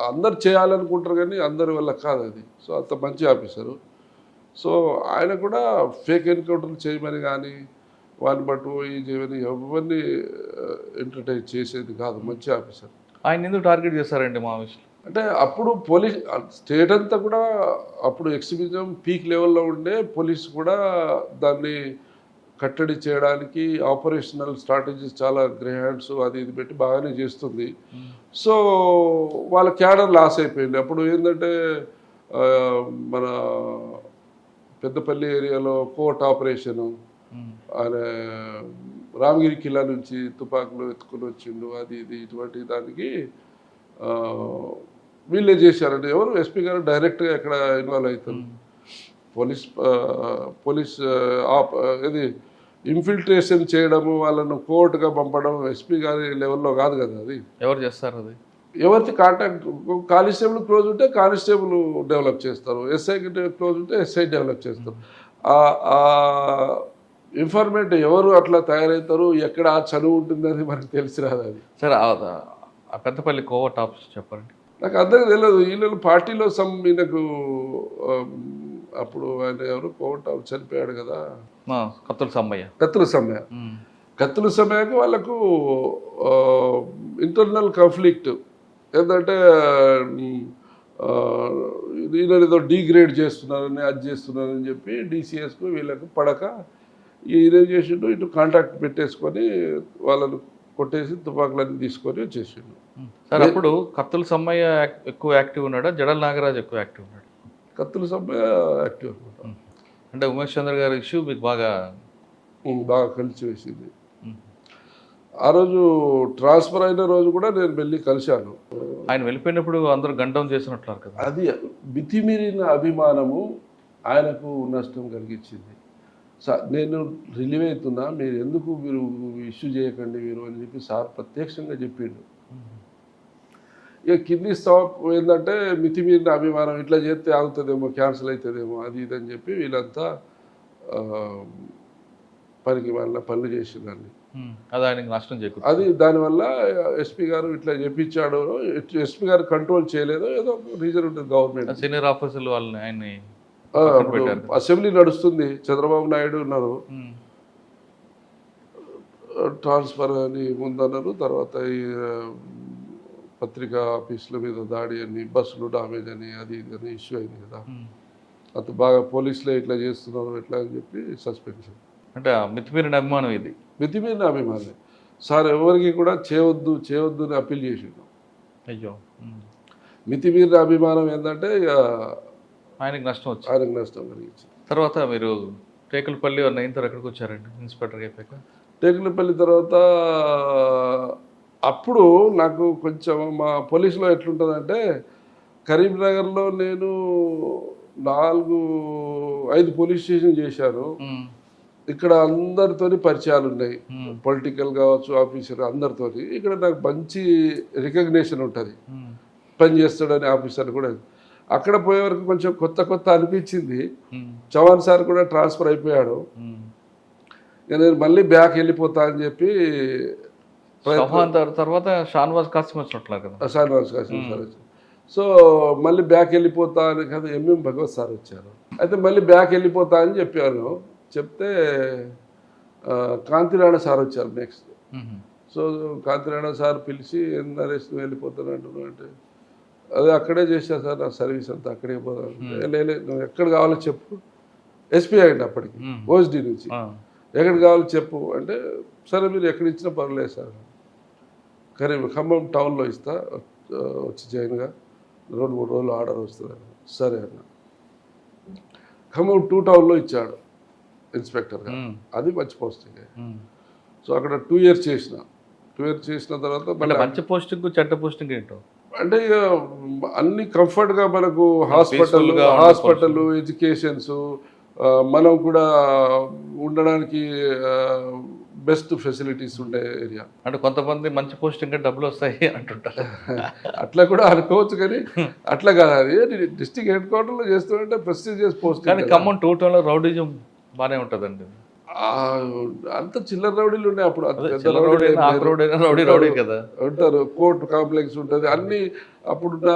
అందరు చేయాలనుకుంటారు కానీ అందరి వల్ల కాదు అది. సో అంత మంచి ఆఫీసరు. సో ఆయన కూడా ఫేక్ ఎన్కౌంటర్లు చేయమని కానీ వాడిని పట్టుపోయి చేయని ఎవరిని ఎంటర్టైన్ చేసేది కాదు. మంచి ఆఫీసర్. ఆయన ఎందుకు టార్గెట్ చేస్తారండి మావోయిస్టులు? అంటే అప్పుడు పోలీస్ స్టేట్ అంతా కూడా అప్పుడు ఎక్స్ట్రీమిజం పీక్ లెవెల్లో ఉండే, పోలీస్ కూడా దాన్ని కట్టడి చేయడానికి ఆపరేషనల్ స్ట్రాటజీస్ చాలా గ్రే హ్యాండ్స్ అది ఇది పెట్టి బాగానే చేస్తుంది. సో వాళ్ళ క్యాడర్ లాస్ అయిపోయింది. అప్పుడు ఏంటంటే మన పెద్దపల్లి ఏరియాలో కోర్ట్ ఆపరేషను, ఆయన రామగిరి కిల్లా నుంచి తుపాకులు ఎత్తుకుని వచ్చిండు, అది ఇది ఇటువంటి దానికి వీళ్ళే చేశారండి. ఎవరు ఎస్పీ గారు డైరెక్ట్గా ఎక్కడ ఇన్వాల్వ్ అవుతారు? పోలీస్ ఇది ఇన్ఫిల్ట్రేషన్ చేయడము, వాళ్ళను కోర్టుగా పంపడం ఎస్పీ గారి లెవెల్లో కాదు కదా. అది ఎవరు చేస్తారు? అది ఎవరికి కాంటాక్ట్, కానిస్టేబుల్ క్లోజ్ ఉంటే కానిస్టేబుల్ డెవలప్ చేస్తారు, ఎస్ఐ క్లోజ్ ఉంటే ఎస్ఐ డెవలప్ చేస్తారు. ఆ ఇన్ఫర్మేట్ ఎవరు అట్లా తయారవుతారు, ఎక్కడ ఆ చదువు ఉంటుందని మనకు తెలిసి రాదు. అది సరే, ఆ పెద్దపల్లి కోవర్ట్ ఆఫీస్ చెప్పండి. నాకు అర్థం తెలియదు. వీళ్ళు పార్టీలో ఈయనకు అప్పుడు ఆయన ఎవరు కోవర్ట్ ఆఫీస్ చనిపోయాడు కదా, కత్తుల సమ్మయ్య. కత్తుల సమయానికి వాళ్ళకు ఇంటర్నల్ కాన్ఫ్లిక్ట్ ఏంటంటే ఈయన ఏదో డీగ్రేడ్ చేస్తున్నారని అది చేస్తున్నారని చెప్పి డీసీఎస్కు వీళ్ళకు పడక ఈయన చేసిండు, ఇటు కాంట్రాక్ట్ పెట్టేసుకొని వాళ్ళను కొట్టేసి తుపాకులన్నీ తీసుకొని వచ్చేసిండు. సార్, అప్పుడు కత్తుల సమ్మయ్య ఎక్కువ యాక్టివ్ ఉన్నాడా, జడల నాగరాజు ఎక్కువ యాక్టివ్ ఉన్నాడు? కత్తుల సమ్మయ్య యాక్టివ్ అనమాట. అంటే ఉమేష్ చంద్ర గారి ఇష్యూ మీకు బాగా కలిసి వేసింది. ఆ రోజు ట్రాన్స్ఫర్ అయిన రోజు కూడా నేను వెళ్ళి కలిశాను. ఆయన వెళ్ళిపోయినప్పుడు అందరూ గండం చేసినట్లు కదా. అది మితిమీరిన అభిమానము ఆయనకు నష్టం కలిగించింది. నేను రిలీవ్ అవుతున్నా, మీరు ఎందుకు మీరు ఇష్యూ చేయకండి మీరు అని చెప్పి సార్ ప్రత్యక్షంగా చెప్పిండు. ఇక కింది స్టాప్ ఏంటంటే మితిమీరిన అభిమానం, ఇట్లా చేస్తే ఆగుతుందేమో, క్యాన్సిల్ అవుతుందేమో, అది ఇది అని చెప్పి వీళ్ళంతా పనికి వాళ్ళ పనులు చేసిందండి. అది ఆయనకి నష్టం చేకూరు. అది దానివల్ల ఎస్పీ గారు ఇట్లా చెప్పించాడు, ఎస్పీ గారు కంట్రోల్ చేయలేదు, ఏదో రీజన్ ఉంటుంది. గవర్నమెంట్ సీనియర్ ఆఫీసర్లు వాళ్ళని ఆయన్ని అసెంబ్లీ నడుస్తుంది, చంద్రబాబు నాయుడు ఉన్నారు, ట్రాన్స్ఫర్ అని ముందన్నారు. తర్వాత ఈ పత్రికా ఆఫీసుల మీద దాడి అని, బస్సులు డామేజ్ అని, అది ఇది అని ఇష్యూ అయింది కదా. అంత బాగా పోలీసులే ఇట్లా చేస్తున్నారు ఎట్లా అని చెప్పి సస్పెన్షన్. అంటే మితిమీరిన అభిమానం, ఇది మితిమీరిన అభిమానం. సార్ ఎవరికి కూడా చేయవద్దు చేయవద్దు అని అప్పీల్ చేసిండు. అయ్యో, మితిమీరిన అభిమానం ఏంటంటే ఇక ఆయనకు నష్టం వచ్చింది, ఆయనకు నష్టం కలిగించింది. తర్వాత మీరు టేకులపల్లి అయిన తర్వాత ఎక్కడికి వచ్చారండి ఇన్స్పెక్టర్ అయిపోయాక? టేకులపల్లి తర్వాత అప్పుడు నాకు కొంచెం మా పోలీసులో ఎట్లుంటుందంటే, కరీంనగర్లో నేను 4-5 పోలీస్ స్టేషన్ చేశాను. ఇక్కడ అందరితోని పరిచయాలు ఉన్నాయి, పొలిటికల్ కావచ్చు, ఆఫీసర్ అందరితోని. ఇక్కడ నాకు మంచి రికగ్నేషన్ ఉంటుంది, పని చేస్తాడని ఆఫీసర్ కూడా. అక్కడ పోయే వరకు కొంచెం కొత్త అనిపించింది. చవాన్ సార్ కూడా ట్రాన్స్ఫర్ అయిపోయాడు. నేను మళ్ళీ బ్యాక్ వెళ్ళిపోతా అని చెప్పి తర్వాత షాన్వాజ్ కాసిం వచ్చినట్లున్నారు కదా. షాన్వాజ్ కాసిం సార్ వచ్చారు. సో మళ్ళీ బ్యాక్ వెళ్ళిపోతా అని కదా ఎంఎం భగవత్ సార్ వచ్చారు. అయితే మళ్ళీ బ్యాక్ వెళ్ళిపోతా అని చెప్పాను. చెప్తే కాంతిరాణ సార్ వచ్చారు నెక్స్ట్. సో కాంతిరాణ సార్ పిలిచి నరేష్ నువ్వు వెళ్ళిపోతాను అంటున్నావు అంటే, అదే అక్కడే చేశా సార్, నా సర్వీస్ అంతా అక్కడే పోతాను. లేదు నువ్వు ఎక్కడ కావాలో చెప్పు. ఎస్పీ అయ్యండి అప్పటికి, ఓఎస్డీ నుంచి. ఎక్కడ కావాలో చెప్పు అంటే, సరే మీరు ఎక్కడ ఇచ్చినా పర్లేదు సార్, కానీ ఖమ్మం టౌన్లో ఇస్తా, వచ్చి జాయిన్గా 2-3 రోజులు ఆర్డర్ వస్తుంది. సరే అన్న. ఖమ్మం 2 టౌన్లో ఇచ్చాడు ఇన్స్పెక్టర్గా. అది మంచి పోస్టింగ్. సో అక్కడ 2 years చేసిన. 2 years చేసిన తర్వాత మళ్ళీ మంచి పోస్టింగ్ చెడ్డ పోస్టింగ్ ఏంటో అంటే ఇక అన్ని కంఫర్ట్గా మనకు హాస్పిటల్ ఎడ్యుకేషన్స్, మనం కూడా ఉండడానికి బెస్ట్ ఫెసిలిటీస్ ఉండే ఏరియా. అంటే కొంతమంది మంచి పోస్టింగ్ డబ్బులు వస్తాయి అంటుంటారు. అట్లా కూడా అనుకోవచ్చు, కానీ అట్లా కాదు. అది డిస్ట్రిక్ట్ హెడ్ క్వార్టర్లో చేస్తుంటే ప్రెస్టీజియస్ పోస్ట్. కానీ ఖమ్మం 2 టౌన్లో రౌడీజం బాగానే ఉంటుందండి. అంత చిల్లర రౌడీలు ఉన్నాయి అప్పుడు. రౌడీ కదా ఉంటారు. కోర్టు కాంప్లెక్స్ ఉంటుంది అన్ని. అప్పుడున్న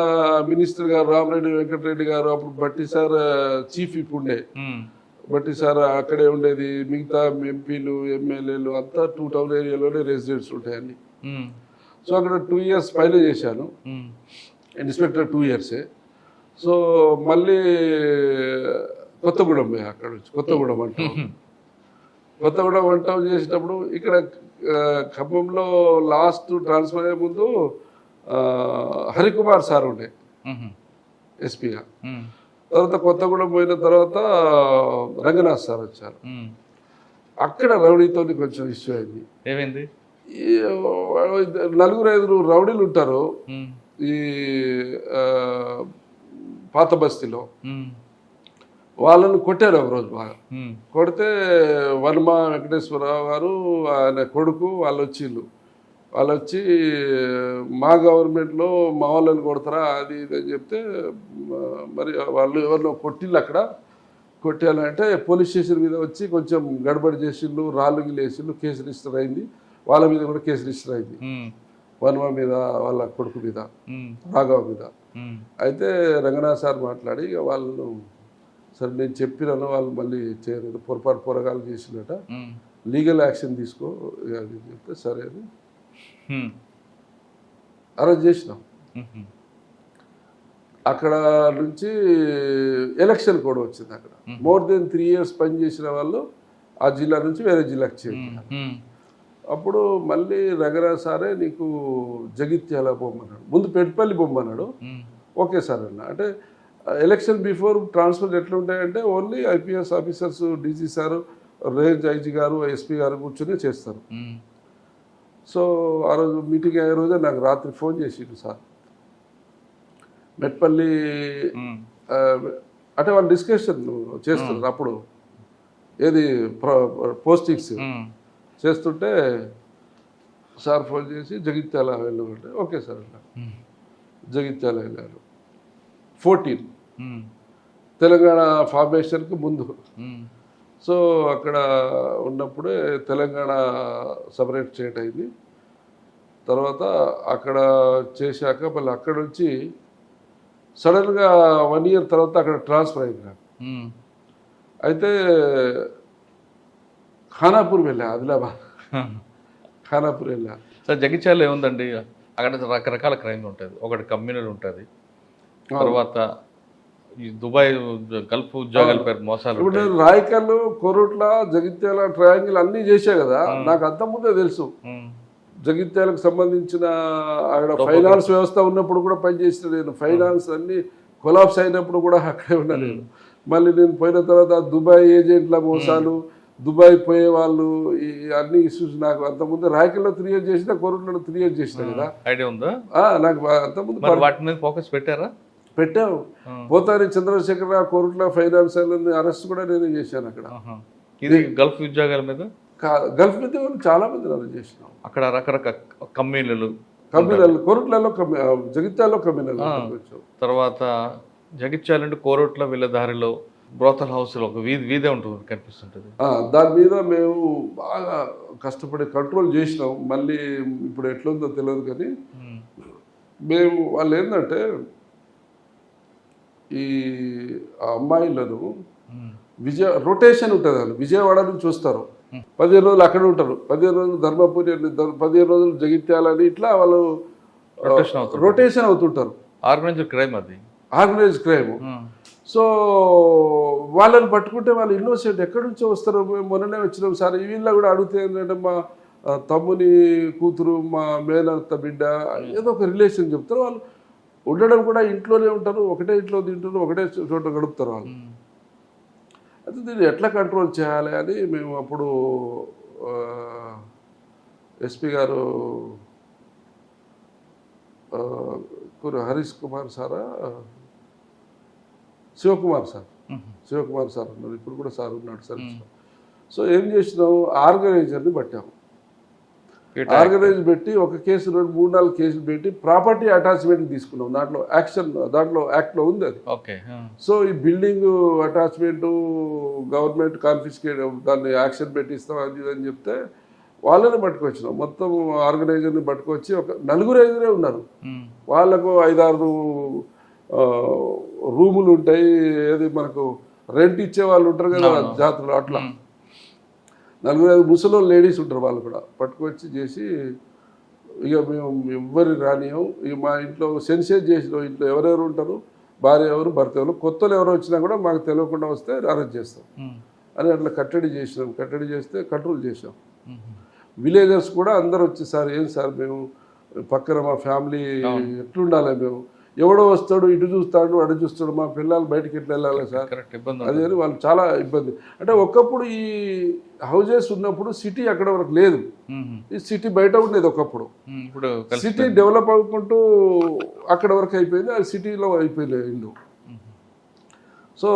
మినిస్టర్ గారు రామరెడ్డి వెంకటరెడ్డి గారు, అప్పుడు బట్టి సార్ చీఫ్ విప్ ఉండే, బట్టి సార్ అక్కడే ఉండేది, మిగతా ఎంపీలు ఎమ్మెల్యేలు అంతా 2 టౌన్ ఏరియాలోనే రెసిడెంట్స్ ఉంటాయని. సో అక్కడ 2 ఇయర్స్ పైన చేశాను, ఇన్స్పెక్టర్ 2 ఇయర్సే. సో మళ్ళీ కొత్తగూడెం పోయా, అక్కడ నుంచి కొత్తగూడెం అంటాం చేసేటప్పుడు ఇక్కడ ఖమ్మంలో లాస్ట్ ట్రాన్స్ఫర్ అయ్యే ముందు హరికుమార్ సార్ ఉండే ఎస్పీగా. తర్వాత కొత్తగూడెం పోయిన తర్వాత రంగనాథ్ సార్ వచ్చారు. అక్కడ రౌడీతో కొంచెం ఇష్యూ అయింది. ఏమైంది? 4-5 రౌడీలు ఉంటారు ఈ పాత బస్తీలో. వాళ్ళని కొట్టారు ఒకరోజు బాగా. కొడితే వర్మ వెంకటేశ్వరరావు గారు ఆయన కొడుకు వాళ్ళు వచ్చి మా గవర్నమెంట్లో మా వాళ్ళని కొడతారా అది ఇది అని చెప్తే, మరి వాళ్ళు ఎవరినో కొట్టిళ్ళు అక్కడ. కొట్టాలంటే పోలీస్ స్టేషన్ మీద వచ్చి కొంచెం గడబడి చేసిండు, రాళ్ళు గిలేసిండు, కేసు రిజిస్టర్ అయింది. వాళ్ళ మీద కూడా కేసు రిజిస్టర్ అయింది, వర్మ మీద, వాళ్ళ కొడుకు మీద, రాఘవ మీద. అయితే రంగనాథ్ సార్ మాట్లాడి ఇక వాళ్ళను, సరే నేను చెప్పినాను, వాళ్ళు మళ్ళీ చేయలేదు, పొరగాలు చేసినట, లీగల్ యాక్షన్ తీసుకో అది చెప్తే సరే అని అరెస్ట్ చేసినాం. అక్కడ నుంచి ఎలక్షన్ కూడా వచ్చింది. అక్కడ మోర్ దెన్ 3 ఇయర్స్ పనిచేసిన వాళ్ళు ఆ జిల్లా నుంచి వేరే జిల్లాకి చేరినారు. అప్పుడు మళ్ళీ రంగరాజ్ సారే నీకు జగిత్యాల పొమ్మన్నాడు, ముందు పెట్టుపల్లి పొమ్మన్నాడు. ఓకే సార్ అన్న. అంటే ఎలక్షన్ బిఫోర్ ట్రాన్స్ఫర్ ఎట్లా ఉంటాయంటే only IPS officers, DG sir, range IG గారు, ఎస్పీ గారు కూర్చొని చేస్తారు. సో ఆ రోజు మీటింగ్ అయ్యే రోజే నాకు రాత్రి ఫోన్ చేసిండు సార్, మెట్పల్లి అంటే వాళ్ళు డిస్కషన్ చేస్తున్నారు అప్పుడు, ఏది పోస్టింగ్స్ చేస్తుంటే సార్ ఫోన్ చేసి జగిత్యాల వెళ్ళమంటే ఓకే సార్ అన్న. జగిత్యాల వెళ్ళాను 14 తెలంగాణ ఫార్మేషన్కి ముందు. సో అక్కడ ఉన్నప్పుడే తెలంగాణ సపరేట్ స్టేట్ అయింది. తర్వాత అక్కడ చేశాక మళ్ళీ అక్కడ నుంచి సడన్గా 1 ఇయర్ తర్వాత అక్కడ ట్రాన్స్ఫర్ అయింది నాకు. అయితే ఖానాపూర్ వెళ్ళా, ఆదిలాబాద్ ఖానాపూర్ వెళ్ళా. సార్ జగిత్యాల ఏముందండి, అక్కడ రకరకాల క్రైమ్ ఉంటుంది. ఒకటి కమ్యూనల్ ఉంటుంది, తర్వాత ఈ దుబాయ్ గల్ఫ్ ఉద్యోగాల పేరు మోసాలు. ఇప్పుడు నేను రాయకల్, కోరుట్ల, జగిత్యాల ట్రయాంగిల్ అన్నీ చేశా కదా, నాకు అంత ముందే తెలుసు. జగిత్యాలకు సంబంధించిన అక్కడ ఫైనాన్స్ వ్యవస్థ ఉన్నప్పుడు కూడా పనిచేసిన నేను. ఫైనాన్స్ అన్ని కొలాప్స్ అయినప్పుడు కూడా అక్కడే ఉన్నా నేను. మళ్ళీ నేను పోయిన తర్వాత దుబాయ్ ఏజెంట్ల మోసాలు, దుబాయ్ పోయే వాళ్ళు, ఈ అన్ని ఇష్యూస్ నాకు అంతకుముందు రాయకల్లో 3 ఇయర్స్ చేసిన, కోరుట్లలో 3 ఇయర్స్ చేసిన కదా. ఐడియా ఉందా? నాకు అంతకుముందు వాటి మీద ఫోకస్ పెట్టారా? పెట్టాము. పోతాని చంద్రశేఖరరావు కోరుట్ల ఫైనాన్స్ అరెస్ట్ కూడా నేనే చేశాను అక్కడ. ఇది గల్ఫ్ ఉద్యోగాల మీద, గల్ఫ్ మీద చాలా మంది అరెస్ట్ చేసినాం. అక్కడ రకరకాల కమ్యూనల్ కోరుట్లలో, జగిత్యాలలో కమ్యూనల్. తర్వాత జగిత్యాల నుండి కోరుట్ల వీళ్ళ దారిలో బ్రోతల్ హౌస్లో ఒక వీధే ఉంటుంది కనిపిస్తుంటుంది. దాని మీద మేము బాగా కష్టపడి కంట్రోల్ చేసినాం. మళ్ళీ ఇప్పుడు ఎట్లుందో తెలియదు కానీ మేము వాళ్ళు ఏంటంటే ఈ అమ్మాయిలను రొటేషన్ ఉంటుంది, వాళ్ళు విజయవాడ నుంచి వస్తారు, 15 రోజులు అక్కడ ఉంటారు, 15 రోజులు ధర్మపురి, 15 రోజులు జగిత్యాలని, ఇట్లా వాళ్ళు రొటేషన్ అవుతుంటారు. ఆర్గనైజ్డ్ క్రైమ్, అది ఆర్గనైజ్డ్ క్రైమ్. సో వాళ్ళని పట్టుకుంటే వాళ్ళు ఇన్నోసెంట్, ఎక్కడి నుంచో వస్తారు. మేము మొన్ననే వచ్చినాం సార్, వీళ్ళ కూడా అడిగితే ఏంటంటే మా తమ్ముని కూతురు, మా మేనత్త బిడ్డ, ఏదో ఒక రిలేషన్ చెప్తారు. వాళ్ళు ఉండడం కూడా ఇంట్లోనే ఉంటారు, ఒకటే ఇంట్లో తింటారు, ఒకటే చోట గడుపుతారు వాళ్ళు. అయితే దీన్ని ఎట్లా కంట్రోల్ చేయాలి అని మేము అప్పుడు ఎస్పీ గారు హరీష్ కుమార్ సారా, శివకుమార్ సార్ ఉన్నారు, ఇప్పుడు కూడా సార్ ఉన్నాడు సార్. సో ఏం చేసినాం, ఆర్గనైజర్ని పట్టాము. ఆర్గనైజ్ పెట్టి ఒక కేసు 2-3-4 కేసులు పెట్టి ప్రాపర్టీ అటాచ్మెంట్ తీసుకున్నాం. దాంట్లో యాక్ట్లో ఉంది అది. సో ఈ బిల్డింగ్ అటాచ్మెంట్ గవర్నమెంట్ కాన్ఫిస్కేట్, దాన్ని యాక్షన్ పెట్టిస్తాం అది అని చెప్తే వాళ్ళని పట్టుకొచ్చినాం. మొత్తం ఆర్గనైజర్ని పట్టుకొచ్చి ఒక 4-5 ఉన్నారు. వాళ్ళకు 5-6 రూములు ఉంటాయి, ఏది మనకు రెంట్ ఇచ్చే వాళ్ళు ఉంటారు కదా జాతరలో అట్లా 4-5 ముసలోళ్ళు లేడీస్ ఉంటారు, వాళ్ళు కూడా పట్టుకొచ్చి చేసి ఇక మేము ఎవ్వరి రానియం, ఇక మా ఇంట్లో సెన్సేజ్ చేసిన ఇంట్లో ఎవరెవరు ఉంటారు, భార్య ఎవరు భర్త ఎవరు, కొత్తలు ఎవరు వచ్చినా కూడా మాకు తెలియకుండా వస్తే అరెస్ట్ చేస్తాం అని అట్లా కట్టడి చేసినాం. కట్టడి చేస్తే కంట్రోల్ చేసాం. విలేజర్స్ కూడా అందరు వచ్చి సార్ ఏం సార్ మేము పక్కన మా ఫ్యామిలీ ఎట్లుండాలి, మేము ఎవడో వస్తాడు ఇటు చూస్తాడు అటు చూస్తాడు, మా పిల్లలు బయటకి ఎట్లా వెళ్ళాలి సార్, అది అని వాళ్ళు చాలా ఇబ్బంది. అంటే ఒకప్పుడు ఈ హౌజెస్ ఉన్నప్పుడు సిటీ అక్కడ వరకు లేదు, ఈ సిటీ బయట ఉండేది ఒకప్పుడు. సిటీ డెవలప్ అవ్వకుంటూ అక్కడ వరకు అయిపోయింది, అది సిటీలో అయిపోయింది ఇల్లు. సో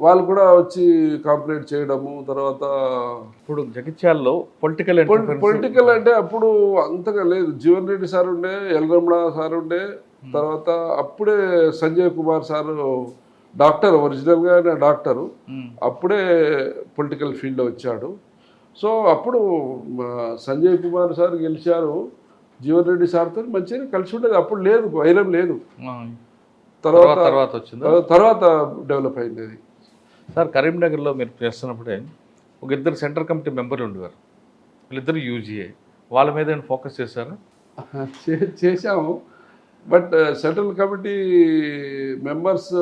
వాళ్ళు కూడా వచ్చి కంప్లైంట్ చేయడము. తర్వాత ఇప్పుడు జగిత్యాలలో పొలిటికల్ అంటే అప్పుడు అంతగా లేదు. జీవన్ రెడ్డి సార్ ఉండే, ఎల్ రమణ సార్ ఉండే, తర్వాత అప్పుడే సంజయ్ కుమార్ సార్ డాక్టర్, ఒరిజినల్గా డాక్టరు, అప్పుడే పొలిటికల్ ఫీల్డ్లో వచ్చాడు. సో అప్పుడు సంజయ్ కుమార్ సార్ గెలిచారు, జీవన్ రెడ్డి సార్తో మంచిగా కలిసి ఉండేది. అప్పుడు లేదు, వైరం లేదు. తర్వాత డెవలప్ అయింది అది. సార్ కరీంనగర్లో మీరు చేస్తున్నప్పుడే ఒక ఇద్దరు సెంట్రల్ కమిటీ మెంబర్లు ఉండేవారు, వీళ్ళిద్దరు యూజీఏ, వాళ్ళ మీద ఫోకస్ చేశారా? చేశాము. But central committee members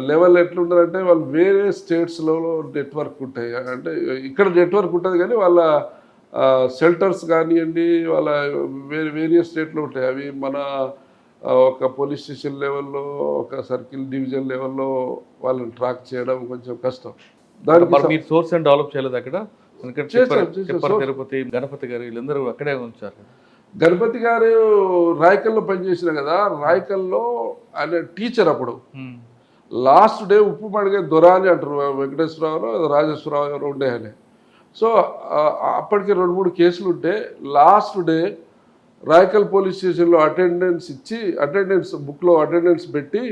level ఎట్లుంటారంటే వాళ్ళు వేరే స్టేట్స్లో నెట్వర్క్ ఉంటాయి. అంటే ఇక్కడ నెట్వర్క్ ఉంటుంది కానీ వాళ్ళ షెల్టర్స్ కానివ్వండి వాళ్ళ వేరే స్టేట్లో ఉంటాయి. అవి మన ఒక పోలీస్ స్టేషన్ లెవెల్లో, ఒక సర్కిల్ డివిజన్ లెవెల్లో వాళ్ళని ట్రాక్ చేయడం కొంచెం కష్టం. దానికి మీరు సోర్స్ అండ్ డెవలప్ చేయలేదు అక్కడ? తిరుపతి గణపతి గారు వీళ్ళందరూ అక్కడే ఉంచారు. గణపతి గారు రాయకల్లో పనిచేసిన కదా, రాయకల్లో ఆయన టీచర్. అప్పుడు లాస్ట్ డే ఉప్పు మడిగే దొర అని అంటారు, వెంకటేశ్వరరావు రాజేశ్వరరావు గారు ఉండే ఆయన. సో అప్పటికి 2-3 కేసులు ఉంటే లాస్ట్ డే రాయకల్ పోలీస్ స్టేషన్లో అటెండెన్స్ ఇచ్చి, అటెండెన్స్ బుక్లో అటెండెన్స్ పెట్టి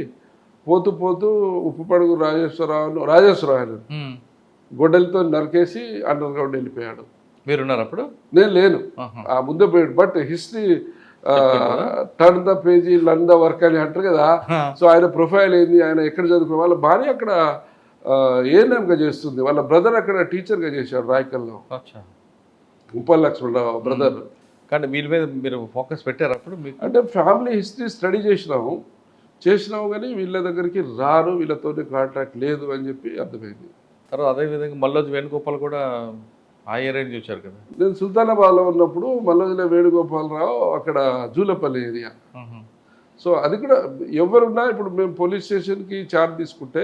పోతూ ఉప్పు పడుగు రాజేశ్వరరావు గొడ్డలతో నరికేసి అండర్ గ్రౌండ్ వెళ్ళిపోయాడు. మీరున్నారు అప్పుడు? నేను లేను, ఆ ముందే పోయాడు. But history turn the page learn the work అని అంటారు కదా. సో ఆయన ప్రొఫైల్ ఏంది, ఆయన ఎక్కడ చదువుకున్న, వాళ్ళ భార్య అక్కడ ఏఎన్ఎంగా చేస్తుంది, వాళ్ళ బ్రదర్ అక్కడ టీచర్గా చేశాడు రాయకల్లో, ఉప్పల్ లక్ష్మణరావు బ్రదర్. కానీ వీళ్ళ మీద మీరు ఫోకస్ పెట్టారు అప్పుడు? అంటే ఫ్యామిలీ హిస్టరీ స్టడీ చేసినాము కానీ వీళ్ళ దగ్గరికి రారు, వీళ్ళతో కాంటాక్ట్ లేదు అని చెప్పి అర్థమైంది. తర్వాత అదేవిధంగా మల్లోజు వేణుగోపాల్ కూడా ఆ ఏరియా చూశారు కదా. నేను సుల్తానాబాద్లో ఉన్నప్పుడు మల్లోజుల వేణుగోపాలరావు అక్కడ జూలపల్లి ఏరియా. సో అది కూడా ఎవరున్నా ఇప్పుడు మేము పోలీస్ స్టేషన్కి చార్జ్ తీసుకుంటే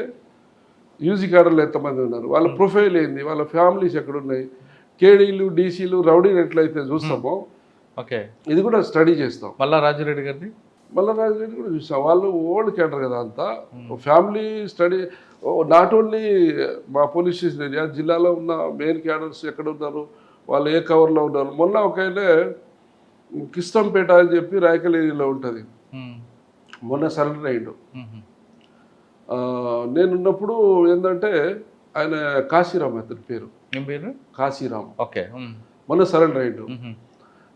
యూజీ కాడర్లు ఎంతమంది ఉన్నారు, వాళ్ళ ప్రొఫైల్ ఏంది, వాళ్ళ ఫ్యామిలీస్ ఎక్కడున్నాయి, కేడీలు డీసీలు రౌడీలు ఎట్లయితే చూస్తామో ఓకే ఇది కూడా స్టడీ చేస్తాం. మల్లా రాజరెడ్డి గారిది కూడా చూసాం. వాళ్ళు ఓల్డ్ క్యాడర్ కదా అంతా. ఫ్యామిలీ స్టడీ నాట్ ఓన్లీ మా పోలీస్ స్టేషన్ ఏరియా, జిల్లాలో ఉన్న మెయిన్ క్యాడర్స్ ఎక్కడ ఉన్నారు, వాళ్ళు ఏ కవర్లో ఉన్నారు. మొన్న ఒకైనా కిష్టంపేట అని చెప్పి రాయకల్ ఏరియాలో ఉంటుంది, మొన్న సరెండర్ అయ్యిండు. నేనున్నప్పుడు ఏంటంటే ఆయన కాశీరామ్ అతని పేరు, కాశీరామ్. ఓకే, మొన్న సరెండర్ అయ్యిండు.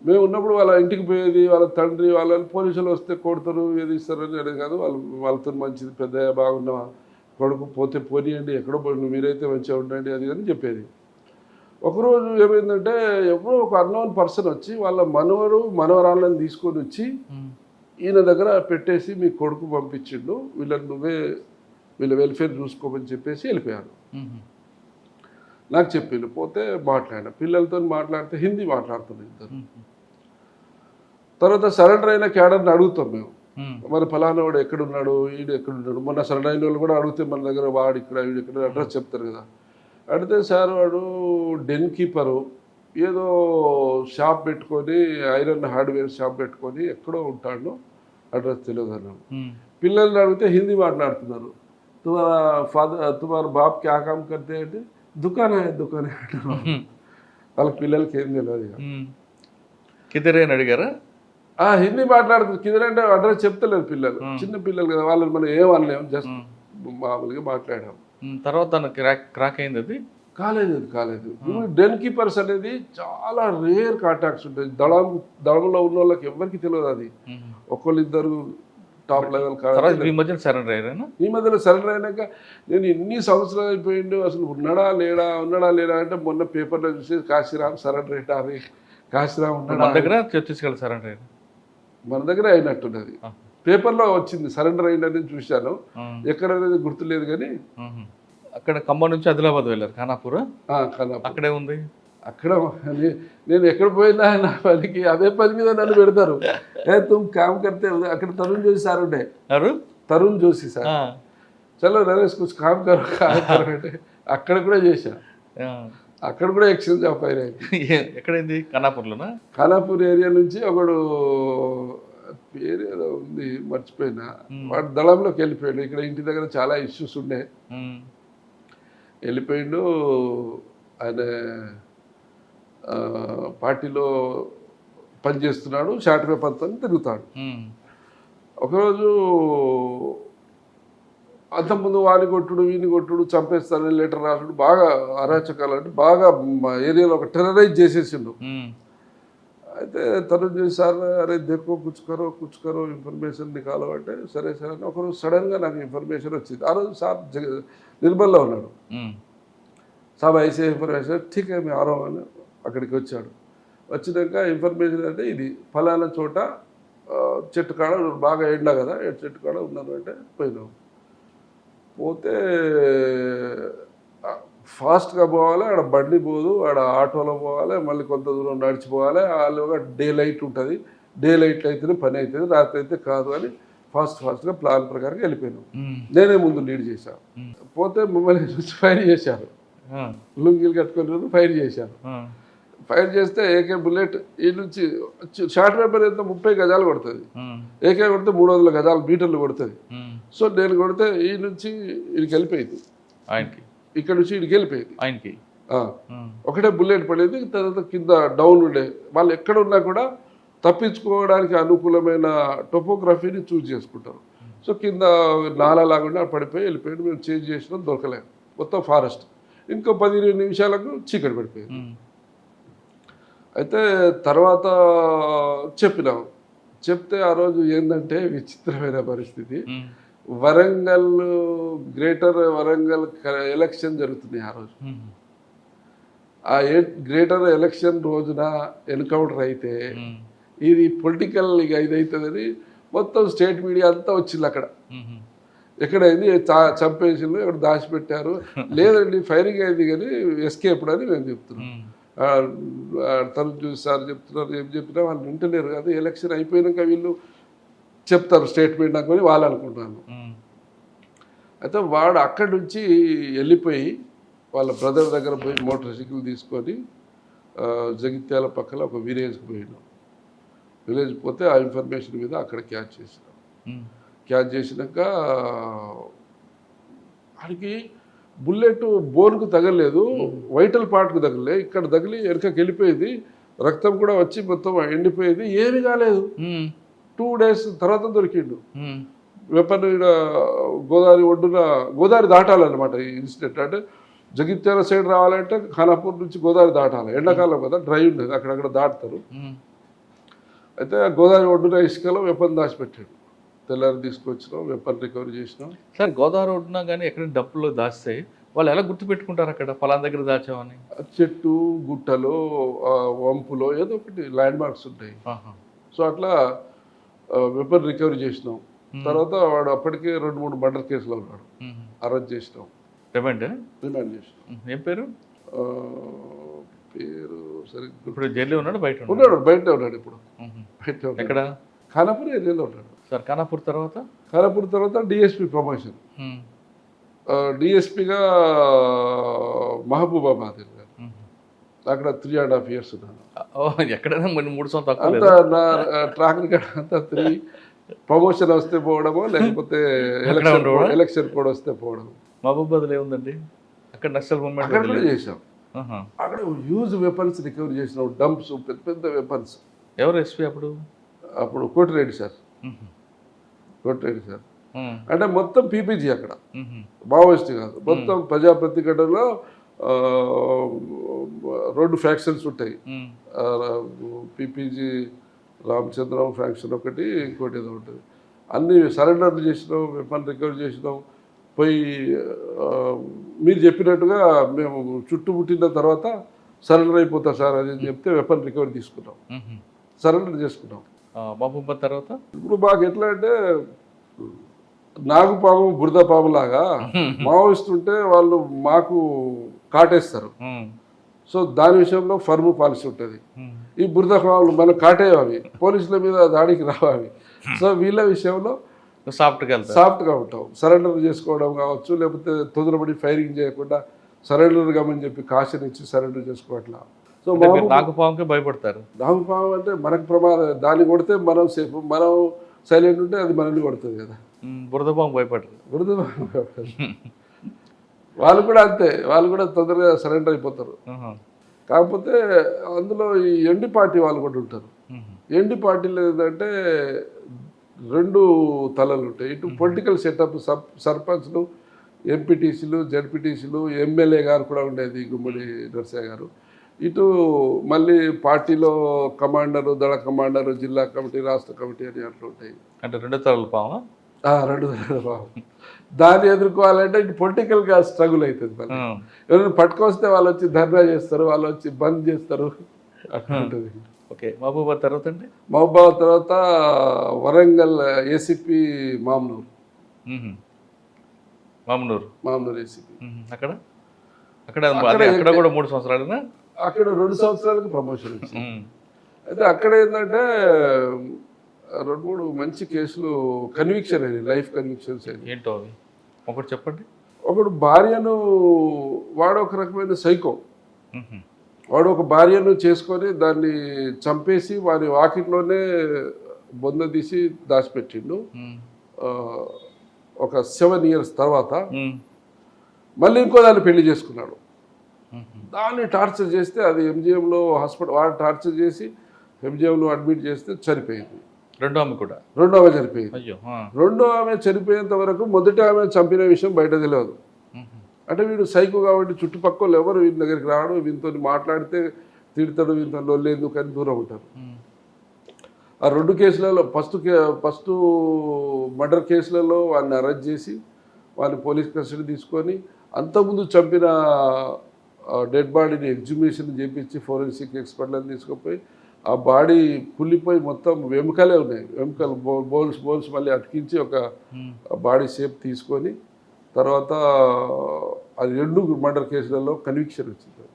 మేము ఉన్నప్పుడు వాళ్ళ ఇంటికి పోయేది, వాళ్ళ తండ్రి వాళ్ళని పోలీసులు వస్తే కొడతారు, ఏది ఇస్తారని అనేది కాదు. వాళ్ళతో మంచిది, పెద్ద బాగున్న కొడుకు, పోతే పోనీయండి, ఎక్కడో పోయి మీరైతే మంచిగా ఉండండి అది అని చెప్పేది. ఒకరోజు ఏమైందంటే ఎప్పుడో ఒక అన్నోన్ పర్సన్ వచ్చి వాళ్ళ మనవరాళ్ళని తీసుకొని వచ్చి ఈయన దగ్గర పెట్టేసి మీ కొడుకు పంపించిండు, వీళ్ళ వెల్ఫేర్ చూసుకోమని చెప్పేసి వెళ్ళిపోయాడు. నాకు చెప్పిండు. పోతే మాట్లాడిన పిల్లలతో మాట్లాడితే హిందీ మాట్లాడుతున్నాం ఇద్దరు. తర్వాత సరెండర్ అయిన క్యాడర్ని అడుగుతాం మేము, మరి ఫలానా వాడు ఎక్కడున్నాడు, ఈడు ఎక్కడున్నాడు. మొన్న సరెండర్ అయిన వాళ్ళు కూడా అడిగితే మన దగ్గర వాడు ఇక్కడ వీడు ఇక్కడ అడ్రస్ చెప్తారు కదా. అడిగితే సార్ వాడు డెన్ కీపరు, ఏదో షాప్ పెట్టుకొని ఐరన్ హార్డ్వేర్ షాప్ పెట్టుకొని ఎక్కడో ఉంటాడు, అడ్రస్ తెలియదు అన్నాడు. పిల్లల్ని అడిగితే హిందీ మాట్లాడుతున్నారు. తుమారా బాప్ క్యా కామ్ కర్తే అంటే దుకాణం అంటారు. వాళ్ళకి పిల్లలకి ఏం తెలియదు. కిదరే అని అడిగారా? హిందీ మాట్లాడుతుంది. కిదరే అంటే అడ్రస్ చెప్తలేదు పిల్లలు, చిన్న పిల్లలు కదా, వాళ్ళని మనం ఏమనలేము, జస్ట్ మామూలుగా మాట్లాడాం. తర్వాత క్రాక్ అయింది. అది కాలేదు. డెన్ కీపర్స్ అనేది చాలా రేర్ కాంటాక్ట్స్ ఉంటాయి. దళంలో ఉన్న వాళ్ళకి ఎవరికి తెలియదు. అది ఒకళ్ళిద్దరు టాప్ లెవెల్ తర్వాత ఈ మధ్యన సరెండర్ అయ్యారేనా? ఈ మధ్యలో సరెండర్ అయినాక నేను ఎన్ని సంవత్సరాలు అయిపోయిండు, అసలు ఉన్నాడా లేడా అంటే మొన్న పేపర్లో చూసి కాశీరామ్ సరెండర్ అయ్యారు, కాశీరామ్ మన ఉన్నాడా దగ్గర ఛత్తీస్గఢ్ సరెండర్ అయ్యారు. మన దగ్గర అయినట్టున్నది. పేపర్లో వచ్చింది సరెండర్ అయిందని చూశాను, ఎక్కడ అనేది గుర్తులేదు కానీ. అక్కడ ఖమ్మం నుంచి ఆదిలాబాద్ వెళ్ళారు, ఖానాపూర్. ఖానాపూర్ అక్కడే ఉంది. అక్కడ నేను ఎక్కడ పోయినా నా పనికి అదే పని మీద నన్ను పెడతారు. తుమ్ కామ్ కర్తే అక్కడ తరుణ్ జోషి సార్ ఉండే, తరుణ్ జోషి సార్, చలో నరేష్ కుछ काम करो అంటే అక్కడ కూడా చేశా. అక్కడ కూడా ఎక్స్చేంజ్ ఆఫ్ అయినా. ఎక్కడైంది? ఖానాపూర్లోనా? ఖానాపూర్ ఏరియా నుంచి ఒకడు పేరు ఏదో ఉంది మర్చిపోయినా, వాడు దళంలోకి వెళ్ళిపోయాడు. ఇక్కడ ఇంటి దగ్గర చాలా ఇష్యూస్ ఉండే, వెళ్ళిపోయిండు. ఆయన పార్టీలో పనిచేస్తున్నాడు, షార్ట్ పేపర్తో తిరుగుతాడు. ఒకరోజు అంతకుముందు వాని కొట్టుడు వీని కొట్టుడు చంపేస్తానని లెటర్ రాసుడు, బాగా అరాచకాలు అంటే బాగా ఏరియాలో ఒక టెర్రరైజ్ చేసేసిండు. అయితే తను చేశారు, అరే దేకో కుచ్చుకరో ఇన్ఫర్మేషన్ నికాలో అంటే సరే అని ఒకరోజు సడన్గా నాకు ఇన్ఫర్మేషన్ వచ్చింది. ఆ రోజు సార్ నిర్మల్లో ఉన్నాడు. సాబ్ ఐసీ ఇన్ఫర్మేషన్ ఠీక్ మీ ఆరో అని అక్కడికి వచ్చాడు. వచ్చినాక ఇన్ఫర్మేషన్ అంటే ఇది ఫలానా చోట చెట్టు కాడ బాగా ఎండా కదా, చెట్టు కాడ ఉన్నాను అంటే పోయినాం. పోతే ఫాస్ట్గా పోవాలి, ఆడ బండి పోదు, ఆడ ఆటోలో పోవాలి, మళ్ళీ కొంత దూరం నడిచిపోవాలి. వాళ్ళగా డే లైట్ ఉంటుంది, డే లైట్ అయితేనే పని అవుతుంది, రాత్రి అయితే కాదు అని ఫాస్ట్గా ప్లాన్ ప్రకారం వెళ్ళిపోయినాం. నేనే ముందు లీడ్ చేశాను. పోతే మమ్మల్ని చూసి ఫైర్ చేశారు, లుంగీలు కట్టుకొని ఫైర్ చేశారు. ఫైర్ చేస్తే ఏకే బుల్లెట్ ఈ నుంచి షార్ట్ పేపర్ ఎంత 30 గజాలు కొడుతుంది, ఏకే కొడితే 300 గజాలు మీటర్లు కొడుతుంది. సో నేను కొడితే ఈ నుంచి ఇడికి వెళ్ళిపోయింది, ఆయనకి ఇక్కడ నుంచి ఇడికి వెళ్ళిపోయింది ఆయనకి. ఒకటే బుల్లెట్ పడేది. తర్వాత కింద డౌన్ ఉండే వాళ్ళు ఎక్కడ ఉన్నా కూడా తప్పించుకోవడానికి అనుకూలమైన టోపోగ్రఫీని చూజ్ చేసుకుంటారు. సో కింద నాలా లాగా పడిపోయి వెళ్ళిపోయాడు. మేము చేంజ్ చేసినాం, దొరకలేదు. మొత్తం ఫారెస్ట్. ఇంకో 15 నిమిషాలకు చీకటి పడిపోయింది. అయితే తర్వాత చెప్తే ఆ రోజు ఏంటంటే విచిత్రమైన పరిస్థితి. వరంగల్ గ్రేటర్ వరంగల్ ఎలక్షన్ జరుగుతుంది ఆ రోజు. ఆ గ్రేటర్ ఎలక్షన్ రోజున ఎన్కౌంటర్ అయితే ఇది పొలిటికల్ ఇదవుతుందని మొత్తం స్టేట్ మీడియా అంతా వచ్చింది. అక్కడ ఎక్కడైంది చంపేసిండ్రు, ఎక్కడ దాచిపెట్టారు, లేదండి ఫైరింగ్ అయింది కానీ ఎస్కేప్డ్ అని మేము చెప్తున్నాం. తను చూసి సార్ చెప్తున్నారు, ఏం చెప్పినా వాళ్ళు వింటలేరు కదా. ఎలక్షన్ అయిపోయినాక వీళ్ళు చెప్తారు స్టేట్మెంట్ అనుకొని వాళ్ళు అనుకుంటున్నాను. అయితే వాడు అక్కడి నుంచి వెళ్ళిపోయి వాళ్ళ బ్రదర్ దగ్గర పోయి మోటార్ సైకిల్ తీసుకొని జగిత్యాల పక్కన ఒక విలేజ్కి పోయినాం. విలేజ్ పోతే ఆ ఇన్ఫర్మేషన్ మీద అక్కడ క్యాచ్ చేసినాం. క్యాచ్ చేసినాక వాడికి బుల్లెట్ బోన్కు తగలలేదు, వైటల్ పార్ట్కు తగలే, ఇక్కడ తగిలి వెనకకి వెళ్ళిపోయేది, రక్తం కూడా వచ్చి మొత్తం ఎండిపోయేది, ఏమీ కాలేదు. 2 days తర్వాత దొరికిండు. వెపన్ గోదావరి ఒడ్డున, గోదావరి దాటాలన్నమాట ఈ ఇన్సిడెంట్. అంటే జగిత్యాల సైడ్ రావాలంటే ఖానాపూర్ నుంచి గోదావరి దాటాలి, ఎండాకాలం కదా డ్రై ఉండేది, అక్కడక్కడ దాటుతారు. అయితే గోదావరి ఒడ్డున ఇసుకలో వెపన్ దాచిపెట్టాడు. తెల్లారి తీసుకొచ్చినాం, వెపన్ రికవరీ చేసినాం. సార్ గోదావరి ఒడ్డున కానీ ఎక్కడ డప్పులో దాస్తే వాళ్ళు ఎలా గుర్తుపెట్టుకుంటారు అక్కడ ఫలానా దగ్గర దాచామని? చెట్టు గుట్టలో వంపులో ఏదో ఒకటి ల్యాండ్ మార్క్స్ ఉంటాయి. సో అట్లా వెపన్ రికవరీ చేసినాం. తర్వాత వాడు అప్పటికే 2-3 మర్డర్ కేసులో ఉన్నాడు, అరెస్ట్ చేసినాం, రిమాండ్ చేసినాం. ఏం పేరు సరే ఇప్పుడు జైల్లో ఉన్నాడు? బయటనే ఉన్నాడు ఇప్పుడు. ఎక్కడ? ఖానాపూర్ ఏరియాలో ఉన్నాడు సార్. ఖానాపూర్ తర్వాత డిఎస్పీ ప్రమోషన్, డిఎస్పీగా మహబూబాబాద్ వెళ్ళాను. అక్కడ 3.5 years ఉన్నాను. ఎక్కడైనా 3 సంవత్సరాలు అంతా నా ట్రాక్ రికార్డ్ అంతా 3. ప్రమోషన్ వస్తే పోవడమో, లేకపోతే ఎలక్షన్ కూడా వస్తే పోవడం. మహబూబాబాద్లో ఏముందండి? అక్కడ నక్సల్ మూవ్మెంట్ అక్కడ కూడా చేసాం. అక్కడ హ్యూజ్ వెపన్స్ రికవరీ చేసినాం, డంప్స్, పెద్ద పెద్ద వెపన్స్. ఎవరు ఎస్పీ అప్పుడు? కోటిరెడ్డి సార్. అంటే మొత్తం పీపీజీ అక్కడ, మావోయిస్ట్ కాదు, మొత్తం ప్రజా ప్రతిఘటనలో 2 ఫ్యాక్షన్స్ ఉంటాయి. పీపీజీ రామచంద్రం ఫ్యాక్షన్ ఒకటి, ఇంకోటి ఏదో ఉంటుంది. అన్ని సరెండర్ చేసినాం, వెపన్ రికవర్ చేసినాం. పోయి మీరు చెప్పినట్టుగా మేము చుట్టుముట్టిన తర్వాత సరెండర్ అయిపోతాం సార్ అని చెప్తే వెపన్ రికవరీ తీసుకున్నాం, సరెండర్ చేసుకున్నాం. మహబూబాబాద్ తర్వాత ఇప్పుడు మాకు ఎట్లా అంటే నాగుపాము బురద పాము లాగా మావోయిస్తుంటే వాళ్ళు మాకు కాటేస్తారు. సో దాని విషయంలో ఫర్మ్ పాలసీ ఉంటుంది. ఈ బురద పాములు మనం కాటేవి, అవి పోలీసుల మీద దాడికి రావు అవి. సో వీళ్ళ విషయంలో సాఫ్ట్గా ఉంటాం. సరెండర్ చేసుకోవడం కావచ్చు, లేకపోతే తొందరపడి ఫైరింగ్ చేయకుండా సరెండర్ కామని చెప్పి కాషన్ ఇచ్చి సరెండర్ చేసుకోవట్లా. సో నాగుపాముకి భయపడతారు. నాగుపాము అంటే మనకు ప్రమాదం, దాన్ని కొడితే మనం సేఫ్, మనం సైలెంట్ ఉంటే అది మనల్ని కొడుతుంది కదా. బురదపాము భయపడరు. వాళ్ళు కూడా అంతే, వాళ్ళు కూడా తొందరగా సరెండర్ అయిపోతారు. కాకపోతే అందులో ఈ ఎండి పార్టీ వాళ్ళు కూడా ఉంటారు. ఎండి పార్టీలు ఏంటంటే 2 తలలు ఉంటాయి. ఇటు పొలిటికల్ సెటప్, సర్పంచ్లు, ఎంపీటీసీలు, జడ్పీటీసీలు, ఎమ్మెల్యే గారు కూడా ఉండేది గుమ్మడి నరసయ్య గారు. ఇటు మళ్ళీ పార్టీలో కమాండరు, దళ కమాండరు, జిల్లా కమిటీ, రాష్ట్ర కమిటీ అని అట్లా ఉంటాయి. అంటే 2 తలల పాము. 2 తలల పాము. దాన్ని ఎదుర్కోవాలంటే ఇటు పొలిటికల్గా స్ట్రగుల్ అవుతుంది. మళ్ళీ ఎవరైనా పట్టుకొస్తే వాళ్ళు వచ్చి ధర్నా చేస్తారు, వాళ్ళు వచ్చి బంద్ చేస్తారు, అట్లా ఉంటుంది. ఓకే, మహబూబాబాద్ తర్వాత అండి? మహబూబాబాద్ తర్వాత వరంగల్ ఏసీపీ మామ్నూర్ ఏసీపీ. అక్కడ కూడా 3 సంవత్సరాలు. అక్కడ 2 సంవత్సరాలకు ప్రమోషన్ వచ్చింది. అయితే అక్కడ ఏంటంటే 2-3 మంచి కేసులు కన్విక్షన్ అయ్యాయి, లైఫ్ కన్విక్షన్స్ అయ్యాయి. ఏంటో అవి ఒకటి చెప్పండి. ఒకడు భార్యను, వాడు ఒక రకమైన సైకో, వాడు ఒక భార్యను చేసుకొని దాన్ని చంపేసి వారి వాకిట్లోనే బొంద తీసి దాచిపెట్టిండు. ఒక 7 years తర్వాత మళ్ళీ ఇంకో దాన్ని పెళ్లి చేసుకున్నాడు. దాన్ని టార్చర్ చేస్తే అది ఎంజిఎంలో హాస్పిటల్, వాడు టార్చర్ చేసి ఎంజిఎంలో అడ్మిట్ చేస్తే చనిపోయింది. రెండో ఆమె చనిపోయింది. రెండో ఆమె చనిపోయేంత వరకు మొదటి ఆమె చంపిన విషయం బయట తెలియదు. అంటే వీడు సైకో కాబట్టి చుట్టుపక్కల ఎవరు వీని దగ్గరికి రావడం, వీనితో మాట్లాడితే తిడతాడు, వీనితో లొల్లేందుకు అని దూరం ఉంటారు. ఆ 2 కేసులలో ఫస్ట్ మర్డర్ కేసులలో వాడిని అరెస్ట్ చేసి వాడిని పోలీస్ కస్టడీ తీసుకొని అంతకుముందు చంపిన డెడ్ బాడీని ఎగ్జిబిషన్ చేపించి ఫోరెన్సిక్ ఎక్స్పర్ట్లను తీసుకుపోయి ఆ బాడీ కుళ్ళిపోయి మొత్తం వెముకలే ఉన్నాయి, వెముకలు బోన్స్ మళ్ళీ అతికించి ఒక బాడీ షేప్ తీసుకొని తర్వాత అది 2 మర్డర్ కేసులలో కన్విక్షన్ వచ్చింది,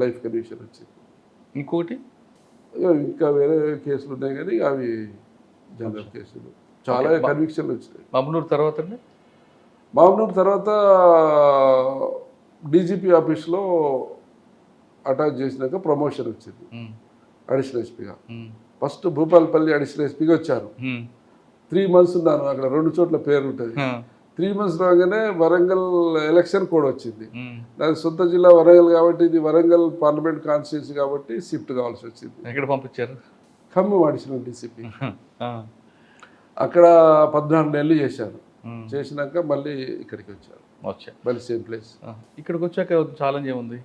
లైఫ్ కన్విక్షన్ వచ్చింది. ఇంకోటి ఇంకా వేరే కేసులు ఉన్నాయి కానీ అవి జనరల్ కేసులు, చాలా కన్విక్షన్లు వచ్చినాయి. మామనూరు తర్వాత డీజీపీ ఆఫీస్లో అటాచ్ చేసినాక ప్రమోషన్ వచ్చింది అడిషనల్ ఎస్పీగా. ఫస్ట్ భూపాలపల్లి అడిషనల్ ఎస్పీగా వచ్చారు. 3 months ఉన్నాను అక్కడ, 2 చోట్ల పేరు ఉంటుంది. 3 months రాగానే వరంగల్ ఎలక్షన్ కోడ్ వచ్చింది. నాకు సొంత జిల్లా వరంగల్ కాబట్టి, ఇది వరంగల్ పార్లమెంట్ కాన్స్టిట్యూన్సీ కాబట్టి షిఫ్ట్ కావాల్సి వచ్చింది. ఎక్కడ పంపించారు? Khammam additional DCP. అక్కడ 14 నెలలు చేశాను. చేసినాక మళ్ళీ ఇక్కడికి వచ్చారు, మళ్ళీ సేమ్ ప్లేస్. ఇక్కడికి వచ్చాక ఛాలెంజ్ ఏముంది?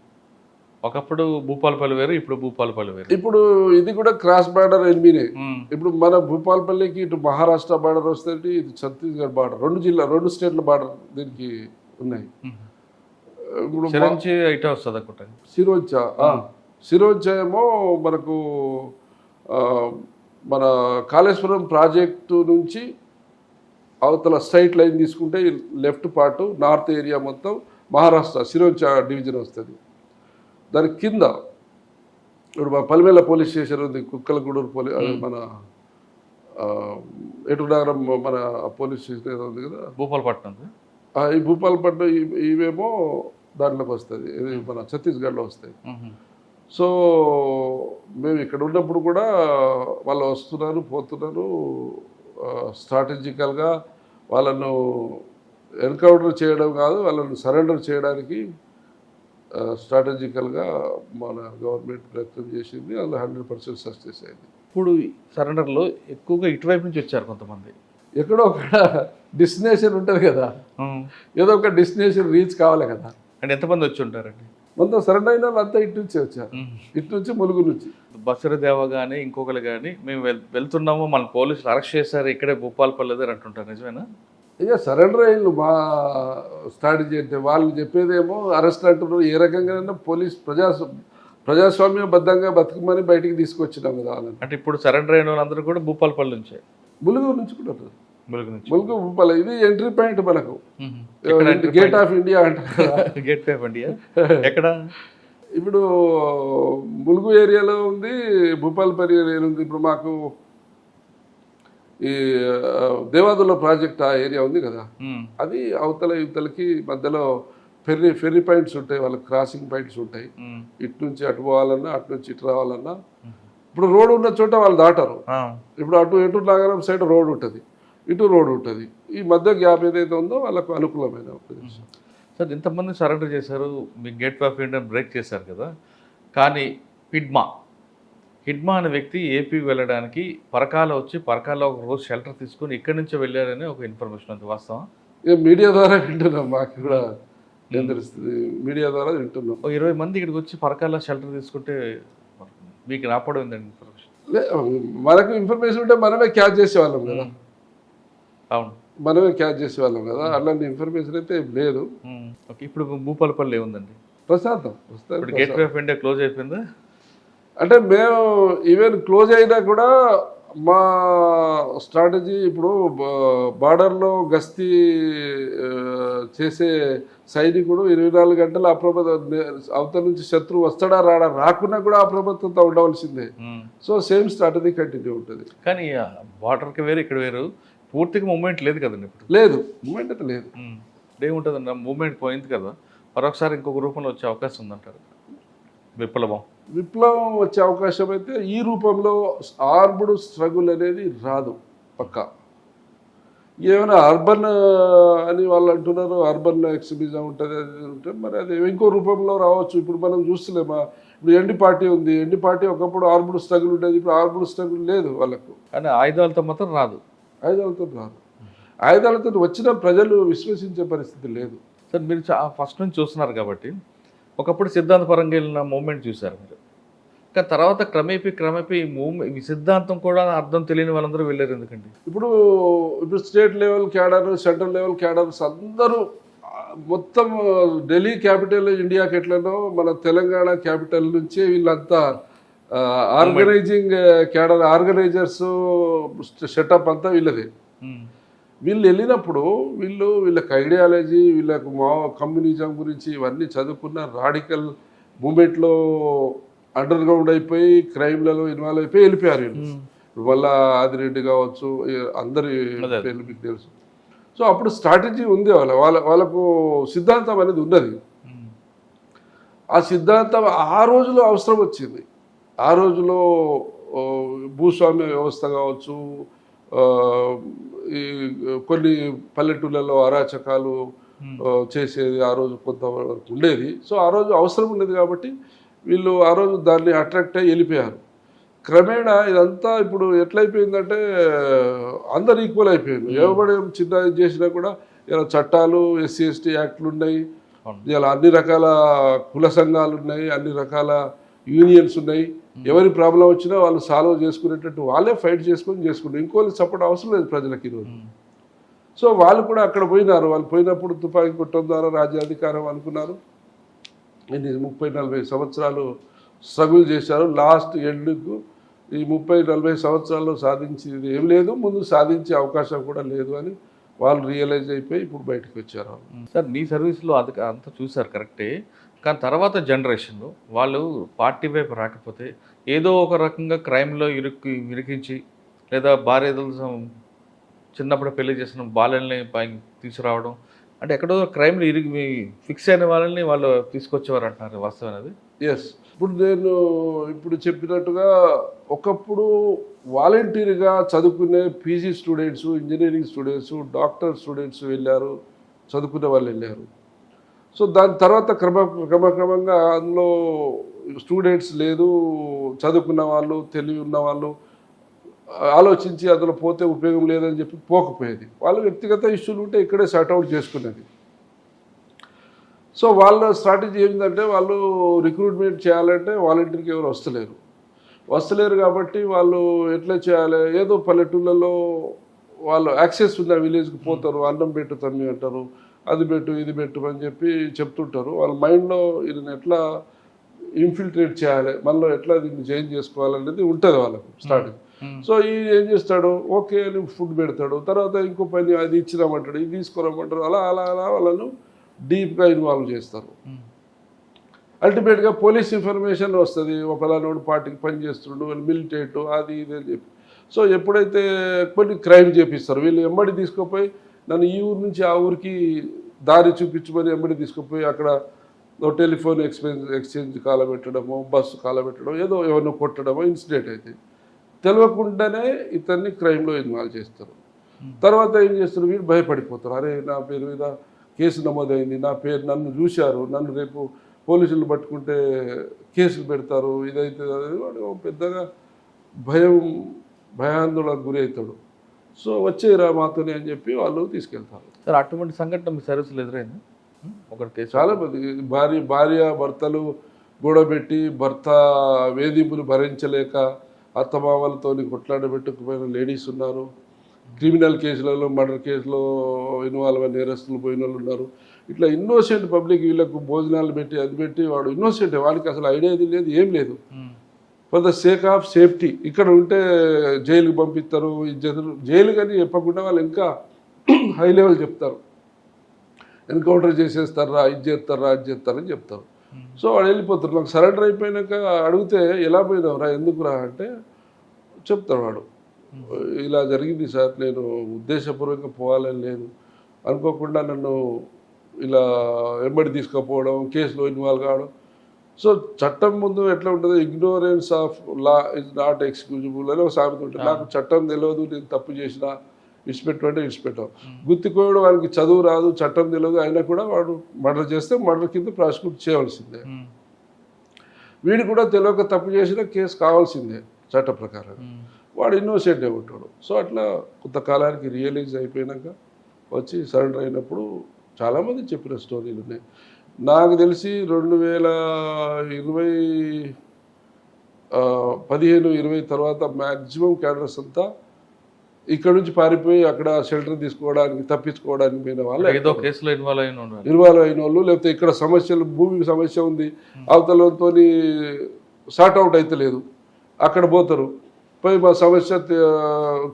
ఒకప్పుడు భూపాలపల్లి వేరు, ఇప్పుడు భూపాలపల్లి వేరు. ఇప్పుడు ఇది కూడా క్రాస్ బార్డర్ ఎనిమినే. ఇప్పుడు మన భూపాలపల్లికి ఇటు మహారాష్ట్ర బార్డర్ వస్తుంది, ఇటు ఛత్తీస్గఢ్ బార్డర్, 2 స్టేట్ల బార్డర్ దీనికి ఉన్నాయి. ఇప్పుడు సిరోంచా ఏమో మనకు మన కాళేశ్వరం ప్రాజెక్టు నుంచి అవతల స్ట్రైట్ లైన్ తీసుకుంటే లెఫ్ట్ పార్ట్ నార్త్ ఏరియా మొత్తం మహారాష్ట్ర సిరోంచా డివిజన్ వస్తుంది. దాని కింద ఇప్పుడు మా పల్మేల పోలీస్ స్టేషన్ ఉంది, కుక్కలగూడూరు మన ఎటునగరం మన పోలీస్ స్టేషన్ ఉంది కదా, భూపాలపట్నం. ఈ భూపాలపట్నం ఇవేమో దాంట్లోకి వస్తుంది, ఇది మన ఛత్తీస్గఢ్లో వస్తాయి. సో మేము ఇక్కడ ఉన్నప్పుడు కూడా వాళ్ళు వస్తున్నారు పోతున్నారు, స్ట్రాటజికల్గా వాళ్ళను ఎన్కౌంటర్ చేయడం కాదు, వాళ్ళను సరెండర్ చేయడానికి స్ట్రాటజికల్గా మన గవర్నమెంట్ ప్రయత్నం చేసింది. వాళ్ళు 100% సక్సెస్ అయింది. ఇప్పుడు సరెండర్లో ఎక్కువగా ఇటువైపు నుంచి వచ్చారు కొంతమంది. ఎక్కడో ఒక డెస్టినేషన్ ఉంటుంది కదా, ఏదో ఒక డెస్టినేషన్ రీచ్ కావాలి కదా. అంటే ఎంతమంది వచ్చి ఉంటారండి? మొత్తం సరెండర్ అయిన వాళ్ళు అంతా ఇటు నుంచి వచ్చారు, ఇటు నుంచి ములుగు నుంచి. బసరదేవ కానీ ఇంకొకరు కానీ మేము వెళ్తున్నాము మన పోలీసులు అరెస్ట్ చేశారు ఇక్కడే భూపాలపల్లి అని అంటుంటారు, నిజమేనా? ఇక సరెండర్ అయ్యిండు. మా స్ట్రాటజీ అంటే వాళ్ళు చెప్పేదేమో అరెస్ట్ అంటున్నారు. ఏ రకంగా పోలీస్ ప్రజాస్వామ్యబద్ధంగా బతుకమని బయటికి తీసుకొచ్చినాం కదా వాళ్ళని. అంటే ఇప్పుడు సరెండర్ అయిన వాళ్ళందరూ కూడా భూపాలపల్లి నుంచే, ములుగు నుంచి కూడా ములుగు నుంచి. ములుగు భూపాల ఇది ఎంట్రీ పాయింట్ మనకు. గేట్ ఆఫ్ ఇండియా అంటారు. గేట్ ఆఫ్ ఇండియా ఎక్కడ? ఇప్పుడు ములుగు ఏరియాలో ఉంది, భూపాలపల్లి ఏరియాలో ఉంది. ఇప్పుడు మాకు ఈ దేవాదుల ప్రాజెక్ట్ ఆ ఏరియా ఉంది కదా, అది అవతల యువతలకి మధ్యలో ఫెర్రీ పాయింట్స్ ఉంటాయి, వాళ్ళకి క్రాసింగ్ పాయింట్స్ ఉంటాయి. ఇటు నుంచి అటు పోవాలన్నా అటు నుంచి ఇటు రావాలన్నా ఇప్పుడు రోడ్ ఉన్న చోట వాళ్ళు దాటారు. ఇప్పుడు ఎటు నగరం సైడ్ రోడ్ ఉంటుంది, ఇటు రోడ్ ఉంటుంది. ఈ మధ్య గ్యాప్ ఏదైతే ఉందో వాళ్ళకు అనుకూలమైన ప్రదేశం. సార్ ఇంతమంది సరెండర్ చేశారు, మీ గేట్ ఆఫ్ ఇండియా బ్రేక్ చేశారు కదా, కానీ హిడ్మా అనే వ్యక్తి ఏపీకి వెళ్ళడానికి పరకాల వచ్చి పరకాల ఒక రోజు షెల్టర్ తీసుకుని ఇక్కడి నుంచే వెళ్ళారని ఒక ఇన్ఫర్మేషన్ ఉంది, వాస్తవం? మీడియా ద్వారా వింటున్నాం, మాకు కూడా ఏం తెలుస్తుంది, మీడియా ద్వారా వింటున్నాం. 20 మంది ఇక్కడికి వచ్చి పరకాల షెల్టర్ తీసుకుంటే మీకు రాపడం ఉందండి ఇన్ఫర్మేషన్? మనకు ఇన్ఫర్మేషన్ ఉంటే మనమే క్యాచ్ చేసేవాళ్ళం కదా. అవును, మనమే క్యాచ్ చేసేవాళ్ళం కదా, అలాంటి ఇన్ఫర్మేషన్ అయితే లేదు. ఓకే, ఇప్పుడు భూపాలపల్లి ఏముందండి? ప్రశాంతం. ఇప్పుడు గేట్ ఆఫ్ ఇండియా క్లోజ్ అయిపోయిందా? అంటే మేము ఈవెన్ క్లోజ్ అయినా కూడా మా స్ట్రాటజీ ఇప్పుడు బార్డర్లో గస్తీ చేసే సైనికుడు 24 గంటలు అవతల నుంచి శత్రువు వస్తాడా రాడా, రాకున్నా కూడా అప్రమత్తంతో ఉండవలసిందే. సో సేమ్ స్ట్రాటజీ కంటిన్యూ ఉంటుంది. కానీ బార్డర్కి వేరు ఇక్కడ వేరు, పూర్తిగా మూవ్మెంట్ లేదు కదండి ఇప్పుడు? లేదు, మూవ్మెంట్ అయితే లేదు. ఏముంటుందన్న, మూవ్మెంట్ పోయింది కదా, మరొకసారి ఇంకొక రూపంలో వచ్చే అవకాశం ఉందంటారు? విప్లవం వచ్చే అవకాశం అయితే ఈ రూపంలో ఆర్మ్డ్ స్ట్రగుల్ అనేది రాదు పక్కా. ఏమైనా అర్బన్ అని వాళ్ళు అంటున్నారు, అర్బన్ ఎక్స్ట్రీమిజం ఉంటుంది, అది ఉంటుంది. మరి అది ఇంకో రూపంలో రావచ్చు. ఇప్పుడు మనం చూస్తలేమా, ఇప్పుడు ఎన్డీ పార్టీ ఉంది, ఎన్డీ పార్టీ ఒకప్పుడు ఆర్మ్డ్ స్ట్రగుల్ ఉండేది, ఇప్పుడు ఆర్మ్డ్ స్ట్రగుల్ లేదు వాళ్ళకు. కానీ ఆయుధాలతో మాత్రం రాదు. ఆయుధాలతో వచ్చిన ప్రజలు విశ్వసించే పరిస్థితి లేదు. సార్ మీరు ఫస్ట్ నుంచి చూస్తున్నారు కాబట్టి, ఒకప్పుడు సిద్ధాంతపరంగా వెళ్ళిన మూమెంట్ చూశారు మీరు, కానీ తర్వాత క్రమేపీ ఈ సిద్ధాంతం కూడా అర్థం తెలియని వాళ్ళందరూ వెళ్ళారు ఎందుకండి? ఇప్పుడు state level cadre, central level cadres అందరూ మొత్తం ఢిల్లీ క్యాపిటల్ ఇండియాకి ఎట్లనో మన తెలంగాణ క్యాపిటల్ నుంచే వీళ్ళంతా ఆర్గనైజింగ్ క్యాడర్, ఆర్గనైజర్స్ సెటప్ అంతా వీళ్ళదే. వీళ్ళు వెళ్ళినప్పుడు వీళ్ళకి ఐడియాలజీ, వీళ్ళకు కమ్యూనిజం గురించి ఇవన్నీ చదువుకున్న రాడికల్ మూమెంట్లో అండర్ గ్రౌండ్ అయిపోయి క్రైమ్లలో ఇన్వాల్వ్ అయిపోయి వెళ్ళిపోయారు వీళ్ళు. మళ్ళా ఆదిరెడ్డి కావచ్చు, అందరి పేర్లు మీకు తెలుసు. సో అప్పుడు స్ట్రాటజీ ఉంది, వాళ్ళకు సిద్ధాంతం అనేది ఉన్నది. ఆ సిద్ధాంతం ఆ రోజులో అవసరం వచ్చింది. ఆ రోజులో భూస్వామ్య వ్యవస్థ కావచ్చు, ఈ కొన్ని పల్లెటూళ్ళలో అరాచకాలు చేసేది ఆ రోజు కొంతవరకు ఉండేది. సో ఆ రోజు అవసరం ఉండేది కాబట్టి వీళ్ళు ఆ రోజు దాన్ని అట్రాక్ట్ అయ్యి వెళ్ళిపోయారు. క్రమేణా ఇదంతా ఇప్పుడు ఎట్లయిపోయిందంటే అందరు ఈక్వల్ అయిపోయారు. ఎవరి చిన్న చేసినా కూడా ఇలా చట్టాలు, SC ST యాక్ట్లు ఉన్నాయి, ఇలా అన్ని రకాల కుల సంఘాలు ఉన్నాయి, అన్ని రకాల యూనియన్స్ ఉన్నాయి. ఎవరి ప్రాబ్లం వచ్చినా వాళ్ళు సాల్వ్ చేసుకునేటట్టు వాళ్ళే ఫైట్ చేసుకుంటారు. ఇంకోళ్ళు సపోర్ట్ అవసరం లేదు ప్రజలకి ఈరోజు. సో వాళ్ళు కూడా అక్కడ పోయినారు. వాళ్ళు పోయినప్పుడు తుపాకీ కొట్టడం ద్వారా రాజ్యాధికారం అనుకున్నారు. 30-40 సంవత్సరాలు స్ట్రగుల్ చేశారు. లాస్ట్ ఎండ్కు ఈ 30-40 సంవత్సరాల్లో సాధించేది ఏం లేదు, ముందు సాధించే అవకాశం కూడా లేదు అని వాళ్ళు రియలైజ్ అయిపోయి ఇప్పుడు బయటకు వచ్చారు. సార్ మీ సర్వీస్లో అది అంతా చూసారు కరెక్టే, కానీ తర్వాత జనరేషన్ వాళ్ళు పార్టీ వైపు రాకపోతే ఏదో ఒక రకంగా క్రైమ్లో ఇరికించి, లేదా భార్యలు చిన్నప్పుడు పెళ్లి చేసిన బాలల్ని తీసుకురావడం, అంటే ఎక్కడో క్రైమ్లో ఫిక్స్ అయిన వాళ్ళని వాళ్ళు తీసుకొచ్చేవారు అంటున్నారు, వాస్తవం అది? ఎస్. ఇప్పుడు నేను చెప్పినట్టుగా ఒకప్పుడు వాలంటీర్గా చదువుకునే PG students, engineering students, doctor students వెళ్ళారు, చదువుకునే వాళ్ళు వెళ్ళారు. సో దాని తర్వాత క్రమక్రమంగా అందులో స్టూడెంట్స్ లేదు, చదువుకున్న వాళ్ళు, తెలివి ఉన్న వాళ్ళు ఆలోచించి అందులో పోతే ఉపయోగం లేదని చెప్పి పోకపోయేది. వాళ్ళు వ్యక్తిగత ఇష్యూలు ఉంటే ఇక్కడే సార్ట్అవుట్ చేసుకునేది. సో వాళ్ళ స్ట్రాటజీ ఏంటంటే వాళ్ళు రిక్రూట్మెంట్ చేయాలంటే వాలంటీర్కి ఎవరు వస్తలేరు. వస్తలేరు కాబట్టి వాళ్ళు ఎట్లా చేయాలి, ఏదో పల్లెటూళ్ళలో వాళ్ళు యాక్సెస్ ఉన్న విలేజ్కి పోతారు, అన్నం పెట్టు తమ్మి అంటారు, అది పెట్టు ఇది పెట్టు అని చెప్పి చెప్తుంటారు. వాళ్ళ మైండ్లో ఇది ఎట్లా ఇన్ఫిల్ట్రేట్ చేయాలి, మనలో ఎట్లా దీన్ని చేంజ్ చేసుకోవాలనేది ఉంటుంది వాళ్ళకు స్టార్టింగ్. సో ఈ ఏం చేస్తాడు, ఓకే అని ఫుడ్ పెడతాడు, తర్వాత ఇంకో పని అది ఇచ్చినామంటాడు, ఇది తీసుకురామంటారు, అలా అలా అలా వాళ్ళను డీప్గా ఇన్వాల్వ్ చేస్తారు. అల్టిమేట్గా పోలీస్ ఇన్ఫర్మేషన్ వస్తుంది, ఒకలానోడు పార్టీకి పని చేస్తుండు అని, మిలిటేటు అది ఇది అని చెప్పి. సో ఎప్పుడైతే కొన్ని క్రైమ్ చేపిస్తారు, వీళ్ళు ఎమ్మడి తీసుకుపోయి నన్ను ఈ ఊరు నుంచి ఆ ఊరికి దారి చూపించమని ఎమ్మడి తీసుకుపోయి అక్కడ టెలిఫోన్ ఎక్స్చేంజ్ కాలబెట్టడమో, బస్సు కాలబెట్టడం, ఏదో ఎవరినో కొట్టడమో ఇన్సిడెంట్ అయితే తెలియకుండానే ఇతన్ని క్రైమ్లో ఇన్వాల్వ్ చేస్తారు. తర్వాత ఏం చేస్తారు, వీళ్ళు భయపడిపోతారు, అరే నా పేరు మీద కేసు నమోదైంది, నన్ను చూశారు, నన్ను రేపు పోలీసులు పట్టుకుంటే కేసులు పెడతారు, ఇదైతే అనేది వాడు పెద్దగా భయాందోళనకు గురి అవుతాడు. సో వచ్చేరా మాతోనే అని చెప్పి వాళ్ళు తీసుకెళ్తారు. సార్ అటువంటి సంఘటన మీ సర్వీసులు ఎదురైంది ఒకటి కేసు? చాలా మంది భార్య భర్తలు గొడవబెట్టి భర్త వేధింపులు భరించలేక అత్తమామలతో కొట్లాడబెట్టుకుపోయిన లేడీస్ ఉన్నారు. క్రిమినల్ కేసులలో, మర్డర్ కేసులో ఇన్వాల్వ్ అయిన నేరస్తులు పోయిన వాళ్ళు ఉన్నారు. ఇట్లా ఇన్నోసెంట్ పబ్లిక్ వీళ్ళకు భోజనాలు పెట్టి అది పెట్టి వాడు ఇన్నోసెంట్, వాడికి అసలు ఐడియా లేదు, ఏం లేదు. For the sake of safety ఇక్కడ ఉంటే జైలుకి పంపిస్తారు, జైలు కానీ చెప్పకుండా వాళ్ళు ఇంకా హై లెవెల్ చెప్తారు, ఎన్కౌంటర్ చేసేస్తారా, ఇది చేస్తారా, అది చేస్తారని చెప్తారు. సో వాడు వెళ్ళిపోతారు. నాకు సరెండర్ అయిపోయినాక అడిగితే ఎలా పోయినావురా, ఎందుకురా అంటే చెప్తాడు వాడు, ఇలా జరిగింది సార్, నేను ఉద్దేశపూర్వకంగా పోవాలని లేదు, అనుకోకుండా నన్ను ఇలా వెంబడి తీసుకుపోవడం, కేసులో ఇన్వాల్వ్ కావడం. సో చట్టం ముందు ఎట్లా ఉంటుందో, ignorance of law is not excusable అని ఒక సామెత ఉంటుంది. నాకు చట్టం తెలియదు, నేను తప్పు చేసినా విడిచిపెట్టు అంటే విడిచిపెట్టాం. గుర్తుకోవడం, వాడికి చదువు రాదు, చట్టం తెలియదు, అయినా కూడా వాడు మర్డర్ చేస్తే మర్డర్ కింద ప్రాసిక్యూట్ చేయవలసిందే. వీడు కూడా తెలియక తప్పు చేసినా కేసు కావాల్సిందే చట్ట ప్రకారం. వాడు ఇన్నోసెంటే ఉంటాడు. సో అట్లా కొంతకాలానికి రియలైజ్ అయిపోయినాక వచ్చి సరెండర్ అయినప్పుడు చాలామంది చెప్పిన స్టోరీలు ఉన్నాయి. నాకు తెలిసి 2015-20 తర్వాత మ్యాక్సిమం క్యాడర్స్ అంతా ఇక్కడ నుంచి పారిపోయి అక్కడ షెల్టర్ తీసుకోవడానికి, తప్పించుకోవడానికి పోయిన వాళ్ళు, ఏదో కేసులో ఇన్వాల్వ్ అయిన వాళ్ళు, లేకపోతే ఇక్కడ సమస్యలు, భూమి సమస్య ఉంది, అవతలతో సార్ట్ అవుట్ అయితే లేదు, అక్కడ పోతారు, పోయి మా సమస్య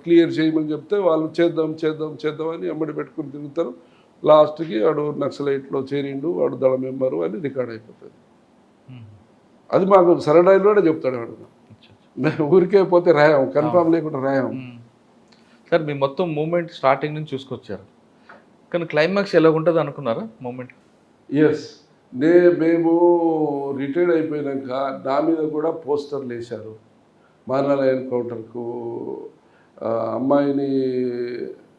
క్లియర్ చేయమని చెప్తే వాళ్ళు చేద్దాం అని అమ్మడి పెట్టుకుని తిరుగుతారు. లాస్ట్కి వాడు నక్సలైట్లో చేరిండు, వాడు దళ మెంబరు అని రికార్డ్ అయిపోతుంది. అది మాకు సరడాయిలోనే చెప్తాడు వాడు. మేము ఊరికే పోతే రాయాం, కన్ఫామ్ లేకుండా రాయాం. సార్ మీ మొత్తం మూమెంట్ స్టార్టింగ్ నుంచి చూసుకొచ్చారు, కానీ క్లైమాక్స్ ఎలా ఉంటుంది అనుకున్నారా మూమెంట్? ఎస్, మేము రిటైర్డ్ అయిపోయినాక నా మీద కూడా పోస్టర్లు వేశారు. మానాల ఎన్కౌంటర్కు అమ్మాయిని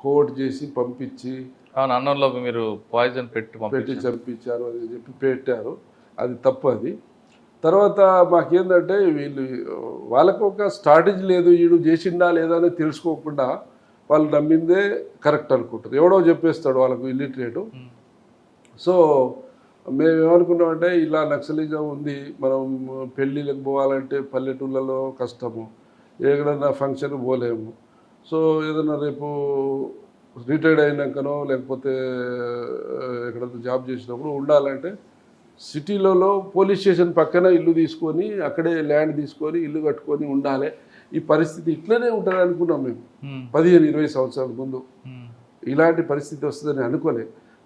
కోర్టు చేసి పంపించి అన్నంలో మీరు పాయిజన్ పెట్టి చంపించారు అని చెప్పి పెట్టారు. అది తప్పు. అది తర్వాత మాకేందంటే వాళ్ళకు ఒక స్ట్రాటజీ లేదు, వీడు చేసిండా లేదా అని తెలుసుకోకుండా వాళ్ళు నమ్మిందే కరెక్ట్ అనుకుంటారు. ఎవడో చెప్పేస్తాడు వాళ్ళకు, ఇల్లిటరేటు. సో మేము ఏమనుకున్నామంటే, ఇలా నక్సలిజం ఉంది, మనం పెళ్ళిళ్ళకి పోవాలంటే పల్లెటూళ్ళలో కష్టము, ఎక్కడన్నా ఫంక్షన్ పోలేము. సో ఏదైనా రేపు రిటైర్డ్ అయినాకనో లేకపోతే ఎక్కడైనా జాబ్ చేసినప్పుడు ఉండాలంటే సిటీలలో పోలీస్ స్టేషన్ పక్కన ఇల్లు తీసుకొని, అక్కడే ల్యాండ్ తీసుకొని ఇల్లు కట్టుకొని ఉండాలి. ఈ పరిస్థితి ఇట్లనే ఉంటుంది అనుకున్నాం మేము 15-20 సంవత్సరాల ముందు. ఇలాంటి పరిస్థితి వస్తుందని అనుకోలే.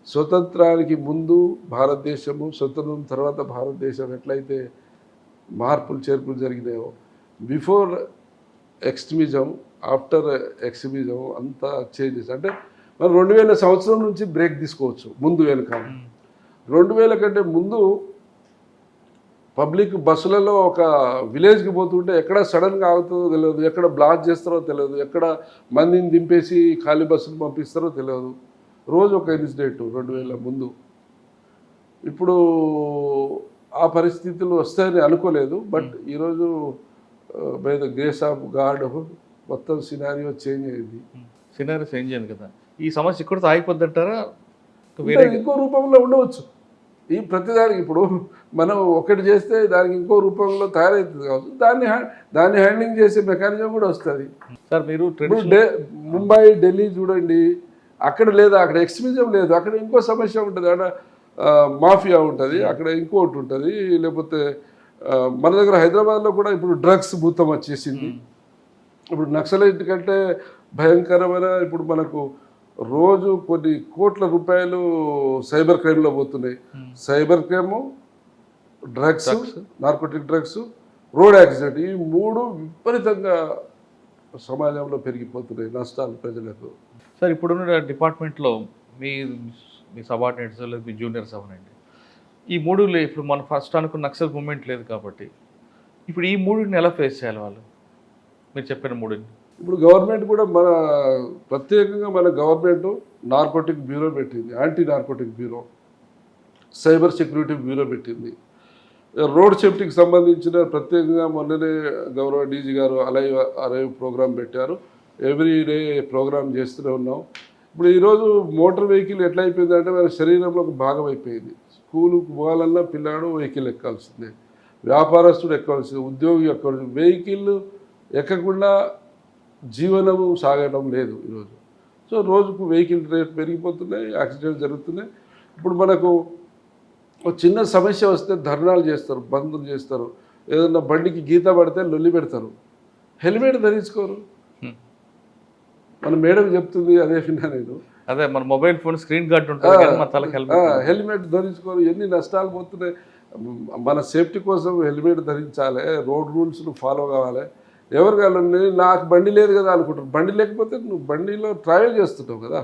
స్వతంత్రానికి ముందు భారతదేశము, స్వతంత్రం తర్వాత భారతదేశం ఎట్లయితే మార్పులు చేర్పులు జరిగినాయో, బిఫోర్ ఎక్స్ట్రీమిజం, ఆఫ్టర్ ఎక్స్ట్రీమిజం అంతా చేంజెస్. అంటే మనం 2000 సంవత్సరం నుంచి బ్రేక్ తీసుకోవచ్చు, ముందు వెనుక. 2000 కంటే ముందు పబ్లిక్ బస్సులలో ఒక విలేజ్కి పోతుంటే ఎక్కడ సడన్గా ఆగుతుందో తెలియదు, ఎక్కడ బ్లాక్ చేస్తారో తెలియదు, ఎక్కడ మందిని దింపేసి ఖాళీ బస్సులు పంపిస్తారో తెలియదు. రోజు ఒక ఇన్సిడెంట్ 2000 ముందు. ఇప్పుడు ఆ పరిస్థితులు వస్తాయని అనుకోలేదు. బట్ ఈరోజు by the grace of God మొత్తం సినారియో చేంజ్ అయింది. సినారియో చేంజ్ అయింది కదా. ఈ సమస్య ఇక్కడితో ఆగిపోద్దంటారా? ఇంకో రూపంలో ఉండవచ్చు. ఈ ప్రతిదానికి ఇప్పుడు మనం ఒకటి చేస్తే దానికి ఇంకో రూపంలో తయారవుతుంది కావచ్చు, దాన్ని హ్యాండ్లింగ్ చేసే మెకానిజం కూడా వస్తుంది. సార్ మీరు ఇప్పుడు ముంబై ఢిల్లీ చూడండి, అక్కడ లేదా, అక్కడ ఎక్స్ట్రీమిజం లేదు, అక్కడ ఇంకో సమస్య ఉంటుంది, అక్కడ మాఫియా ఉంటుంది, అక్కడ ఇంకోటి ఉంటుంది. లేకపోతే మన దగ్గర హైదరాబాద్లో కూడా ఇప్పుడు డ్రగ్స్ భూతం వచ్చేసింది. ఇప్పుడు నక్సలైట్ కంటే భయంకరమైన ఇప్పుడు మనకు రోజు కొన్ని కోట్ల రూపాయలు సైబర్ క్రైమ్లో పోతున్నాయి. Cyber crime, drugs, narcotic drugs, road accident, ఈ మూడు విపరీతంగా సమాజంలో పెరిగిపోతున్నాయి నష్టాలు ప్రజలకు. సార్ ఇప్పుడున్న డిపార్ట్మెంట్లో మీ సబార్డినేట్స్ లేదు, మీ జూనియర్స్ అవనండి, ఈ మూడు ఇప్పుడు మనం ఫస్ట్ అనుకున్న నక్సల్ మూమెంట్ లేదు కాబట్టి ఇప్పుడు ఈ మూడుని ఎలా ఫేస్ చేయాలి వాళ్ళు, మీరు చెప్పిన మూడుని? ఇప్పుడు గవర్నమెంట్ కూడా ప్రత్యేకంగా మన గవర్నమెంట్ నార్కోటిక్ బ్యూరో పెట్టింది, anti narcotic bureau, cyber security bureau పెట్టింది. రోడ్ సేఫ్టీకి సంబంధించిన ప్రత్యేకంగా మొన్ననే గౌరవ డీజీ గారు అరైవ్ ప్రోగ్రామ్ పెట్టారు. ఎవ్రీ డే ప్రోగ్రామ్ చేస్తూనే ఉన్నాం. ఇప్పుడు ఈరోజు మోటార్ వెహికల్ ఎట్లా అయిపోయిందంటే మన శరీరంలో ఒక భాగం అయిపోయింది. స్కూలుకు పోవాలన్నా పిల్లాడు వెహికల్ ఎక్కాల్సిందే, వ్యాపారస్తుడు ఎక్కాల్సిందే, ఉద్యోగి ఎక్కాల్సింది. వెహికల్ ఎక్కకుండా జీవనము సాగడం లేదు ఈరోజు. సో రోజుకు వెహికల్ రేట్ పెరిగిపోతున్నాయి, యాక్సిడెంట్స్ జరుగుతున్నాయి. ఇప్పుడు మనకు ఒక చిన్న సమస్య వస్తే ధర్నాలు చేస్తారు, బంధులు చేస్తారు, ఏదన్నా బండికి గీత పడితే లొల్లి పెడతారు, హెల్మెట్ ధరించుకోరు. మన మేడం చెప్తుంది, అదే విన్నా నేను, అదే మన మొబైల్ ఫోన్ స్క్రీన్ గార్డ్ ఉంటుంది, హెల్మెట్ ధరించుకోరు. ఎన్ని నష్టాలు పోతున్నాయి. మన సేఫ్టీ కోసం హెల్మెట్ ధరించాలి, రోడ్ రూల్స్ను ఫాలో కావాలి. ఎవరు కావాలండి, నాకు బండి లేదు కదా అనుకుంటారు. బండి లేకపోతే నువ్వు బండిలో ట్రావెల్ చేస్తుంటావు కదా.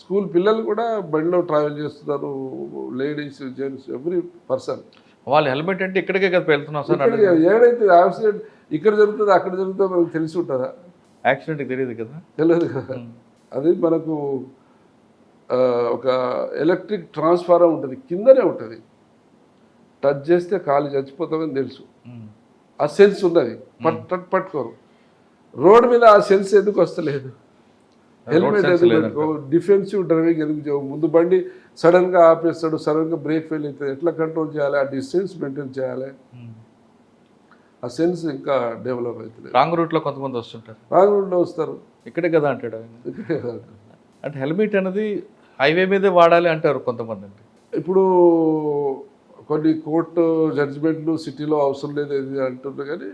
స్కూల్ పిల్లలు కూడా బండిలో ట్రావెల్ చేస్తున్నారు, లేడీస్, జెంట్స్, ఎవ్రీ పర్సన్. వాళ్ళు హెల్మెట్ అంటే ఇక్కడికే కదా వెళ్తున్నాం సార్. ఏడైతే యాక్సిడెంట్ ఇక్కడ జరుగుతుంది అక్కడ జరుగుతుందో మనకు తెలిసి ఉంటుందా? యాక్సిడెంట్ తెలియదు కదా, తెలియదు కదా. అది మనకు ఒక ఎలక్ట్రిక్ ట్రాన్స్ఫార్మర్ ఉంటుంది, కిందనే ఉంటుంది, టచ్ చేస్తే కాలు చచ్చిపోతామని తెలుసు. ఆ సెన్స్ ఉన్నది, పట్టుకోరు. రోడ్ మీద ఆ సెన్స్ ఎందుకు వస్తలేదు? హెల్మెట్ ఎందుకు? డిఫెన్సివ్ డ్రైవింగ్ ఎందుకు? ముందు బండి సడన్గా ఆపేస్తాడు, సడన్గా బ్రేక్ ఫెయిల్ అవుతుంది, ఎట్లా కంట్రోల్ చేయాలి? ఆ డిస్టెన్స్ మెయింటైన్ చేయాలి. ఆ సెన్స్ ఇంకా డెవలప్ అవుతుంది. రాంగ్ రూట్లో కొంతమంది వస్తుంటారు, రాంగ్ రూట్లో వస్తారు, ఇక్కడే కదా అంటాడు అంటే హెల్మెట్ అనేది హైవే మీదే వాడాలి అంటారు కొంతమంది. అంటే ఇప్పుడు కొన్ని కోర్టు జడ్జిమెంట్లు సిటీలో అవసరం లేదు అంటున్నారు, కానీ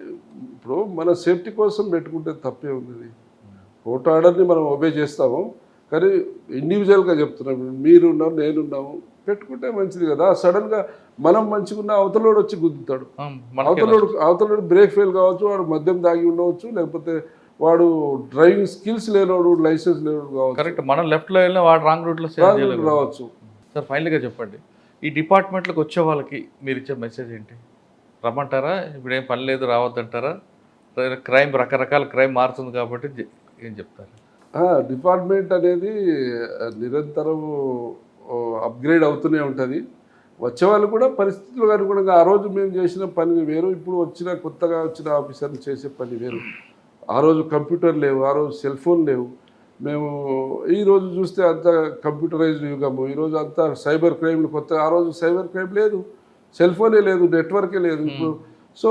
ఇప్పుడు మన సేఫ్టీ కోసం పెట్టుకుంటే తప్పే ఉంది. కోర్టు ఆర్డర్ని మనం ఒబే చేస్తాము, కానీ ఇండివిజువల్గా చెప్తున్నాం. మీరున్నాం, నేనున్నాము, పెట్టుకుంటే మంచిది కదా. సడన్గా మనం మంచిగా అవతలోడు వచ్చి గుద్దుతాడు, అవతలోడు బ్రేక్ ఫెయిల్ కావచ్చు, వాడు మద్యం దాగి ఉండవచ్చు, లేకపోతే వాడు డ్రైవింగ్ స్కిల్స్ లేనోడు, లైసెన్స్ లేనోడు కావచ్చు. కరెక్ట్, మనం లెఫ్ట్లో వెళ్ళినా వాడు రాంగ్ రూట్లో రావచ్చు. సార్ ఫైనల్గా చెప్పండి, ఈ డిపార్ట్మెంట్లోకి వచ్చే వాళ్ళకి మీరు ఇచ్చే మెసేజ్ ఏంటి? రమ్మంటారా? ఇప్పుడు ఏం పని లేదు రావద్దంటారా? క్రైమ్ రకరకాల క్రైమ్ మారుతుంది కాబట్టి ఏం చెప్తారు? డిపార్ట్మెంట్ అనేది నిరంతరం అప్గ్రేడ్ అవుతూనే ఉంటుంది. వచ్చేవాళ్ళు కూడా పరిస్థితులకు అనుగుణంగా, ఆ రోజు మేము చేసిన పని వేరు, ఇప్పుడు కొత్తగా వచ్చిన ఆఫీసర్లు చేసే పని వేరు. ఆ రోజు కంప్యూటర్ లేవు, ఆ రోజు సెల్ ఫోన్ లేవు. మేము ఈరోజు చూస్తే అంత కంప్యూటరైజ్డ్ యుగము, ఈరోజు అంతా సైబర్ క్రైమ్లు కొత్త. ఆ రోజు సైబర్ క్రైమ్ లేదు, సెల్ ఫోనే లేదు, నెట్వర్కే లేదు. ఇప్పుడు సో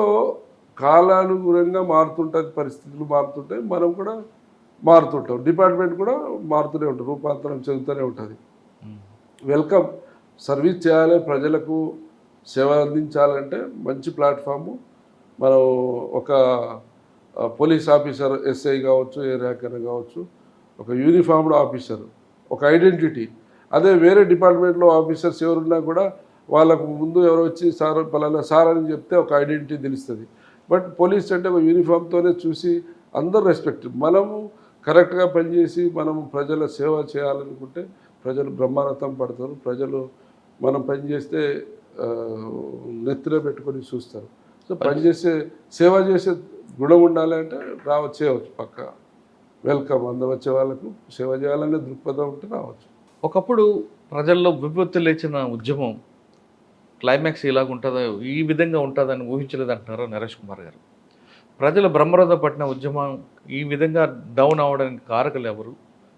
కాలానుగుణంగా మారుతుంటుంది, పరిస్థితులు మారుతుంటాయి, మనం కూడా మారుతుంటాం, డిపార్ట్మెంట్ కూడా మారుతూనే ఉంటుంది, రూపాంతరం చెందుతూనే ఉంటుంది. వెల్కమ్. సర్వీస్ చేయాలి, ప్రజలకు సేవ అందించాలంటే మంచి ప్లాట్ఫాము. మనం ఒక పోలీస్ ఆఫీసర్, ఎస్ఐ కావచ్చు, ఏ ర్యాంక్ అయినా కావచ్చు, ఒక యూనిఫామ్డ్ ఆఫీసర్, ఒక ఐడెంటిటీ. అదే వేరే డిపార్ట్మెంట్లో ఆఫీసర్స్ ఎవరున్నా కూడా వాళ్ళకు ముందు ఎవరు వచ్చి సార్ పలానా సార్ అని చెప్తే ఒక ఐడెంటిటీ తెలుస్తుంది. బట్ పోలీస్ అంటే ఒక యూనిఫామ్తోనే చూసి అందరూ రెస్పెక్ట్. మనము కరెక్ట్గా పనిచేసి మనము ప్రజల సేవ చేయాలనుకుంటే ప్రజలు బ్రహ్మానందం పడతారు. ప్రజలు మనం పనిచేస్తే నెత్తిలో పెట్టుకొని చూస్తారు. సో పనిచేసే సేవ చేసే గుణం ఉండాలి అంటే చేయవచ్చు, పక్క వెల్కమ్. అందరూ వచ్చే వాళ్ళకు సేవ చేయాలనే దృక్పథం ఉంటే రావచ్చు. ఒకప్పుడు ప్రజల్లో విపత్తు లేచిన ఉద్యమం క్లైమాక్స్ ఇలాగ ఉంటుందో, ఈ విధంగా ఉంటుందని ఊహించలేదంటున్నారు నరేష్ కుమార్ గారు. ప్రజలు బ్రహ్మరథం పట్టిన ఉద్యమం ఈ విధంగా డౌన్ అవ్వడానికి కారకులు ఎవరు?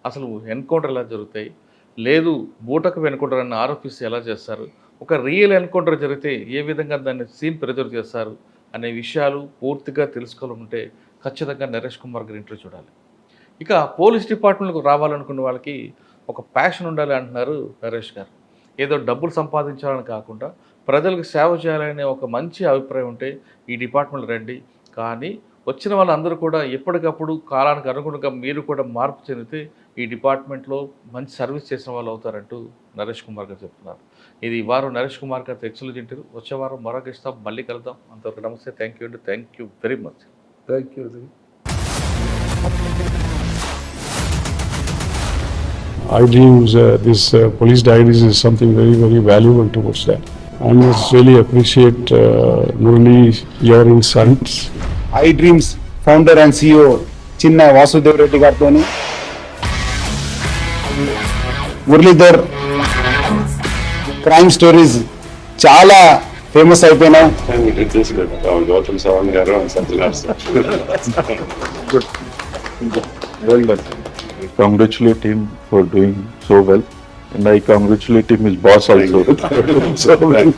అసలు ఎన్కౌంటర్ ఎలా జరుగుతాయి? లేదు బూటకు ఎన్కౌంటర్ అని ఆరోపిస్తే ఎలా చేస్తారు? ఒక రియల్ ఎన్కౌంటర్ జరిగితే ఏ విధంగా దాన్ని సీన్ ప్రిజర్వ్ చేస్తారు అనే విషయాలు పూర్తిగా తెలుసుకోవాలంటే ఖచ్చితంగా నరేష్ కుమార్ గారి ఇంట్లో చూడాలి. ఇక పోలీస్ డిపార్ట్మెంట్కి రావాలనుకున్న వాళ్ళకి ఒక ప్యాషన్ ఉండాలి అంటున్నారు నరేష్ గారు. ఏదో డబ్బులు సంపాదించాలని కాకుండా ప్రజలకు సేవ చేయాలనే ఒక మంచి అభిప్రాయం ఉంటే ఈ డిపార్ట్మెంట్ రండి. కానీ వచ్చిన వాళ్ళందరూ కూడా ఎప్పటికప్పుడు కాలానికి అనుగుణంగా మీరు కూడా మార్పు చెందితే ఈ డిపార్ట్మెంట్లో మంచి సర్వీస్ చేసిన వాళ్ళు అవుతారంటూ నరేష్ కుమార్ గారు చెప్తున్నారు. ఇది ఈ వారం నరేష్ కుమార్ గారు ఎక్సలెంట్ ఇంటర్వ్యూ. వచ్చే వారం మరొక ఇస్తాం, మళ్ళీ కలుద్దాం. అంతవరకు నమస్తే. థ్యాంక్ యూ అండి. Thank you very much. Thank you. I dreams, this police diaries is something very, very valuable towards that. I must really appreciate Murali, your insights. I dreams founder and CEO చిన్న వాసుదేవ్ రెడ్డి గారితో Muralidhar crime stories చాలా famous అయిపోయినాయి. Gautam Savan garu and Sanjana sir. Well done. I congratulate him for doing so well, and I congratulate him his boss also. So well.